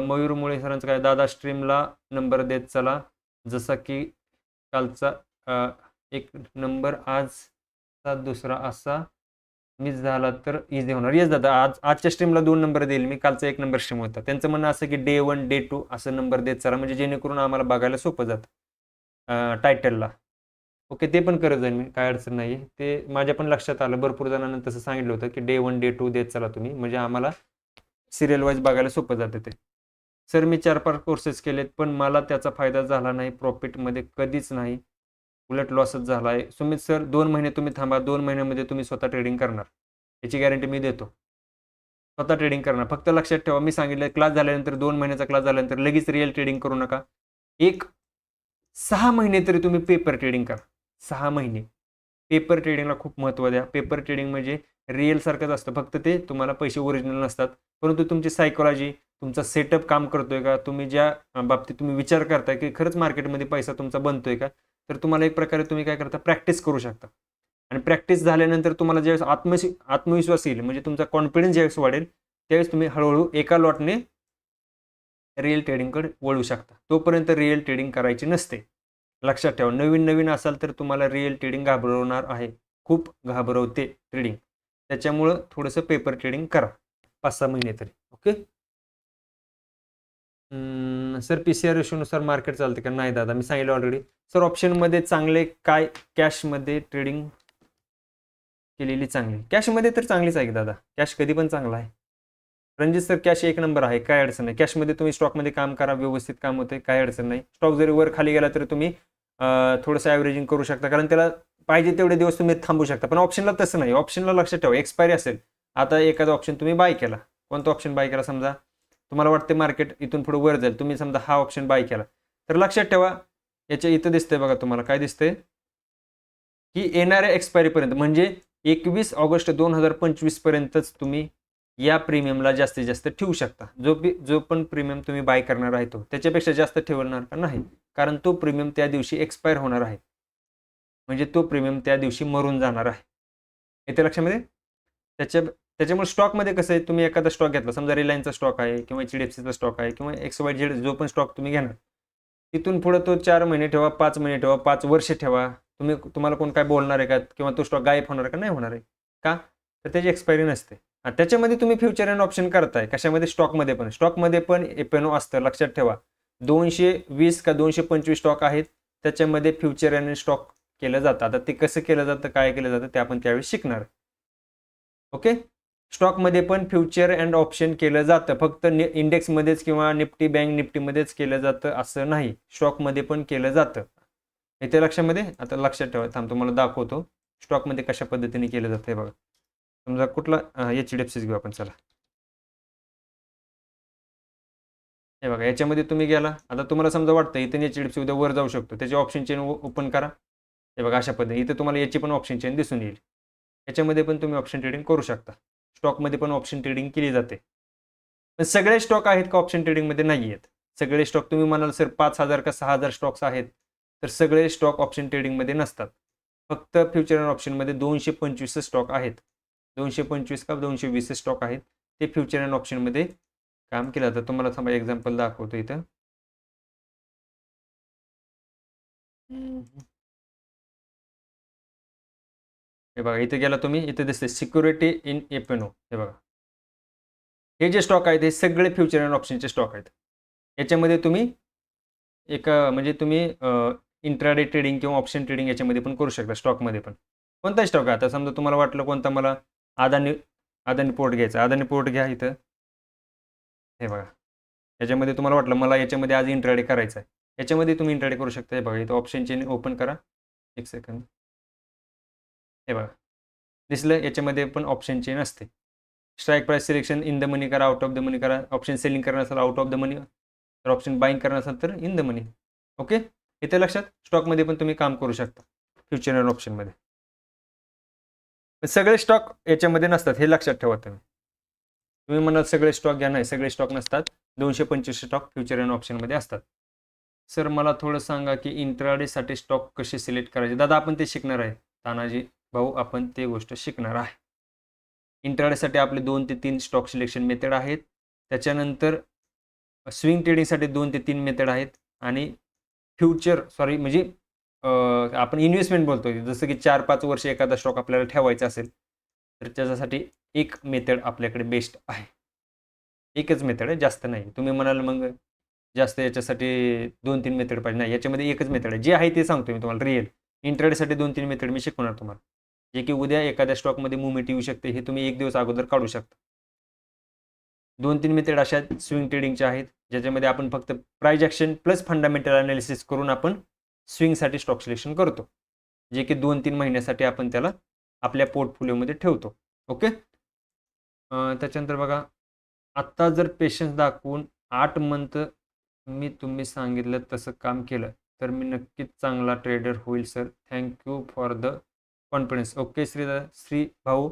मयूर मुळे सरांचं काय, दादा स्ट्रीमला नंबर देत चला, जसा की कालचा एक नंबर आजचा दुसरा असा मिस झाला तर इझी होणार. येस दादा, आजच्या स्ट्रीमला 2 नंबर देईल मी, कालचा 1 नंबर स्ट्रीम होता. त्यांचं म्हणणं असं की डे 1 डे 2 असं नंबर देत चला, म्हणजे जेणेकरून आम्हाला बघायला सोपं जातं टायटलला. ओके, ते पण करत जाईल मी, काय अडचण नाही आहे. ते माझ्या पण लक्षात आलं, भरपूर जणांना तसं सांगितलं होतं की डे 1 डे 2 देत चला तुम्ही, म्हणजे आम्हाला सिरियल वाईज बघायला सोपं जातं ते. सर मी 4-5 कोर्सेस केलेत पण मला त्याचा फायदा झाला नाही, प्रॉफिटमध्ये कधीच नाही, उलट लॉसच झाला आहे. सुमित सर 2 महिने तुम्ही थांबा, 2 महिन्यामध्ये तुम्ही स्वतः ट्रेडिंग करणार, याची गॅरंटी मी देतो. स्वतः ट्रेडिंग करणार. फक्त लक्षात ठेवा, मी सांगितलं क्लास झाल्यानंतर 2 महिन्याचा क्लास झाल्यानंतर लगेच रिअल ट्रेडिंग करू नका. 6 महिने तरी तुम्ही पेपर ट्रेडिंग करा. 6 महिने पेपर ट्रेडिंगला खूप महत्त्व द्या. पेपर ट्रेडिंग म्हणजे रिअल सारखंच असतं, फक्त ते तुम्हाला पैसे ओरिजिनल नसतात, परंतु तुमची सायकोलॉजी, तुमचा सेटअप काम करतोय का, तुम्ही ज्या बाबतीत तुम्ही विचार करताय की खरंच मार्केटमध्ये पैसा तुमचा बनतोय का, तर तुम्हाला एक प्रकारे तुम्ही काय करता, प्रॅक्टिस करू शकता. आणि प्रॅक्टिस झाल्यानंतर तुम्हाला ज्यावेळेस आत्मविश्वास येईल, म्हणजे तुमचा कॉन्फिडन्स ज्यावेळेस वाढेल, त्यावेळेस तुम्ही हळूहळू एका लॉटने रिअल ट्रेडिंगकडे वळू शकता. तोपर्यंत रिअल ट्रेडिंग करायची नसते. लक्षात ठेवा, नवीन नवीन असाल तर तुम्हाला रिअल ट्रेडिंग घाबरवणार आहे, खूप घाबरवते ट्रेडिंग. त्याच्यामुळं थोडंसं पेपर ट्रेडिंग करा 5-6 महिने तरी. ओके सर, PCR रेशोनुसार मार्केट चालते का? नाही दादा, मी सांगितलं ऑलरेडी. सर ऑप्शनमध्ये चांगले काय, कॅशमध्ये ट्रेडिंग केलेली चांगली? कॅशमध्ये तर चांगलीच आहे की दादा, कॅश कधी पण चांगला आहे. रणजित सर कॅश 1 नंबर आहे, काय अडचण नाही. कॅशमध्ये तुम्ही स्टॉकमध्ये काम करा, व्यवस्थित काम होते, काय अडचण नाही. स्टॉक जरी वर खाली गेला तरी तुम्ही थोडंसं ॲव्हरेजिंग करू शकता, कारण त्याला पाहिजे तेवढे दिवस तुम्ही थांबू शकता. पण ऑप्शनला तसं नाही. ऑप्शनला लक्षात ठेवा, एक्सपायरी असेल. आता एखादा ऑप्शन तुम्ही बाय केला, कोणता ऑप्शन बाय केला, समजा तुम्हाला वाटते मार्केट इथून पुढे वर जाईल, तुम्ही समजा हा ऑप्शन बाय केला, तर लक्षात ठेवा, याच्या इथं दिसतंय बघा तुम्हाला, काय दिसतंय की येणाऱ्या एक्सपायरीपर्यंत, म्हणजे 21 ऑगस्ट 2025 पर्यंतच तुम्ही या प्रीमियमला जास्तीत जास्त ठेवू शकता. जो पण प्रीमियम तुम्ही बाय करणार आहे तो, त्याच्यापेक्षा जास्त ठेवणार का नाही, कारण तो प्रीमियम त्या दिवशी एक्सपायर होणार आहे, म्हणजे तो प्रीमियम त्या दिवशी मरून जाणार आहे. येते लक्षामध्ये? त्याच्यामुळे स्टॉकमध्ये कसं आहे, तुम्ही एखादा स्टॉक घेतला, समजा रिलायन्सचा स्टॉक आहे किंवा HDFCचा स्टॉक आहे किंवा XYZ जो पण स्टॉक तुम्ही घेणार, तिथून पुढे तो 4 महिने ठेवा, 5 महिने ठेवा, 5 वर्ष ठेवा, तुम्हाला कोण काय बोलणार आहे का, किंवा तो स्टॉक गायब होणार का, नाही होणार आहे का, तर त्याची एक्सपायरी नसते. त्याच्यामध्ये तुम्ही फ्युचर अँड ऑप्शन करताय, कशामध्ये, स्टॉकमध्ये पण एपेनो असतं, लक्षात ठेवा. 220 का 225 स्टॉक आहेत, त्याच्यामध्ये फ्युचर अँड स्टॉक केलं जातं. आता ते कसं केलं जातं, काय केलं जातं, ते आपण त्यावेळी शिकणार. ओके, स्टॉकमध्ये पण फ्युचर अँड ऑप्शन केलं जातं, फक्त इंडेक्समध्येच किंवा निफ्टी बँक निफ्टीमध्येच केलं जातं असं नाही, स्टॉकमध्ये पण केलं जातं. येते लक्षामध्ये? आता लक्षात ठेवा, थांब तुम्हाला दाखवतो स्टॉकमध्ये कशा पद्धतीने केलं जातं. हे बघा, समजा कुठला HDFCच घेऊ आपण, चला. हे बघा, याच्यामध्ये तुम्ही गेला, आता तुम्हाला समजा वाटतं इथं HDFC उद्या वर जाऊ शकतो, त्याची ऑप्शन चेन ओपन करा. हे बघा, अशा पद्धतीने इथं तुम्हाला याची पण ऑप्शन चेन दिसून येईल. याच्यामध्ये पण तुम्ही ऑप्शन ट्रेडिंग करू शकता. स्टॉकमध्ये पण ऑप्शन ट्रेडिंग केली जाते. पण सगळे स्टॉक आहेत का ऑप्शन ट्रेडिंगमध्ये? नाही आहेत. सगळे स्टॉक तुम्ही म्हणाल सर 5,000 का 6,000 स्टॉक्स आहेत, तर सगळे स्टॉक ऑप्शन ट्रेडिंगमध्ये नसतात. फक्त फ्युचर अँड ऑप्शनमध्ये 225 स्टॉक आहेत. 225 का 220 स्टॉक आहेत, ते फ्युचर अँड ऑप्शनमध्ये काम केलं जातं. तुम्हाला थांबा एक्झाम्पल दाखवतो इथं. हे बघा, इथे गेला तुम्ही, इथे दिसते सिक्युरिटी इन एपेनो. हे बघा, हे जे स्टॉक आहेत हे सगळे फ्युचर अँड ऑप्शनचे स्टॉक आहेत. याच्यामध्ये तुम्ही म्हणजे तुम्ही इंट्राडे ट्रेडिंग किंवा ऑप्शन ट्रेडिंग याच्यामध्ये पण करू शकता, स्टॉकमध्ये पण. कोणताही स्टॉक आहे, आता समजा तुम्हाला वाटलं कोणता, मला अदानी पोर्ट घ्यायचा, अदानी पोर्ट घ्या इथं. हे बघा, याच्यामध्ये तुम्हाला वाटलं मला याच्यामध्ये आज इंट्राडे करायचा आहे, याच्यामध्ये तुम्ही इंट्राडे करू शकता. हे बघा, इथं ऑप्शन चेन ओपन करा, 1 सेकंद. हे बघा, दिसलं, याच्यामध्ये पण ऑप्शन चेन असते. Strike price selection in the money करा, आउट ऑफ द मनी करा. ऑप्शन सेलिंग करणार असेल आउट ऑफ द मनी, तर ऑप्शन बाईंग करणार असेल तर इन द मनी. ओके, इथे लक्षात, स्टॉकमध्ये पण तुम्ही काम करू शकता फ्युचर अँड ऑप्शनमध्ये. सगळे स्टॉक याच्यामध्ये नसतात, हे लक्षात ठेवा. तुम्ही म्हणाल सगळे स्टॉक घ्या, नाही, सगळे स्टॉक नसतात. 225 स्टॉक फ्युचर अँड ऑप्शनमध्ये असतात. सर मला थोडं सांगा की इंट्राडेसाठी स्टॉक कसे सिलेक्ट करायचे? दादा आपण ते शिकणार आहे, तानाजी भाऊ, आपण ते गोष्ट शिकणार आहे. इंट्राडेसाठी आपले 2 ते 3 स्टॉक सिलेक्शन मेथड आहेत. त्याच्यानंतर स्विंग ट्रेडिंगसाठी 2 ते 3 मेथड आहेत आणि म्हणजे आपण इन्व्हेस्टमेंट बोलतोय, जसं की 4-5 वर्ष एखादा स्टॉक आपल्याला ठेवायचा असेल तर त्याच्यासाठी एक मेथड आपल्याकडे बेस्ट आहे. एकच मेथड आहे, जास्त नाही. तुम्ही म्हणाल मग जास्त याच्यासाठी 2-3 मेथड पाहिजे. नाही, याच्यामध्ये एकच मेथड आहे. जे आहे ते सांगतो मी तुम्हाला रिअल. इंट्राडेसाठी 2-3 मेथड मी शिकवणार तुम्हाला. जे की उद्या एखाद्या स्टॉकमध्ये मुवमेंट येऊ शकते, हे तुम्ही एक दिवस अगोदर काढू शकता. 2-3 मेथड अशा स्विंग ट्रेडिंगच्या आहेत, ज्याच्यामध्ये आपण फक्त price action plus fundamental analysis करून आपण स्विंगसाठी स्टॉक सिलेक्शन करतो. जे की 2-3 महिन्यासाठी आपण त्याला आपल्या पोर्टफोलिओमध्ये ठेवतो. ओके. त्याच्यानंतर बघा, आत्ता जर पेशन्स दाखवून 8 मंथ मी तुम्ही सांगितलं तसं काम केलं तर मी नक्कीच चांगला ट्रेडर होईल sir. Thank you for the confidence. Okay Shri भाऊ,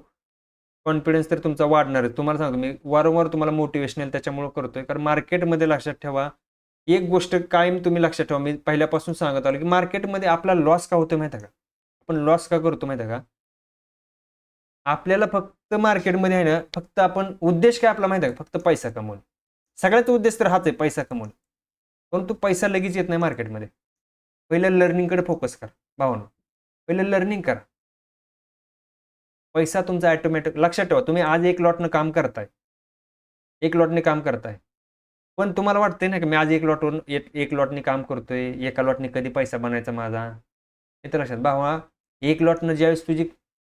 कॉन्फिडन्स तर तुमचा वाढणार आहे. तुम्हाला सांगतो मी वारंवार तुम्हाला मोटिवेशनल त्याच्यामुळे करतोय, कारण मार्केटमध्ये लक्षात ठेवा एक गोष्ट कायम तुम्ही लक्षात ठेवा, मी पहिल्यापासून सांगत आलो की मार्केटमध्ये आपला लॉस का होतो माहिती आहे का? आपण लॉस का करतो माहिती आहे का? आपल्याला फक्त मार्केटमध्ये आहे ना, फक्त आपण उद्देश काय आपला माहिती आहे का? फक्त पैसा कमवणे. सगळ्यात उद्देश तर हाच आहे, पैसा कमवणे. परंतु पैसा लगेच येत नाही मार्केटमध्ये. पहिलं लर्निंगकडे फोकस करा भावना. पहिलं लर्निंग करा. पैसा तुमचा ऑटोमॅटिक लक्षात ठेवा. तुम्ही आज 1 लॉटनं काम करताय. 1 लॉटने काम करताय. पण तुम्हाला वाटतंय ना की मी आज 1 लॉटने काम करतोय, एका लॉटने कधी पैसा बनायचा माझा? हे तर लक्षात भावा, 1 लॉटनं ज्यावेळेस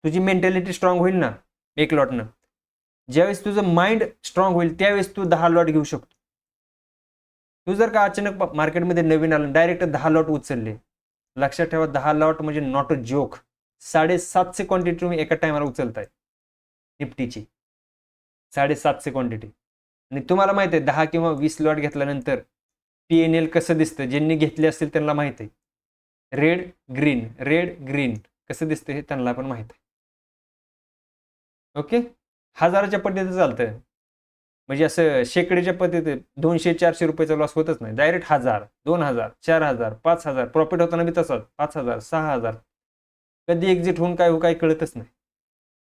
तुझी मेंटॅलिटी स्ट्रॉंग होईल ना 1 लॉटनं, ज्यावेळेस तुझं माइंड स्ट्रॉंग होईल त्यावेळेस तू 10 लॉट घेऊ शकतो. तू जर का अचानक मार्केटमध्ये नवीन आला डायरेक्ट 10 लॉट उचलले, लक्षात ठेवा 10 लॉट म्हणजे नॉट अ जोक. 750 क्वांटिटी तुम्ही एका टायमाला उचलताय निफ्टीची. 750 क्वांटिटी. आणि तुम्हाला माहिती आहे 10 किंवा 20 लॉट घेतल्यानंतर PNL कसं दिसतं, ज्यांनी घेतले असतील त्यांना माहिती आहे. रेड ग्रीन कसं दिसतं हे त्यांना पण माहिती आहे. ओके. हजाराच्या पद्धतीचं चालतं, म्हणजे असं शेकडीच्या पद्धतीत 200-400 रुपयाचा लॉस होतच नाही. डायरेक्ट 1000, 2000, 4000, 5000 प्रॉफिट होताना बी तसाच 5000, 6000. कधी एक्झिट होऊन काय हो काय कळतच नाही.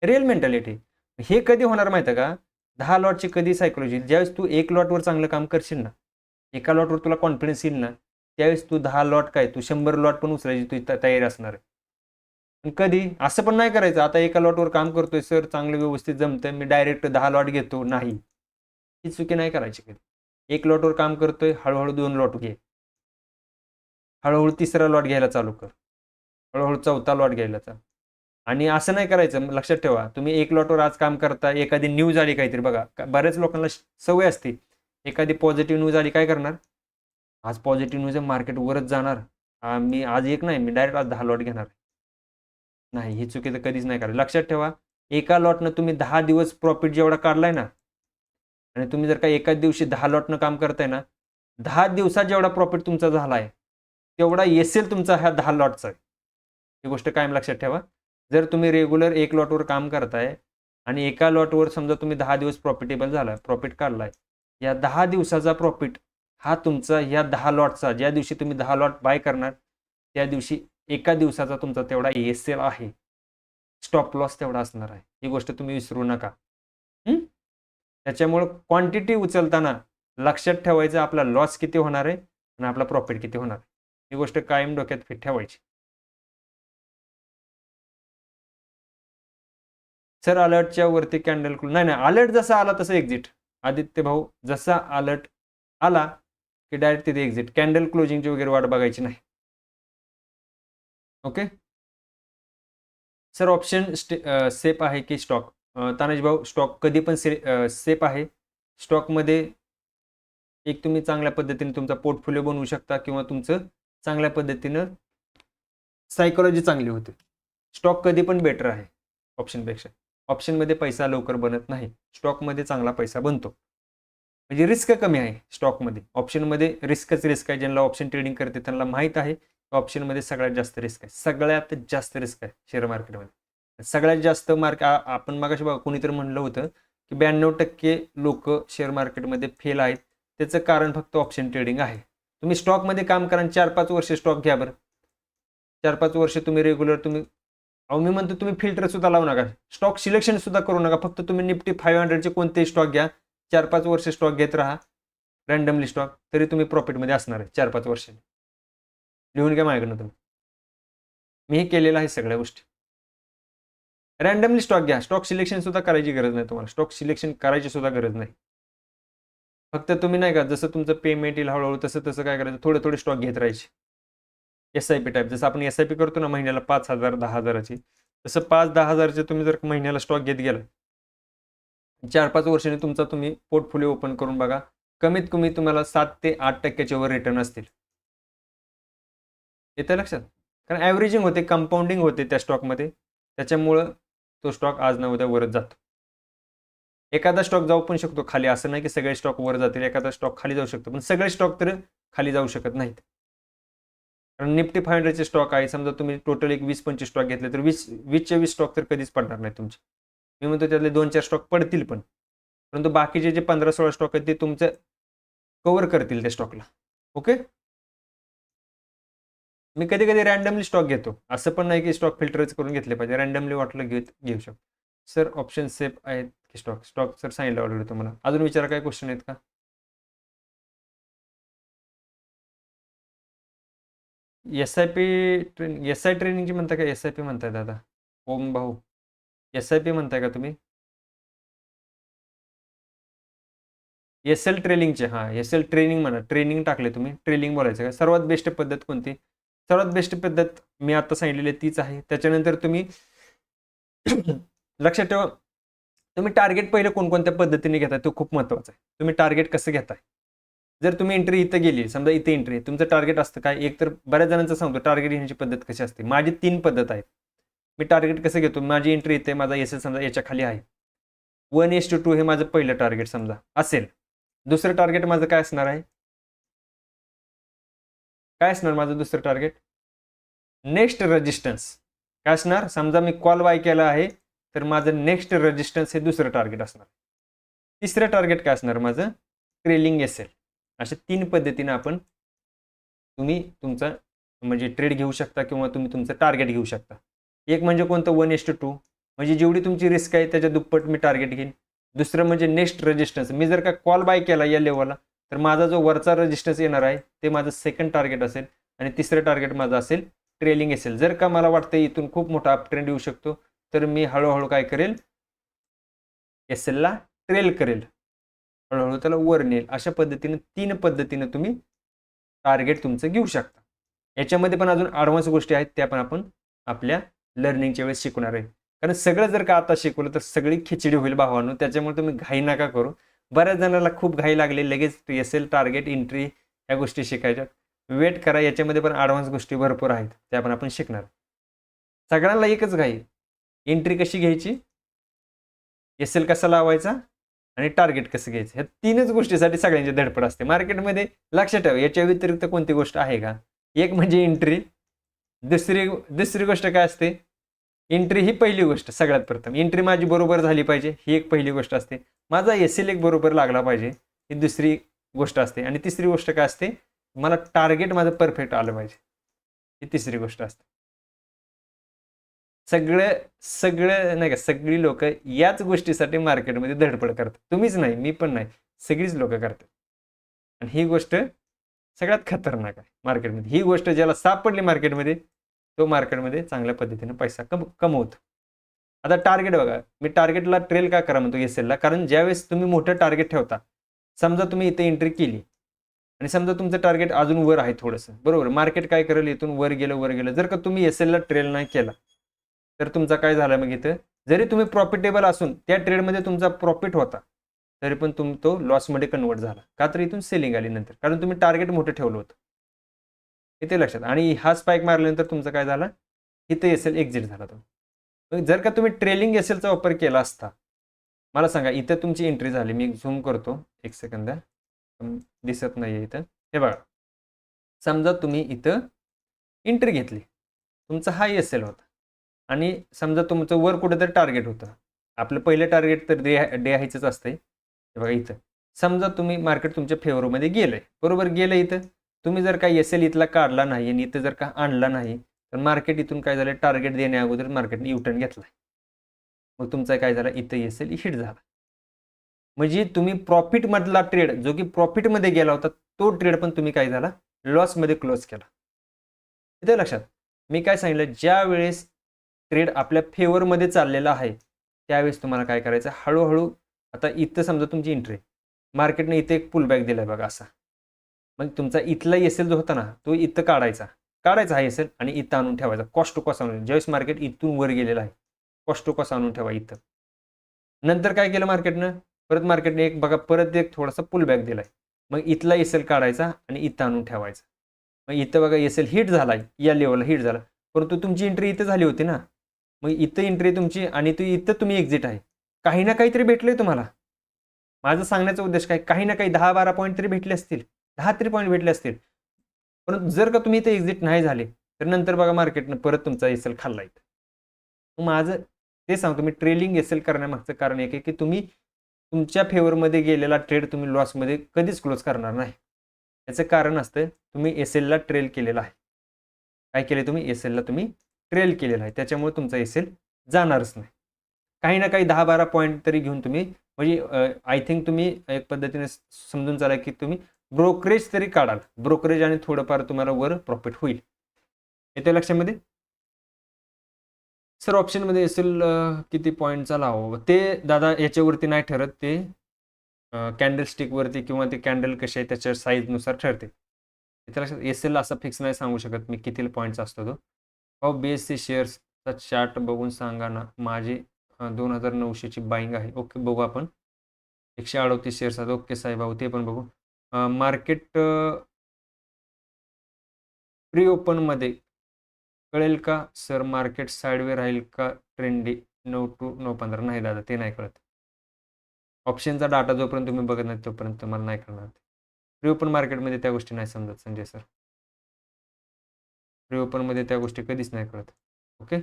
Real mentality. हे कधी होणार माहिती आहे का? 10 लॉटची कधी सायकोलॉजी, ज्यावेळेस तू 1 लॉटवर चांगलं काम करशील ना, एका लॉटवर तुला कॉन्फिडन्स येईल ना, त्यावेळेस तू 10 लॉट काय तू 100 लॉट पण उचलायची तुझी तयारी असणार आहे. कधी असं पण नाही करायचं आता एका लॉटवर काम करतोय सर, चांगलं व्यवस्थित जमतंय, मी डायरेक्ट 10 लॉट घेतो. नाही, ही चुकी नाही करायची कधी. 1 लॉटवर काम करतोय, हळूहळू 2 लॉट घे, हळूहळू 3रा लॉट घ्यायला चालू कर, हळूहळू 4था लॉट घ्यायला चालू. आणि असं नाही करायचं. लक्षात ठेवा, तुम्ही 1 लॉटवर आज काम करता, एखादी न्यूज आली काहीतरी, बघा बऱ्याच लोकांना सवय असते, एखादी पॉझिटिव्ह न्यूज आली काय करणार, आज पॉझिटिव्ह न्यूज आहे मार्केट वरच जाणार, मी आज एक नाही मी डायरेक्ट आज 10 लॉट घेणार. नाही, ही चुकी तर कधीच नाही करायची. लक्षात ठेवा, एका लॉटनं तुम्ही 10 दिवस प्रॉफिट जेवढा काढलाय ना, आणि तुम्ही जर का एकाच दिवशी 10 लॉटनं काम करताय ना, 10 दिवसात जेवढा प्रॉफिट तुमचा झाला आहे तेवढा येसेल तुमचा ह्या 10 लॉटचा आहे. ही गोष्ट कायम लक्षात ठेवा. जर तुम्ही रेग्युलर 1 लॉटवर काम करताय आणि एका लॉटवर समजा तुम्ही 10 दिवस प्रॉफिटेबल झाला, प्रॉफिट काढलाय, या 10 दिवसाचा प्रॉफिट हा तुमचा या 10 लॉटचा, ज्या दिवशी तुम्ही 10 लॉट बाय करणार त्या दिवशी एका दिवसाचा तुमचा तेवढा एसेल आहे. स्टॉप लॉस तेवढा असणार आहे. ही गोष्ट तुम्ही विसरू नका. त्याच्यामुळे क्वांटिटी उचलताना लक्षात ठेवायचं आपला लॉस किती होणार आहे आणि आपला प्रॉफिट किती होणार आहे. ही गोष्ट कायम डोक्यात फिट ठेवायची. सर अलर्टच्या वरती कॅन्डल नाही, अलर्ट जसा आला तसं एक्झिट. आदित्य भाऊ, जसा अलर्ट आला की डायरेक्ट तिथे एक्झिट. कॅन्डल क्लोजिंगची वगैरे वाट बघायची नाही. ओके. सर ऑप्शन सेफ आहे की स्टॉक? तानाजी भाऊ, स्टॉक कधी पण सेफ आहे. स्टॉकमध्ये एक तुम्ही चांगल्या पद्धतीने तुमचा पोर्टफोलिओ बनवू शकता किंवा तुमचं चांगल्या पद्धतीनं सायकोलॉजी चांगली होते. स्टॉक कधी पण बेटर आहे ऑप्शनपेक्षा. ऑप्शनमध्ये पैसा लवकर बनत नाही, स्टॉकमध्ये चांगला पैसा बनतो. म्हणजे रिस्क कमी आहे स्टॉकमध्ये. ऑप्शनमध्ये रिस्क आहे. ज्यांना ऑप्शन ट्रेडिंग करते त्यांना माहीत आहे ऑप्शनमध्ये सगळ्यात जास्त रिस्क आहे. सगळ्यात जास्त रिस्क आहे शेअर मार्केटमध्ये. सगळ्यात जास्त आपण मागाशी बघा कोणीतरी म्हणलं होतं की 92% लोक शेअर मार्केटमध्ये फेल आहेत. त्याचं कारण फक्त ऑप्शन ट्रेडिंग आहे. तुम्ही स्टॉकमध्ये काम करा, 4-5 वर्ष स्टॉक घ्या बरं. 4-5 वर्ष तुम्ही रेग्युलर मी म्हणतो तुम्ही फिल्टर सुद्धा लावू नका, स्टॉक सिलेक्शन सुद्धा करू नका. फक्त तुम्ही निफ्टी 500चे कोणतेही स्टॉक घ्या, 4-5 वर्ष स्टॉक घेत राहा. रँडमली स्टॉक, तरी तुम्ही प्रॉफिटमध्ये असणार आहे 4-5 वर्षांनी. लिहून घ्या माझ्याकडनं तुम्ही. मी हे केलेलं आहे सगळ्या गोष्टी. रँडमली स्टॉक घ्या. स्टॉक सिलेक्शन सुद्धा करायची गरज नाही तुम्हाला. स्टॉक सिलेक्शन करायची सुद्धा गरज नाही. फक्त तुम्ही नाही का, जसं तुमचं पेमेंट येईल हळूहळू तसं काय करायचं, थोडे थोडे स्टॉक घेत राहायचे. SIP टाईप, जसं आपण SIP करतो ना महिन्याला 5,000 10,000ची, तसं 5-10,000चे तुम्ही जर महिन्याला स्टॉक घेत गेला, 4-5 वर्षांनी तुमचा तुम्ही पोर्टफोलिओ ओपन करून बघा, कमीत कमी तुम्हाला 7 ते 8% वर रिटर्न असतील. येतं लक्षात? कारण ॲव्हरेजिंग होते, कंपाऊंडिंग होते त्या स्टॉकमध्ये, त्याच्यामुळं तो स्टॉक आज ना उद्या वरच जातो. एखादा स्टॉक जाऊ पण शकतो खाली, असं नाही की सगळे स्टॉक वर जातील, एखादा स्टॉक खाली जाऊ शकतो, पण सगळे स्टॉक तर खाली जाऊ शकत नाहीत. कारण निफ्टी 500चे स्टॉक आहे, समजा तुम्ही टोटल एक 20-25 स्टॉक घेतले तर 20 स्टॉक तर कधीच पडणार नाही तुमचे. मी म्हणतो त्यातले 2-4 स्टॉक पडतील पण, परंतु बाकीचे जे 15-16 स्टॉक आहेत ते तुमचं कव्हर करतील त्या स्टॉकला. ओके. मी कधी कधी रँडमली स्टॉक घेतो, असं पण नाही की स्टॉक फिल्टरच करून घेतले पाहिजे, रँडमली वाटलं घेऊ शकतो. सर ऑप्शन सेफ आहेत की स्टॉक सर सांगितलं ऑलरेडी तुम्हाला. अजून विचारा, काय क्वेश्चन आहेत का? SIP ट्रेनिंग, SI ट्रेनिंगची म्हणताय का SIP म्हणताय दादा? ओम भाऊ, SIP म्हणताय का तुम्ही? SL ट्रेनिंगचे, हां SL ट्रेनिंग म्हणा, ट्रेनिंग टाकले तुम्ही, ट्रेनिंग बोलायचं का? सर्वात बेस्ट पद्धत कोणती? सर्वात बेस्ट पद्धत मी आता सांगितलेली तीच आहे. त्याच्यानंतर तुम्ही लक्षात ठेवा, तुम्ही टार्गेट पहिले कोणकोणत्या पद्धतीने घेताय तो खूप महत्त्वाचा आहे. तुम्ही टार्गेट कसं घेताय? जर तुम्ही एंट्री इथं गेली, समजा इथे एंट्री, तुमचं टार्गेट असतं काय? एक तर बऱ्याच जणांचं सांगतो टार्गेट घेण्याची पद्धत कशी असते. माझी 3 पद्धत आहेत. मी टार्गेट कसं घेतो, माझी एंट्री इथे, माझा SL समजा याच्या खाली आहे, 1:2 हे माझं पहिलं टार्गेट समजा असेल. दुसरं टार्गेट माझं काय असणार आहे? काय असणार माझं दुसरं टार्गेट? Next resistance. काय असणार? समजा मी कॉल बाय केला आहे, तर माझं नेक्स्ट रेजिस्टन्स हे दुसरं टार्गेट असणार. तिसरं टार्गेट काय असणार माझं? Trailing SL. अशा 3 पद्धतीने तुम्ही तुमचा म्हणजे ट्रेड घेऊ शकता किंवा तुम्ही तुमचं टार्गेट घेऊ शकता. एक म्हणजे कोणतं? 1:2, म्हणजे जेवढी तुमची रिस्क आहे त्याच्या दुप्पट मी टार्गेट घेईन. दुसरं म्हणजे नेक्स्ट रेजिस्टन्स. मी जर का कॉल बाय केला या लेवलला, तर माझा जो वरचा रेजिस्टन्स येणार आहे ते माझं सेकंड टार्गेट असेल, आणि तिसरं टार्गेट माझं असेल ट्रेलिंग SL. जर का मला वाटतं इथून खूप मोठा अप ट्रेंड येऊ शकतो, तर मी हळूहळू काय करेल? SLला ट्रेल करेल, हळूहळू त्याला वर नेल. अशा पद्धतीने 3 पद्धतीने तुम्ही टार्गेट तुमचं घेऊ शकता. याच्यामध्ये पण अजून ॲडव्हान्स गोष्टी आहेत, त्या पण आपण आपल्या लर्निंगच्या वेळेस शिकणार आहे. कारण सगळं जर का आता शिकवलं तर सगळी खिचडी होईल भावांनो. त्याच्यामुळे तुम्ही घाई नका करू. बऱ्याच जणांना खूप घाई लागली, लगेच SL टार्गेट एंट्री ह्या गोष्टी शिकायच्या. वेट करा, याच्यामध्ये पण ॲडव्हान्स गोष्टी भरपूर आहेत, त्या पण आपण शिकणार. सगळ्यांना एकच घाई, एंट्री कशी घ्यायची, SL कसा लावायचा आणि टार्गेट कसं घ्यायचं, ह्या 3च गोष्टीसाठी सगळ्यांची धडपड असते मार्केटमध्ये. लक्षात ठेवा, याच्या व्यतिरिक्त कोणती गोष्ट आहे का? एक म्हणजे एंट्री, दुसरी गोष्ट काय असते? एंट्री ही पहिली गोष्ट. सगळ्यात प्रथम एंट्री माझी बरोबर झाली पाहिजे, ही एक पहिली गोष्ट असते. माझा SL एक बरोबर लागला पाहिजे, ही दुसरी गोष्ट असते. आणि तिसरी गोष्ट काय असते? मला टार्गेट माझं परफेक्ट आलं पाहिजे, ही तिसरी गोष्ट असते. सगळं नाही का, सगळी लोक याच गोष्टीसाठी मार्केटमध्ये धडपड करतात. तुम्हीच नाही, मी पण नाही, सगळीच लोक करतात. आणि ही गोष्ट सगळ्यात खतरनाक आहे मार्केटमध्ये. ही गोष्ट ज्याला सापडली मार्केटमध्ये, तो मार्केटमध्ये चांगल्या पद्धतीने पैसा कमवतो. आता टार्गेट बघा, मी टार्गेटला ट्रेल का करा म्हणतो SLला? कारण ज्यावेळेस तुम्ही मोठं टार्गेट ठेवता, समजा तुम्ही इथे एंट्री केली आणि समजा तुमचं टार्गेट अजून वर आहे थोडंसं, बरोबर, मार्केट काय करेल, इथून वर गेलं. जर का तुम्ही SLला ट्रेल नाही केला, तर तुमचा काय झालं मग इथं? जरी तुम्ही प्रॉफिटेबल असून त्या ट्रेडमध्ये तुमचा प्रॉफिट होता, तरी पण तो लॉसमध्ये कन्वर्ट झाला. का? तर इथून सेलिंग आली नंतर, कारण तुम्ही टार्गेट मोठं ठेवलं होतं. इथे लक्षात. आणि हा स्पाइक मारल्यानंतर तुमचं काय झालं? इथे SL एक्झिट झाला. तो जर का तुम्ही ट्रेलिंग SLचा वापर केला असता, मला सांगा, इथं तुमची एंट्री झाली, मी झूम करतो एक सेकंद, दिसत नाहीये इथं. हे बघा, समजा तुम्ही इथं एंट्री घेतली, तुमचा हा SL होता, आणि समजा तुमचं वर कुठेतरी टार्गेट होतं. आपलं पहिलं टार्गेट तर डे हायचंच असतंय. हे बघा इथं, समजा तुम्ही मार्केट तुमच्या फेवरमध्ये गेलंय, बरोबर गेलं. इथं तुम्ही जर का SL इथला काढला नाही आणि इथं जर का आणला नाही, तर मार्केट इथून काय झालं? टार्गेट देण्या अगोदर मार्केटने युटर्न घेतलाय. मग तुमचा काय झाला? इथं SL हिट झाला. म्हणजे तुम्ही प्रॉफिट मधला ट्रेड जो की प्रॉफिट मध्ये गेला होता तो ट्रेड पण तुम्ही काय झाला लॉस मध्ये क्लोज केला. इथे लक्षात मी काय सांगितलं, ज्या वेळेस ट्रेड आपल्या फेवर मध्ये चाललेला आहे त्यावेळेस तुम्हाला काय करायचं, हळूहळू आता इथं समजा तुमची एंट्री मार्केटने इथे एक पुलबॅक दिलाय बघा असा, मग तुमचा इथला एसएल जो होता ना तो इथं काढायचा हा एसएल आणि इथं आणून ठेवायचा कॉस्ट टू कॉस्ट आणून, ज्यावेळेस मार्केट इथून वर गेलेला आहे कॉस्ट टू कॉस्ट आणून ठेवा इथं. नंतर काय केलं मार्केटनं, परत मार्केटने एक बघा परत एक थोडासा पुलबॅक दिलाय, मग इथला एसएल काढायचा आणि इथं आणून ठेवायचा. मग इथं बघा एसएल हिट झालाय, या लेवलला हिट झाला, परंतु तुमची एंट्री इथं झाली होती ना, मग इथं एंट्री तुमची आणि इथं तुम्ही एक्झिट आहे. काही ना काहीतरी भेटलंय तुम्हाला. माझं सांगण्याचा उद्देश काय, काही ना काही 10-12 पॉईंट तरी भेटले असतील, 10 तरी पॉईंट भेटले असतील. परंतु जर का तुम्ही इथे एक्झिट नाही झाले तर नंतर बघा मार्केटनं परत तुमचा एसएल खाल्ला इथं. मग माझं ते सांगतो मी, ट्रेलिंग एसएल करण्यामागचं कारण एक आहे की तुम्ही तुमच्या फेवरमध्ये गेलेला ट्रेड तुम्ही लॉसमध्ये कधीच क्लोज करणार नाही. याचं कारण असतं तुम्ही एसएलला ट्रेल केलेला आहे. काय केले तुम्ही, एसएलला तुम्ही ट्रेल केलेला आहे, त्याच्यामुळे तुमचा एसएल जाणारच नाही. काही ना काही 10-12 पॉईंट तरी घेऊन तुम्ही, म्हणजे आय थिंक तुम्ही एक पद्धतीने समजून चाला की तुम्ही ब्रोकरेज तरी काढाल, ब्रोकरेज आणि थोडंफार तुम्हाला वर प्रॉफिट होईल. येते लक्षामध्ये. सर ऑप्शनमध्ये असेल किती पॉईंटचा लावावं ते दादा याच्यावरती नाही ठरत, ते कॅन्डल स्टिकवरती किंवा ते कॅन्डल कसे आहे त्याच्या साईजनुसार ठरते. इथे लक्षात एसएल असं फिक्स नाही सांगू शकत मी किती पॉईंटचा असतो तो. हो बीएससी शेअर्सचा चार्ट बघून सांगा ना, माझी 2900ची बाईंग आहे. ओके बघू आपण, 138 शेअर्स आहेत. ओके साहेब भाऊ ते पण बघू. मार्केट प्री ओपनमध्ये कळेल का सर, मार्केट साईडवे राहील का ट्रेंडी 9 to 9:15? नाही दादा ते नाही कळत. ऑप्शनचा डाटा जोपर्यंत तुम्ही बघत नाही तोपर्यंत तुम्हाला नाही कळणार. प्री ओपन मार्केटमध्ये त्या गोष्टी नाही समजत संजय सर, प्री ओपनमध्ये त्या गोष्टी कधीच नाही कळत. ओके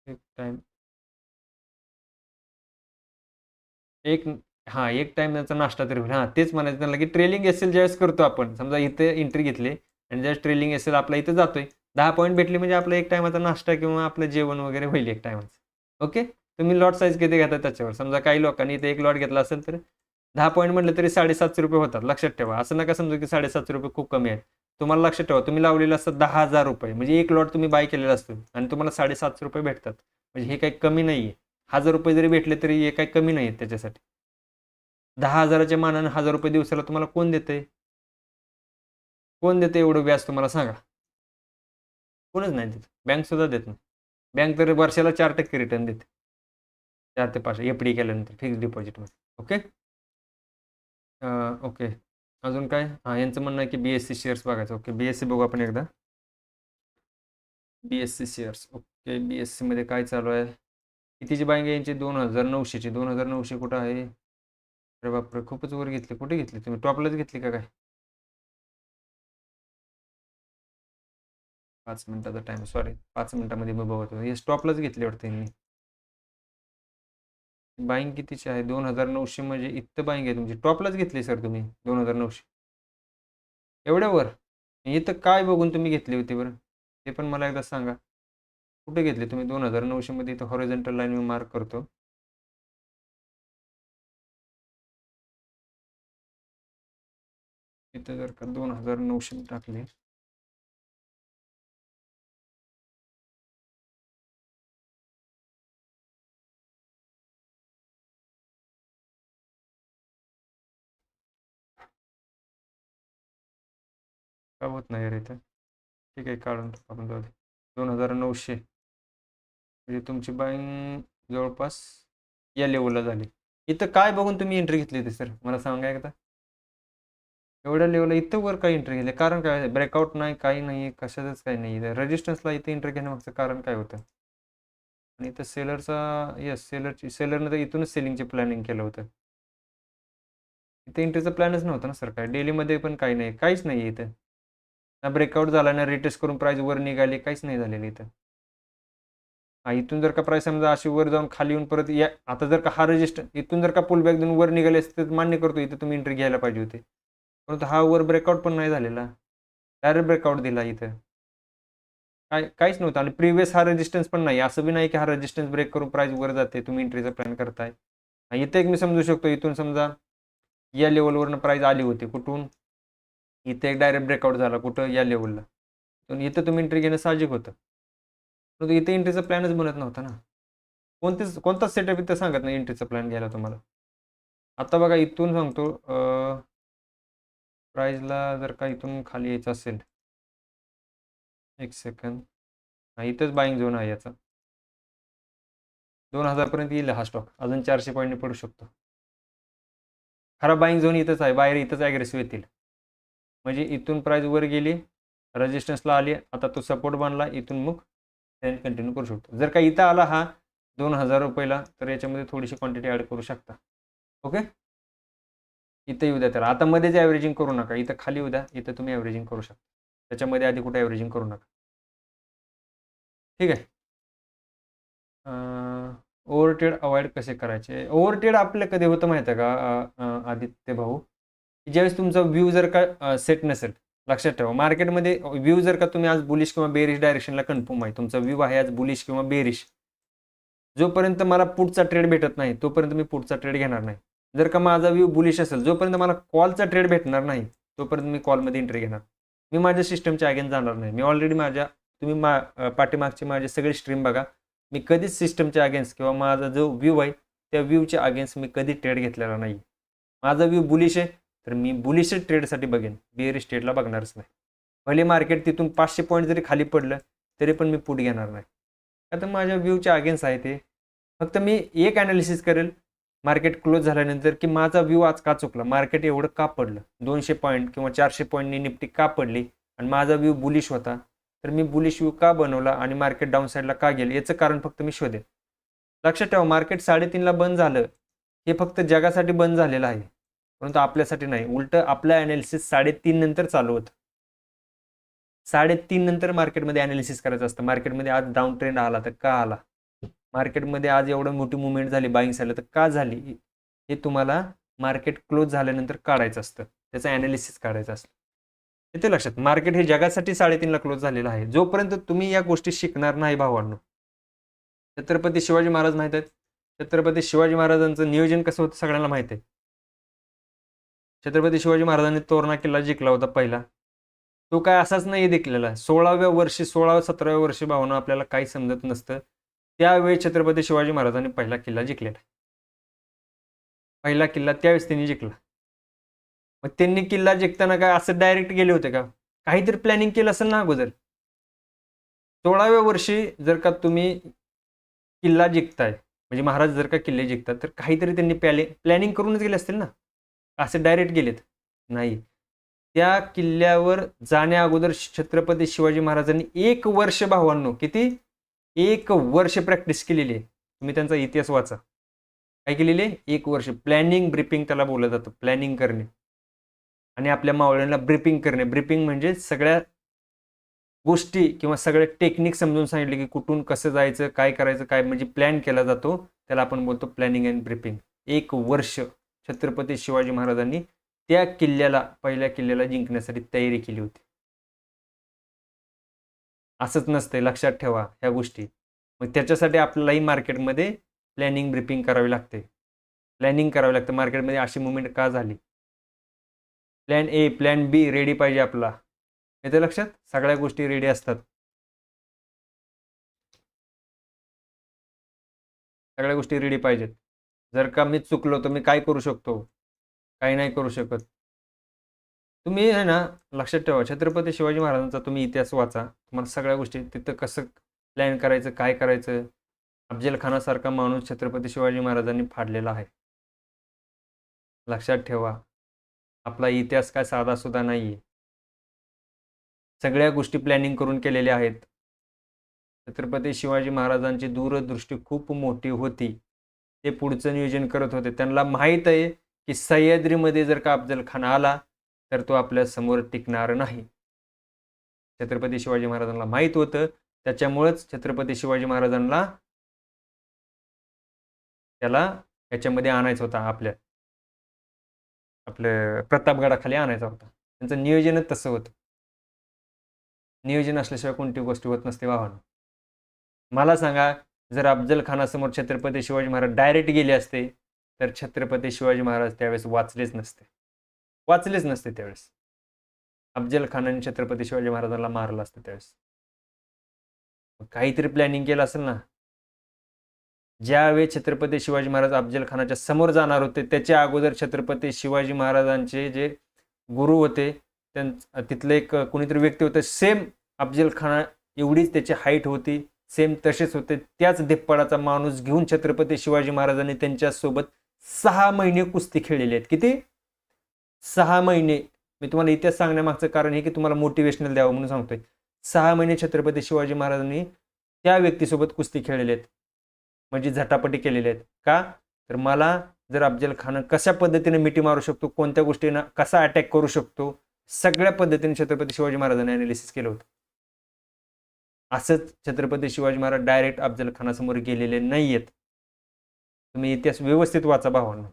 एक टाइम एक हां एक टाइम त्याचा नाश्ता तरी होईल. हां तेच म्हणायचं त्यांना की ट्रेलिंग एसएल ज्यावेळेस करतो आपण, समजा इथे एंट्री घेतली आणि ज्यावेळेस ट्रेलिंग एसएल आपला इथं जातोय 10 पॉईंट भेटले म्हणजे आपला एक टायमाचा नाश्ता किंवा आपलं जेवण वगैरे होईल एक टायमाचं. ओके तुम्ही लॉट साईज किती घेता त्याच्यावर, समजा काही लोकांनी इथे एक लॉट घेतला असेल तर 10 पॉईंट म्हटलं तरी 750 रुपये होतात. लक्षात ठेवा, असं नका समजू की 750 रुपये खूप कमी आहेत. तुम्हाला लक्षात ठेवा तुम्ही लावलेलं असतं 10,000 रुपये, म्हणजे एक लॉट तुम्ही बाय केलेला असतो आणि तुम्हाला 750 रुपये भेटतात, म्हणजे हे काही कमी नाही आहे. 1000 रुपये जरी भेटले तरी हे काही कमी नाही आहेत त्याच्यासाठी. 10,000च्या मानाने 1000 रुपये दिवसाला तुम्हाला कोण देते, कोण देते एवढं व्याज तुम्हाला सांगा, कोणच नाही देत. बँक सुद्धा देत नाही. बँक तर वर्षाला 4% रिटर्न देते, 4 ते 5 एफडी केल्यानंतर फिक्स डिपॉझिटमध्ये. ओके ओके अजून काय, हां यांचं म्हणणं आहे की बीएससी शेअर्स बघायचं. ओके बीएससी बघू आपण एकदा, बीएससी शेअर्स. ओके बीएससी मध्ये काय चालू आहे, कितीची बाईंग आहे यांची, 2,900ची. 2,900 कुठं आहे, अरे बापरे खूपच वर घेतली. कुठे घेतली तुम्ही, टॉपलाच घेतली का काय? 5 मिनिटाचा टाइम, सॉरी 5 मिनिटामध्ये मी बघतो. हे स्टॉपलाच घेतली वाटतं यांनी. बाईंग कितीची आहे, 2,900 म्हणजे इथं बाईंग आहे तुमची, टॉपलाच घेतली सर तुम्ही 2,900 एवढ्यावर. इथं काय बघून तुम्ही घेतली होती बरं, ते पण मला एकदा सांगा. कुठे घेतली तुम्ही 2,900 मध्ये, इथं हॉरिझॉन्टल लाईन मी मार्क करतो. इथं जर का 2,900 टाकले, का होत नाही रे इथं. ठीक आहे काढून टाकू आपण, जाऊ दे. 2,900 म्हणजे तुमची बाईंग जवळपास या लेवलला झाली. इथं काय बघून तुम्ही एंट्री घेतली होती सर, मला सांगा एकदा. एवढ्या लेवलला इथं वर काय एंट्री घेतली, कारण काय, ब्रेकआउट नाही काही नाही, कशाचंच काही नाही. रेजिस्टन्सला इथे एंट्री घेण्यामागचं कारण काय होतं, आणि इथं सेलरचा, येस सेलरनं तर इथूनच सेलिंगचे प्लॅनिंग केलं होतं. इथे एंट्रीचा प्लॅनच नव्हता ना सर, काय डेलीमध्ये पण काही नाही, काहीच नाही इथं. ना ब्रेकआउट झाला ना रिटेस्ट करून प्राइस वर निघाली, काहीच नाही झालेलं इथं. हा इथून जर का प्राइस समजा अशी वर जाऊन खाली येऊन परत या, आता जर का हा रजिस्टर इथून जर का पुल बॅक देऊन वर निघाले असते तर मान्य करतो इथं तुम्ही एंट्री घ्यायला पाहिजे होते, परंतु हा वर ब्रेकआउट पण नाही झालेला, डायरेक्ट ब्रेकआउट दिला इथं. काहीच नव्हतं, आणि प्रिव्हियस हा रेजिस्टन्स पण नाही, असं बी नाही की हा रेजिस्टन्स ब्रेक करून प्राइस वर जाते तुम्ही एंट्रीचा प्लॅन करताय. इथे एक मी समजू शकतो, इथून समजा या लेवलवरनं प्राईस आली होती, कुठून इथे एक डायरेक्ट ब्रेकआउट झाला, कुठं या लेवलला, इथं तुम्ही एंट्री घेणं साहजिक होतं. परंतु इथे एंट्रीचा प्लॅनच बनत नव्हता ना. कोणताच सेटअप इथं सांगत नाही एंट्रीचा प्लॅन घ्यायला तुम्हाला. आता बघा इथून सांगतो, प्राईजला जर का इथून खाली यायचं असेल, एक सेकंद, इथंच बाईंग झोन आहे याचा, 2000 पर्यंत येईल हा स्टॉक, अजून 400 पॉईंटने पडू शकतो. खरा बाईंग झोन इथंच आहे, बाहेर इथंच ॲग्रेसिव्ह येतील. म्हणजे इथून प्राईस वर गेली, रेजिस्टन्सला आली, आता तो सपोर्ट बनला, इथून मग ट्रेंड कंटिन्यू करू शकतो. जर का इथं आला हा 2000 रुपयाला, तर याच्यामध्ये थोडीशी क्वांटिटी ॲड करू शकता. ओके, इथं येऊ द्या त्याला. आता मध्येच ॲव्हरेजिंग करू नका, इथं खाली येऊ द्या, इथं तुम्ही ॲव्हरेजिंग करू शकता. त्याच्यामध्ये आधी कुठे ॲव्हरेजिंग करू नका. ठीक आहे. ओव्हरट्रेड अवॉइड कसे करायचे? ओव्हरट्रेड आपलं कधी होतं माहिती आहे का आदित्य भाऊ, ज्यावेळेस तुमचा व्ह्यू जर का सेट नसेल. लक्षात ठेवा, मार्केटमध्ये व्ह्यू जर का तुम्ही आज बुलिश किंवा बेरिश डायरेक्शनला कन्फर्म आहे, तुमचा व्ह्यू आहे आज बुलिश किंवा बेरिश, जोपर्यंत मला पुढचा ट्रेड भेटत नाही तोपर्यंत मी पुढचा ट्रेड घेणार नाही. जर का माझा व्ह्यू बुलिश असेल, जोपर्यंत मला कॉलचा ट्रेड भेटणार नाही तोपर्यंत मी कॉलमध्ये एंट्री घेणार. मी माझ्या सिस्टमच्या अगेन्स्ट जाणार नाही. मी ऑलरेडी तुम्ही पाठीमागची माझे सगळे स्ट्रीम बघा, मी कधीच सिस्टमच्या अगेन्स्ट किंवा माझा जो व्ह्यू आहे त्या व्ह्यूच्या अगेन्स्ट मी कधी ट्रेड घेतलेला नाही. माझा व्ह्यू बुलिश आहे तर मी बुलिश ट्रेडसाठी बघेन, बेरिश ट्रेडला बघणारच नाही. पहिले मार्केट तिथून 500 पॉईंट जरी खाली पडलं तरी पण मी पुट घेणार नाही. आता माझ्या व्ह्यूच्या अगेन्स्ट आहे ते. फक्त मी एक ॲनालिसिस करेल मार्केट क्लोज झाल्यानंतर, की माझा व्ह्यू आज का चुकला, मार्केट एवढं का पडलं, 200 पॉईंट किंवा 400 पॉईंटनी निफ्टी का पडली, आणि माझा व्ह्यू बुलिश होता, तर मी बुलिश व्ह्यू का बनवला आणि मार्केट डाऊन साईडला का गेलं याचं कारण फक्त मी शोधेन. लक्षात ठेवा, मार्केट 3:30ला बंद झालं हे फक्त जगासाठी बंद झालेलं आहे, परंतु आपल्यासाठी नाही. उलट आपलं ॲनालिसिस 3:30 नंतर चालू होतं. 3:30 नंतर मार्केटमध्ये ॲनालिसिस करायचं असतं. मार्केटमध्ये आज डाऊन ट्रेंड आला तर का आला, मार्केटमध्ये आज एवढं मोठी मुवमेंट झाली बाईंग साईडला तर का झाली, हे तुम्हाला मार्केट क्लोज झाल्यानंतर काढायचं असतं, त्याचं ॲनालिसिस काढायचं असतं. येते लक्षात, मार्केट हे जगासाठी 3:30ला क्लोज झालेलं आहे. जोपर्यंत तुम्ही या गोष्टी शिकणार नाही भावांनो. छत्रपती शिवाजी महाराज माहित आहेत, छत्रपती शिवाजी महाराजांचं नियोजन कसं होतं सगळ्यांना माहित आहे. छत्रपती शिवाजी महाराजांनी तोरणा किल्ला जिंकला होता पहिला, तो काय असाच नाही जिंकलेला. 16व्या वर्षी 17व्या वर्षी भावना आपल्याला काही समजत नसतं, त्यावेळी छत्रपती शिवाजी महाराजांनी पहिला किल्ला जिंकलेला. पहिला किल्ला त्यावेळेस त्यांनी जिंकला. मग त्यांनी किल्ला जिंकताना काय असं डायरेक्ट गेले होते का, काहीतरी प्लॅनिंग केलं असेल ना अगोदर. 16व्या वर्षी जर का तुम्ही किल्ला जिंकताय, म्हणजे महाराज जर का किल्ले जिंकतात, तर काहीतरी त्यांनी प्लॅनिंग करूनच गेले असतील ना, असे डायरेक्ट गेलेत नाही. त्या किल्ल्यावर जाण्या अगोदर छत्रपती शिवाजी महाराजांनी 1 वर्ष भावांनो, किती 1 वर्ष प्रॅक्टिस केलेली आहे. तुम्ही त्यांचा इतिहास वाचा, काय केलेली आहे, 1 वर्ष प्लॅनिंग, ब्रीफिंग त्याला बोललं जातं, प्लॅनिंग करणे. आणि आपल्या मावळ्यांना ब्रीफिंग करणे. ब्रीफिंग म्हणजे सगळ्या गोष्टी किंवा सगळे टेक्निक समजून सांगितले, की कुठून कसं जायचं, काय करायचं, काय म्हणजे प्लॅन केला जातो, त्याला आपण बोलतो प्लॅनिंग अँड ब्रीफिंग. 1 वर्ष छत्रपती शिवाजी महाराजांनी त्या किल्ल्याला, पहिल्या किल्ल्याला जिंकण्यासाठी तयारी केली होती. असंच नसतंय, लक्षात ठेवा ह्या गोष्टी. मग त्याच्यासाठी आपल्यालाही मार्केटमध्ये प्लॅनिंग ब्रीफिंग करावी लागते, प्लॅनिंग करावी लागतं. मार्केटमध्ये अशी मुवमेंट का झाली, plan A plan be ready पाहिजे आपला. येते लक्षात, सगळ्या गोष्टी रेडी असतात, सगळ्या गोष्टी रेडी पाहिजेत. जर का मी चुकलो तर मी काय करू शकतो, काही नाही करू शकत. तुम्ही आहे ना, लक्षात ठेवा, छत्रपती शिवाजी महाराजांचा तुम्ही इतिहास वाचा, तुम्हाला सगळ्या गोष्टी तिथं कसं प्लॅन करायचं, काय करायचं. अफजल खानासारखा माणूस छत्रपती शिवाजी महाराजांनी फाडलेला आहे. लक्षात ठेवा, आपला इतिहास काय साधासुद्धा नाही आहे. सगळ्या गोष्टी प्लॅनिंग करून केलेल्या आहेत. छत्रपती शिवाजी महाराजांची दूरदृष्टी खूप मोठी होती. ते पुढचं नियोजन करत होते. त्यांना माहीत आहे की सह्याद्रीमध्ये जर का अफजल खान आला तर तो आपल्या समोर टिकणार नाही. छत्रपती शिवाजी महाराजांना माहीत होतं, त्याच्यामुळेच छत्रपती शिवाजी महाराजांना त्याला याच्यामध्ये आणायचं होता, आपल्या प्रतापगडाखाली आणायचा होता. त्यांचं नियोजनच तसं होतं. नियोजन असल्याशिवाय कोणती गोष्ट होत नसते भावांनो. मला सांगा, जर अफजल खानासमोर छत्रपती शिवाजी महाराज डायरेक्ट गेले असते तर छत्रपती शिवाजी महाराज त्यावेळेस वाचलेच नसते त्यावेळेस. अफजल खानाने छत्रपती शिवाजी महाराजांना मारलं असतं त्यावेळेस. काहीतरी प्लॅनिंग केलं असेल ना. ज्यावेळी छत्रपती शिवाजी महाराज अफजल खानाच्या समोर जाणार होते त्याच्या अगोदर छत्रपती शिवाजी महाराजांचे जे गुरु होते तिथले एक कोणीतरी व्यक्ती होते, सेम अफजल खाना एवढीच त्याची हाईट होती, सेम तसेच होते. त्याच धिप्पाडाचा माणूस घेऊन छत्रपती शिवाजी महाराजांनी त्यांच्यासोबत 6 महिने कुस्ती खेळलेली आहेत. किती? 6 महिने. मी तुम्हाला इतिहास सांगण्यामागचं कारण हे की तुम्हाला मोटिवेशनल द्यावं म्हणून सांगतोय. 6 महिने छत्रपती शिवाजी महाराजांनी त्या व्यक्तीसोबत कुस्ती खेळलेली आहेत, म्हणजे झटापटी केलेली आहेत. का? तर मला जर अफजल खान कशा पद्धतीने मिठी मारू शकतो, कोणत्या गोष्टींना कसा अटॅक करू शकतो, सगळ्या पद्धतीने छत्रपती शिवाजी महाराजांनी अनालिसिस केलं होतं. असंच छत्रपती शिवाजी महाराज डायरेक्ट अफजल खानासमोर गेलेले नाहीयेत. तुम्ही इतिहास व्यवस्थित वाचा भावांनो.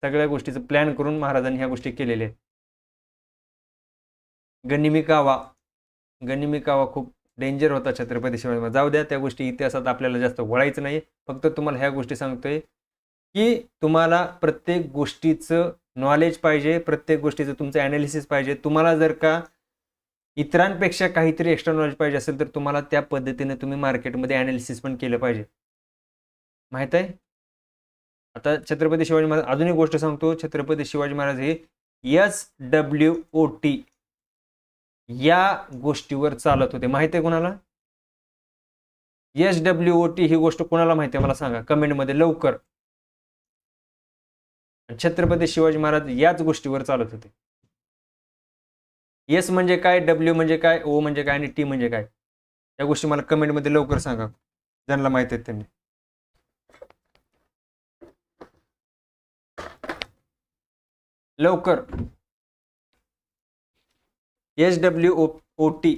सगळ्या गोष्टीचं प्लॅन करून महाराजांनी ह्या गोष्टी केलेल्या आहेत. गनिमी कावा खूप डेंजर होता छत्रपती शिवाजी महाराज. जाऊ द्या, त्या गोष्टी इतिहासात आपल्याला जास्त वळायचं नाही. फक्त तुम्हाला ह्या गोष्टी सांगतोय की तुम्हाला प्रत्येक गोष्टीचं नॉलेज पाहिजे, प्रत्येक गोष्टीचं तुमचं ॲनालिसिस पाहिजे. तुम्हाला जर का इतरांपेक्षा काहीतरी एक्स्ट्रा नॉलेज पाहिजे असेल तर तुम्हाला त्या पद्धतीने तुम्ही मार्केटमध्ये ॲनालिसिस पण केलं पाहिजे. माहीत आहे? आता छत्रपती शिवाजी महाराज, अजून एक गोष्ट सांगतो, छत्रपती शिवाजी महाराज हे SWOT या गोष्टीवर चालत होते. माहिती आहे कोणाला? SWOT ही गोष्ट कोणाला माहिती आहे मला सांगा कमेंटमध्ये लवकर. छत्रपती शिवाजी महाराज याच गोष्टीवर चालत होते. S म्हणजे काय, W म्हणजे काय, O म्हणजे काय आणि T म्हणजे काय, या गोष्टी मला कमेंटमध्ये लवकर सांगा ज्यांना माहिती आहेत त्यांनी. लवकर. SWOT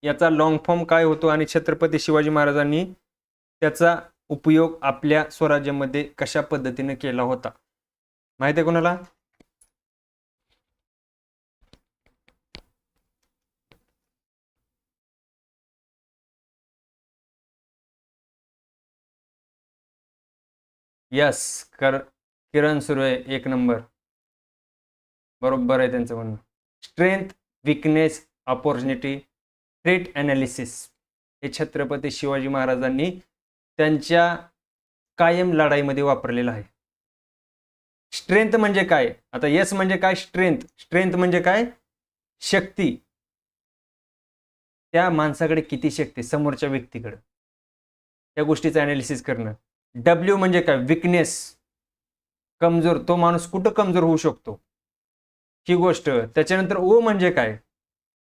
याचा लॉंग फॉर्म काय होतो आणि छत्रपती शिवाजी महाराजांनी त्याचा उपयोग आपल्या स्वराज्यामध्ये कशा पद्धतीने केला होता माहिती आहे कोणाला? यस, किरण सुर्वे, 1 नंबर. बरोबर आहे त्यांचं म्हणणं. Strength, weakness, opportunity, threat analysis हे छत्रपती शिवाजी महाराजांनी त्यांच्या कायम लढाईमध्ये वापरलेलं आहे. स्ट्रेंथ म्हणजे काय? आता यस म्हणजे काय? स्ट्रेंथ म्हणजे काय? शक्ती. त्या माणसाकडे किती शक्ती, समोरच्या व्यक्तीकडे, त्या गोष्टीचं ॲनालिसिस करणं. W म्हणजे काय? विकनेस, कमजोर, तो माणूस कुठं कमजोर होऊ शकतो ही गोष्ट. त्याच्यानंतर O म्हणजे काय?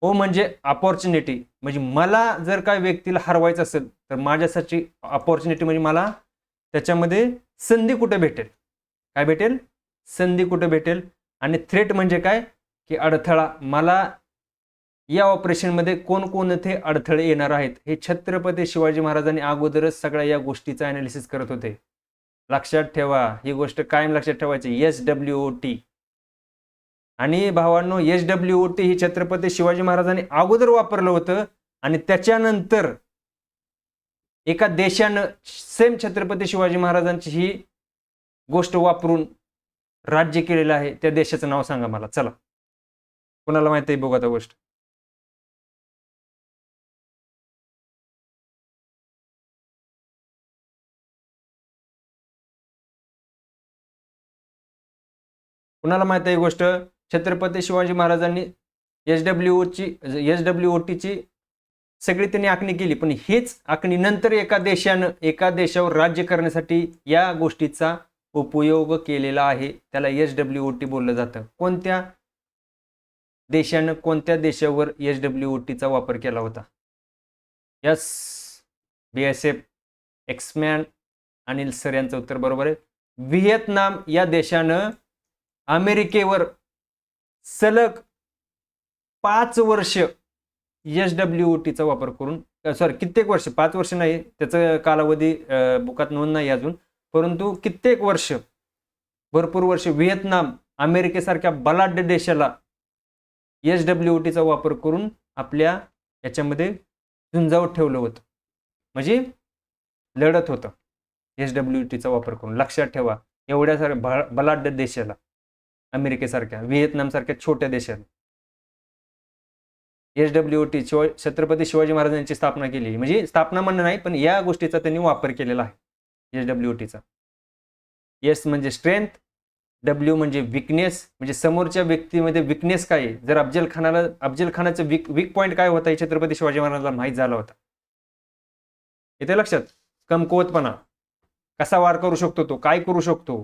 O म्हणजे अपॉर्च्युनिटी, म्हणजे मला जर काय व्यक्तीला हरवायचं असेल तर माझ्यासाठी अपॉर्च्युनिटी म्हणजे मला त्याच्यामध्ये संधी कुठे भेटेल, काय भेटेल? संधी कुठे भेटेल. आणि थ्रेट म्हणजे काय? की अडथळा, मला या ऑपरेशनमध्ये कोणकोणते अडथळे येणार आहेत हे छत्रपती शिवाजी महाराजांनी अगोदरच सगळ्या या गोष्टीचा ॲनालिसिस करत होते. लक्षात ठेवा, ही गोष्ट कायम लक्षात ठेवायची. SWOT. आणि भावांनो, SWOT ही छत्रपती शिवाजी महाराजांनी अगोदर वापरलं होतं आणि त्याच्यानंतर एका देशानं सेम छत्रपती शिवाजी महाराजांची ही गोष्ट वापरून राज्य केलेलं आहे. त्या देशाचं नाव सांगा मला, चला. कोणाला माहिती आहे बघा त्या गोष्ट? कुणाला माहिती आहे ही गोष्ट? छत्रपती शिवाजी महाराजांनी SWOTची सगळी त्यांनी आखणी केली, पण हीच आखणी नंतर एका देशावर राज्य करण्यासाठी या गोष्टीचा उपयोग केलेला आहे. त्याला SWOT बोललं जातं. कोणत्या देशावर SWOTचा वापर केला होता? यस, BSF, एक्समॅन, अनिल सर यांचं उत्तर बरोबर आहे. व्हिएतनाम या देशानं अमेरिकेवर सलग 5 वर्ष SWOTचा वापर करून, कित्येक वर्ष, 5 वर्ष नाही, त्याचं कालावधी बुकात नोंद नाही अजून, परंतु कित्येक वर्ष, भरपूर वर्ष व्हिएतनाम अमेरिकेसारख्या बलाढ्य देशाला SWOTचा वापर करून आपल्या याच्यामध्ये झुंजावत ठेवलं होतं, म्हणजे लढत होतं. SWTचा वापर करून. लक्षात ठेवा, एवढ्या साऱ्या बलाढ्य देशाला, अमेरिकेसारख्या, व्हिएतनामसारख्या छोट्या देशाला SWT छत्रपती शिवाजी महाराजांची स्थापना केली. म्हणजे स्थापना म्हणणं नाही, पण या गोष्टीचा त्यांनी वापर केलेला आहे SWTचा. एस म्हणजे स्ट्रेंथ, डब्ल्यू म्हणजे विकनेस, म्हणजे समोरच्या व्यक्तीमध्ये विकनेस काय आहे. जर अफजल खानाचं वीक पॉईंट काय होता हे छत्रपती शिवाजी महाराजांना माहीत झाला होता. येते लक्षात. कमकुवतपणा, कसा वार करू शकतो तो, काय करू शकतो.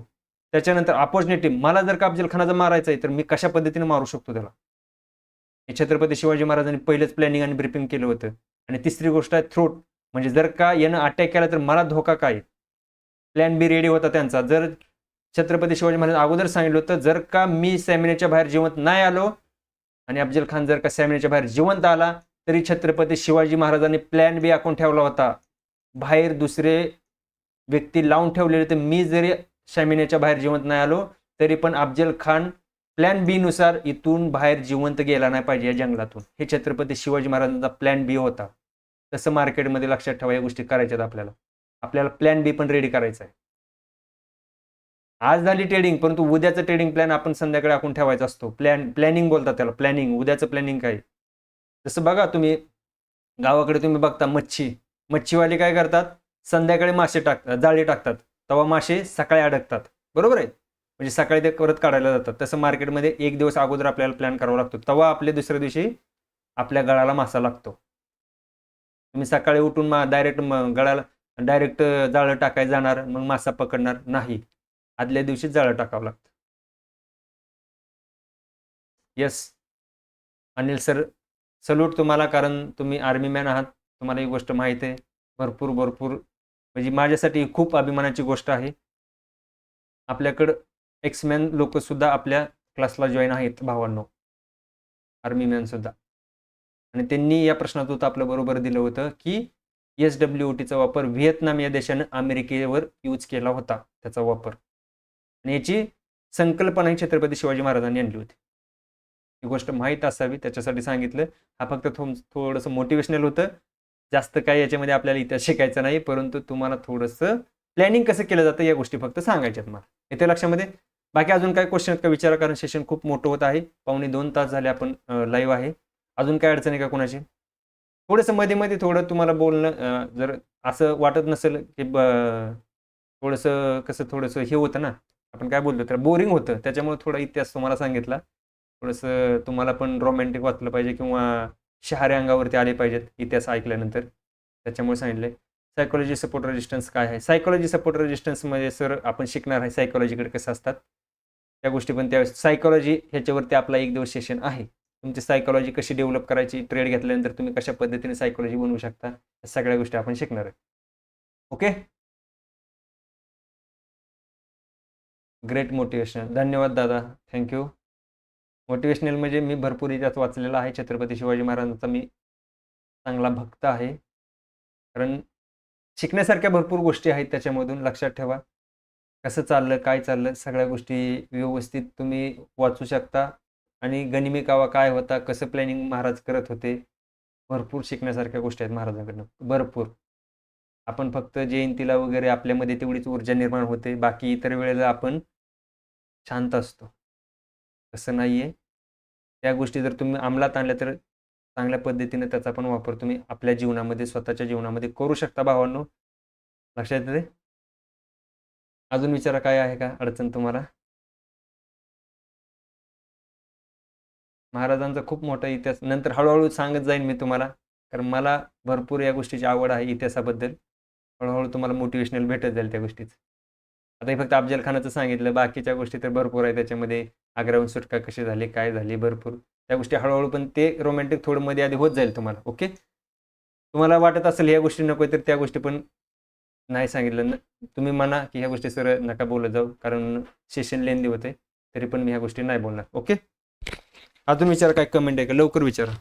त्याच्यानंतर अपॉर्च्युनिटी, मला जर का अफजल खानाचा मारायचं आहे तर मी कशा पद्धतीने मारू शकतो त्याला. हे छत्रपती शिवाजी महाराजांनी पहिलेच प्लॅनिंग आणि ब्रीफिंग केलं होतं. आणि तिसरी गोष्ट आहे थ्रोट, म्हणजे जर का यानं अटॅक केला तर मला धोका काय. प्लॅन बी रेडी होता त्यांचा. जर छत्रपती शिवाजी महाराज अगोदर सांगितलं होतं, जर का मी सॅमिनेच्या बाहेर जिवंत नाही आलो आणि अफजल खान जर का सॅमिनेच्या बाहेर जिवंत आला तरी छत्रपती शिवाजी महाराजांनी प्लॅन बी आखून ठेवला होता. बाहेर दुसरे व्यक्ती लावून ठेवलेले, तर मी जरी सॅमिनेच्या बाहेर जिवंत नाही आलो तरी पण अफजल खान प्लॅन बी नुसार इथून बाहेर जिवंत गेला नाही पाहिजे या जंगलातून. हे छत्रपती शिवाजी महाराजांचा प्लॅन बी होता. तसं मार्केटमध्ये लक्षात ठेवा, या गोष्टी करायच्यात आपल्याला प्लॅन बी पण रेडी करायचा आहे. आज झाली ट्रेडिंग, परंतु उद्याचं ट्रेडिंग प्लॅन आपण संध्याकाळी आखून ठेवायचा असतो. प्लॅनिंग बोलतात त्याला, प्लॅनिंग. उद्याचं प्लॅनिंग काय. जसं बघा तुम्ही गावाकडे तुम्ही बघता मच्छीवाले काय करतात, संध्याकाळी मासे टाकतात, जाळी टाकतात, तेव्हा मासे सकाळी अडकतात. बरोबर आहे. म्हणजे सकाळी ते परत काढायला जातात. तसं मार्केटमध्ये एक दिवस अगोदर आपल्याला प्लॅन करावा लागतो, तेव्हा आपल्या दुसऱ्या दिवशी आपल्या गळाला मासा लागतो. तुम्ही सकाळी उठून डायरेक्ट गळाला डायरेक्ट जाळं टाकायला जाणार, मग मासा पकडणार नाही. आदल्या दिवशी जाळं टाकावं लागतं. येस अनिल सर, सल्यूट तुम्हाला, कारण तुम्ही आर्मी मॅन आहात. तुम्हाला ही गोष्ट माहीत आहे. भरपूर म्हणजे माझ्यासाठी खूप अभिमानाची गोष्ट आहे. आपल्याकडं एक्समॅन लोक सुद्धा आपल्या क्लासला जॉईन आहेत भावांनो, आर्मी मॅन सुद्धा. आणि त्यांनी या प्रश्नात उत्तर आपलं बरोबर दिलं होतं की SWTचा वापर व्हिएतनाम या देशानं अमेरिकेवर यूज केला होता, त्याचा वापर. आणि याची संकल्पना छत्रपती शिवाजी महाराजांनी आणली होती. ही गोष्ट माहीत असावी त्याच्यासाठी सांगितलं. हा फक्त थोडंसं मोटिवेशनल होतं. जास्त काय याच्यामध्ये आपल्याला इतिहास शिकायचा नाही, परंतु तुम्हाला थोडंसं प्लॅनिंग कसं केलं जातं या गोष्टी फक्त सांगायच्यात मला. येते लक्षामध्ये. बाकी अजून काय क्वेश्चन का विचारा, कारण सेशन खूप मोठं होत आहे. 2.25 तास झाले आपण लाईव्ह आहे. अजून काय अडचण आहे का कोणाची. थोडंसं मध्ये तुम्हाला तुम्हाला बोलणं जर असं वाटत नसेल की थोडंसं हे होतं ना, आपण काय बोलतो तर बोरिंग होतं, त्याच्यामुळे थोडा इतिहास तुम्हाला सांगितला. थोडंसं तुम्हाला पण रोमॅन्टिक वाटलं पाहिजे किंवा शहारे अंगावरती आले पाहिजेत इतिहास ऐकल्यानंतर, त्याच्यामुळे सांगितले. सायकोलॉजी सपोर्ट रेजिस्टन्स काय आहे. सायकोलॉजी सपोर्ट रेजिस्टन्समध्ये सर आपण शिकणार आहे सायकोलॉजीकडे कसं असतात त्या गोष्टी, पण त्या सायकोलॉजी ह्याच्यावरती आपला एक दिवस सेशन आहे. तुमची सायकोलॉजी कशी डेव्हलप करायची, ट्रेड घेतल्यानंतर तुम्ही कशा पद्धतीने सायकोलॉजी बनवू शकता, या सगळ्या गोष्टी आपण शिकणार आहे. ओके. Great motivational. धन्यवाद दादा, थँक्यू. मोटिवेशनल म्हणजे मी भरपूर इतिहास वाचलेला आहे. छत्रपती शिवाजी महाराजांचा मी चांगला भक्त आहे. कारण शिकण्यासारख्या भरपूर गोष्टी आहेत त्याच्यामधून. लक्षात ठेवा, कसं चाललं, काय चाललं, सगळ्या गोष्टी व्यवस्थित तुम्ही वाचू शकता. आणि गनिमी कावा काय होता, कसं प्लॅनिंग महाराज करत होते. भरपूर शिकण्यासारख्या गोष्टी आहेत महाराजांकडनं, भरपूर. आपण फक्त जयंतीला वगैरे आपल्यामध्ये तेवढीच ऊर्जा निर्माण होते, बाकी इतर वेळेला आपण शांत असतो. तसं नाही आहे. त्या गोष्टी जर तुम्ही अंमलात आणल्या तर चांगल्या पद्धतीने त्याचा पण वापर तुम्ही आपल्या जीवनामध्ये, स्वतःच्या जीवनामध्ये करू शकता भावांनो. लक्षात येते. अजून विचारा काय आहे का अडचण तुम्हाला. महाराजांचा खूप मोठा इतिहास नंतर हळूहळू सांगत जाईन मी तुम्हाला, कारण मला भरपूर या गोष्टीची आवड आहे इतिहासाबद्दल. हळूहळू तुम्हाला मोटिवेशनल भेटत जाईल त्या गोष्टीच. आता हे फक्त अफजल खानाचं सांगितलं, बाकीच्या गोष्टी तर भरपूर आहे त्याच्यामध्ये. आग्र्याहून सुटका कशी झाली, काय झाली, भरपूर त्या गोष्टी हळूहळू, पण ते रोमॅन्टिक थोडं मध्ये आधी होत जाईल तुम्हाला. ओके. तुम्हाला वाटत असेल ह्या गोष्टी नको तर त्या गोष्टी पण नाही सांगितलं तुम्ही म्हणा की ह्या गोष्टी सर नका बोलत जाऊ, कारण सेशन लेंदी होते, तरी पण मी ह्या गोष्टी नाही बोलणार. ओके. अजून विचार, काय कमेंट आहे का, लवकर विचारा.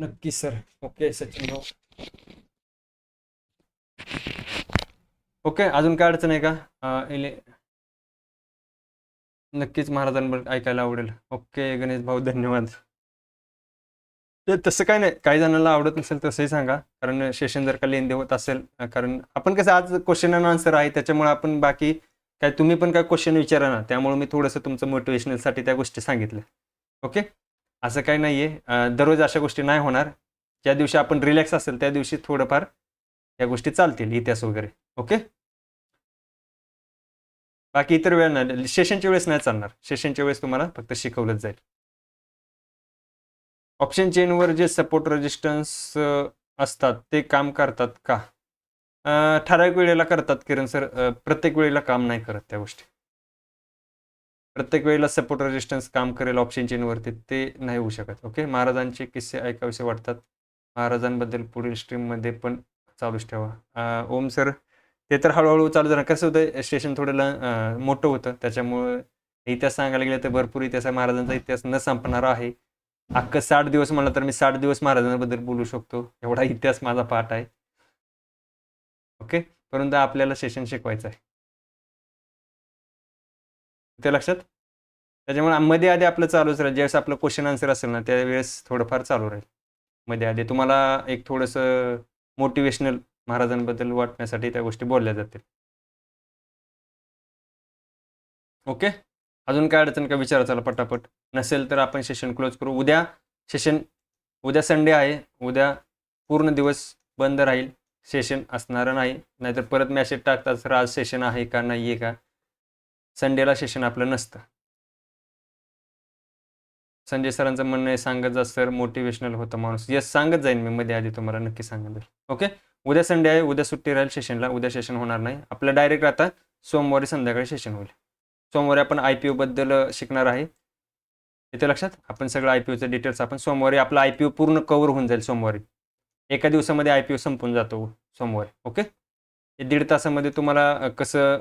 नक्की सर. ओके सचिन भाऊ. ओके, अजून काय अडचण आहे का? नक्कीच महाराजांबद्दल ऐकायला आवडेल. ओके गणेश भाऊ, धन्यवाद. ते तसं काय नाही, काही जणांना आवडत नसेल तसंही सांगा, कारण सेशन जर का लेंदी होत असेल, कारण आपण कसं आज क्वेश्चन अँड आन्सर आहे, त्याच्यामुळे आपण बाकी काय तुम्ही पण काय क्वेश्चन विचारा ना, त्यामुळे मी थोडंसं तुमचं मोटिवेशनलसाठी त्या गोष्टी सांगितल्या. ओके, असं काही नाही आहे, दररोज अशा गोष्टी नाही होणार. ज्या दिवशी आपण रिलॅक्स असेल त्या दिवशी थोडंफार या गोष्टी चालतील, इतिहास वगैरे. ओके, बाकी इतर वेळ नाही, सेशनच्या वेळेस नाही चालणार. सेशनच्या वेळेस तुम्हाला फक्त शिकवलंच जाईल. ऑप्शन चेनवर जे सपोर्ट रेजिस्टन्स असतात ते काम करतात का? ठराविक वेळेला करतात किरण सर, प्रत्येक वेळेला काम नाही करत त्या गोष्टी. प्रत्येक वेळेला सपोर्ट रेजिस्टन्स काम करेल ऑप्शन चेनवरती ते नाही होऊ शकत. ओके, महाराजांचे किस्से ऐकावेसे वाटतात, महाराजांबद्दल पुढील स्ट्रीममध्ये पण चालूच ठेवा. ओम सर, ते तर हळूहळू चालू झालं. कसं होतं, स्टेशन थोडं मोठं होतं, त्याच्यामुळं इतिहास सांगायला गेलं तर भरपूर इतिहास आहे. महाराजांचा इतिहास न संपणारा आहे. अख्खं 60 दिवस म्हणलं तर मी 60 दिवस महाराजांबद्दल बोलू शकतो, एवढा इतिहास माझा पाठ आहे. ओके, परंतु आपल्याला सेशन शिकवायचं आहे, ते लक्षात. त्याच्यामुळे मध्ये आधी आपलं चालूच राहील. ज्यावेळेस आपलं क्वेश्चन आन्सर असेल ना, त्यावेळेस थोडंफार चालू राहील. मध्ये आधी तुम्हाला एक थोडंसं मोटिवेशनल महाराजांबद्दल वाटण्यासाठी त्या गोष्टी बोलल्या जातील. ओके, अजून काय अडचण का विचारा, चला पटापट. नसेल तर आपण सेशन क्लोज करू. उद्या संडे आहे, उद्या पूर्ण दिवस बंद राहील, सेशन असणार नाही. नाहीतर परत मेसेज टाकतात सर आज सेशन आहे का नाही आहे का. संडेला सेशन आपलं नसतं. संजय सरांचं म्हणणं आहे सांगत जा सर, मोटिवेशनल होतं माणूस. येस, सांगत जाईन मी मध्ये आधी, तुम्हाला नक्की सांगत जाईल. ओके, उद्या संडे आहे, उद्या सुट्टी राहील सेशनला, उद्या सेशन होणार नाही आपलं. डायरेक्ट आता सोमवारी संध्याकाळी सेशन होईल. सोमवारी आपण IPO बद्दल शिकणार आहे, इथे लक्षात. आपण सगळं IPOचं डिटेल्स आपण सोमवारी, आपला IPO पूर्ण कव्हर होऊन जाईल सोमवारी. एका दिवसामध्ये IPO संपून जातो सोमवारी. ओके, 1.5 तासामध्ये तुम्हाला कसं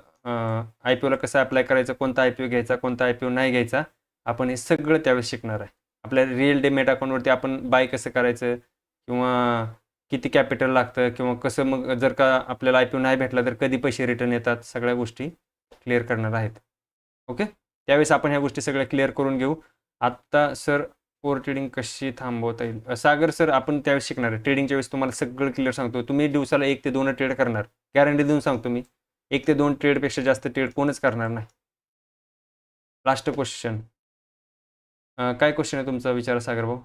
IPOला कसं अप्लाय करायचं, कोणता IPO घ्यायचा, कोणता IPO नाही घ्यायचा, आपण हे सगळं त्यावेळेस शिकणार आहे. आपल्या रिअल डेमेट अकाउंटवरती आपण बाय कसं करायचं, किंवा किती कॅपिटल लागतं, किंवा कसं, मग जर का आपल्याला IPO नाही भेटला तर कधी पैसे रिटर्न येतात, सगळ्या गोष्टी क्लिअर करणार आहेत. ओके, त्यावेळेस आपण ह्या गोष्टी सगळ्या क्लिअर करून घेऊ. आत्ता सर ओव्हर ट्रेडिंग कशी थांबवता येईल, सागर सर आपण त्यावेळेस शिकणार आहे. ट्रेडिंगच्या वेळेस तुम्हाला सगळं क्लिअर सांगतो. तुम्ही दिवसाला 1 ते 2 ट्रेड करणार, गॅरंटी देऊन सांगतो मी. 1 ते 2 ट्रेडपेक्षा जास्त ट्रेड कोणच करणार नाही. लास्ट क्वेश्चन, काय क्वेश्चन आहे तुमचा, विचारा सागर भाऊ.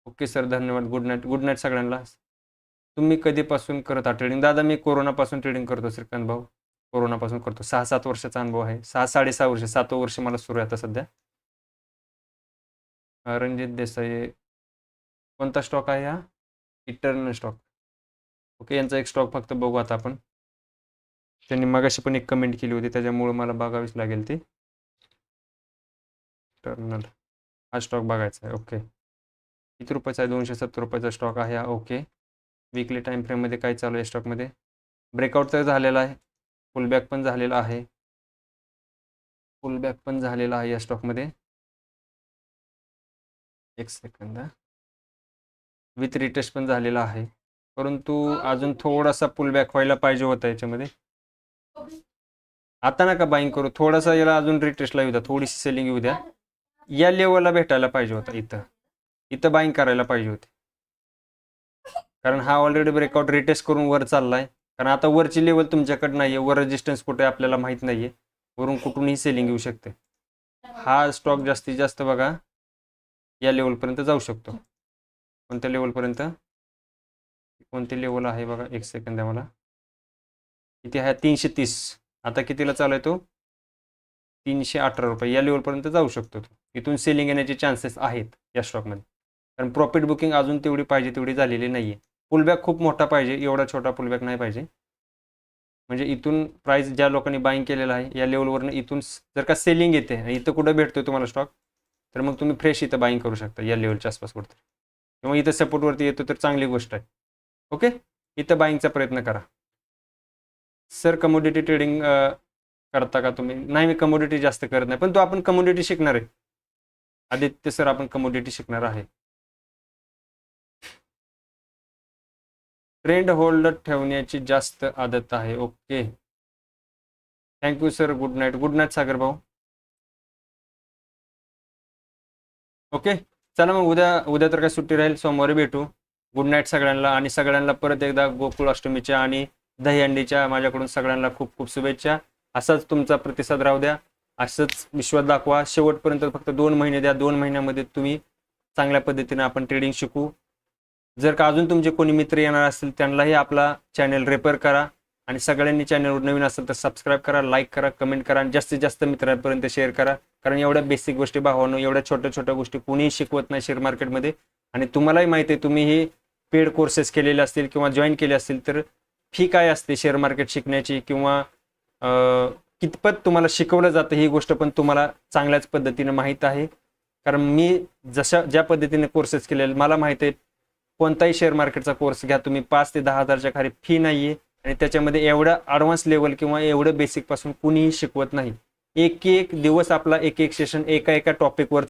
ओके सर, धन्यवाद. Good night. गुड नाईट सगळ्यांना. तुम्ही कधीपासून करत आहात ट्रेडिंग? दादा मी कोरोनापासून ट्रेडिंग करतो श्रीकांत भाऊ, कोरोनापासून करतो. 6-7 वर्षाचा अनुभव आहे. 6-6.5 वर्ष, 7वं वर्ष मला सुरू आहे आता सध्या. रणजित देसाई, कोणता स्टॉक आहे हा? Eternal stock. ओके, यांचा एक स्टॉक फक्त बघू आता आपण. त्यांनी मगाशी पण एक कमेंट केली होती, त्याच्यामुळे मला बघावीच लागेल ती. इटर्नल, हा स्टॉक बघायचा आहे. ओके, किती रुपयाचा आहे? 270 रुपयाचा स्टॉक आहे हा. ओके, वीकली टाईम फ्रेममध्ये काय चालू आहे स्टॉकमध्ये? ब्रेकआउट तर झालेला आहे, पुलबॅक पण झालेला आहे, पुलबॅक पण झालेला आहे या स्टॉकमध्ये. एक सेकंद, विथ रिटेस्ट पण झालेला आहे, परंतु अजून थोडासा पुलबॅक व्हायला पाहिजे होता याच्यामध्ये. आता नका बाईंग करू, थोडासा याला अजून रिटेस्टला येऊ द्या, थोडीशी सेलिंग येऊ द्या. या लेवलला भेटायला पाहिजे होता, इथं बाईंग करायला पाहिजे होती, कारण हा ऑलरेडी ब्रेकआउट रिटेस्ट करून वर चाललाय. कारण आता वरची लेवल तुमच्याकडे नाहीये, वर रेजिस्टन्स कुठे आपल्याला माहित नाहीये, वरून कुठूनही सेलिंग येऊ शकते. हा स्टॉक जास्तीत जास्त बघा या लेवलपर्यंत जाऊ शकतो. कोणत्या लेवलपर्यंत, कोणती लेवल आहे बघा, एक सेकंद आहे मला. किती आहे? 330. आता कितीला चालू आहे तो? 318 रुपये. या लेवलपर्यंत जाऊ शकतो तो. इथून सेलिंग येण्याचे चान्सेस आहेत या स्टॉकमध्ये, कारण प्रॉफिट बुकिंग अजून तेवढी पाहिजे तेवढी झालेली नाहीये. पुलबॅक खूप मोठा पाहिजे, एवढा छोटा पुलबॅक नाही पाहिजे. म्हणजे इथून प्राइस ज्या लोकांनी बाईंग केलेला आहे या लेवलवरनं इथून जर का सेलिंग येते, इथं कुठं भेटतोय तुम्हाला स्टॉक, तर मग तुम्ही फ्रेश इथं बाईंग करू शकता या लेवलच्या आसपास वरती, किंवा इथं सपोर्टवरती येतो तर चांगली गोष्ट आहे. ओके, इथं बाईंगचा प्रयत्न करा. सर कमोडिटी ट्रेडिंग करता का तुम्ही? नाही, मी कमोडिटी जास्त करत नाही, पण तो आपण कमोडिटी शिकणार आहे. आदित्य सर आपण कमोडिटी शिकणार आहे. ट्रेंड होल्ड ठेवण्याची जास्त आदत आहे. Okay, thank you sir. Good night Sagar भाऊ. ओके, चला मग उद्या तर काय सुट्टी राहील, सोमवारी भेटू. गुड नाईट सगळ्यांना. आणि सगळ्यांना परत एकदा गोकुळ अष्टमीच्या आणि दहीहंडीच्या माझ्याकडून सगळ्यांना खूप खूप शुभेच्छा. असाच तुमचा प्रतिसाद राहू द्या, असंच विश्वास दाखवा. शेवटपर्यंत फक्त 2 महिने द्या. 2 महिन्यामध्ये तुम्ही चांगल्या पद्धतीने आपण ट्रेडिंग शिकू. जर का अजून तुमचे कोणी मित्र येणार असतील त्यांनाही आपला चॅनल रेफर करा. आणि सगळ्यांनी चॅनलवर नवीन असेल तर सबस्क्राईब करा, लाईक करा, कमेंट करा आणि जास्तीत जास्त मित्रांपर्यंत शेअर करा. कारण एवढ्या बेसिक गोष्टी भावानं, एवढ्या छोट्या छोट्या गोष्टी कोणीही शिकवत नाही शेअर मार्केटमध्ये. आणि तुम्हालाही माहिती आहे, तुम्ही ही पेड कोर्सेस केलेले असतील किंवा जॉईन केले असतील तर फी काय असते शेअर मार्केट शिकण्याची, किंवा कितपत तुम्हाला शिकवलं जातं ही गोष्ट पण तुम्हाला चांगल्याच पद्धतीने माहीत आहे. कारण मी ज्या पद्धतीने कोर्सेस केलेले मला माहिती आहे. कोणताही शेअर मार्केटचा कोर्स घ्या तुम्ही, 5 ते 10 हजारच्या खाली फी नाही आहे. आणि त्याच्यामध्ये एवढा ॲडव्हान्स लेवल किंवा एवढं बेसिकपासून कुणीही शिकवत नाही. एक दिवस आपला एक सेशन एका टॉपिकवर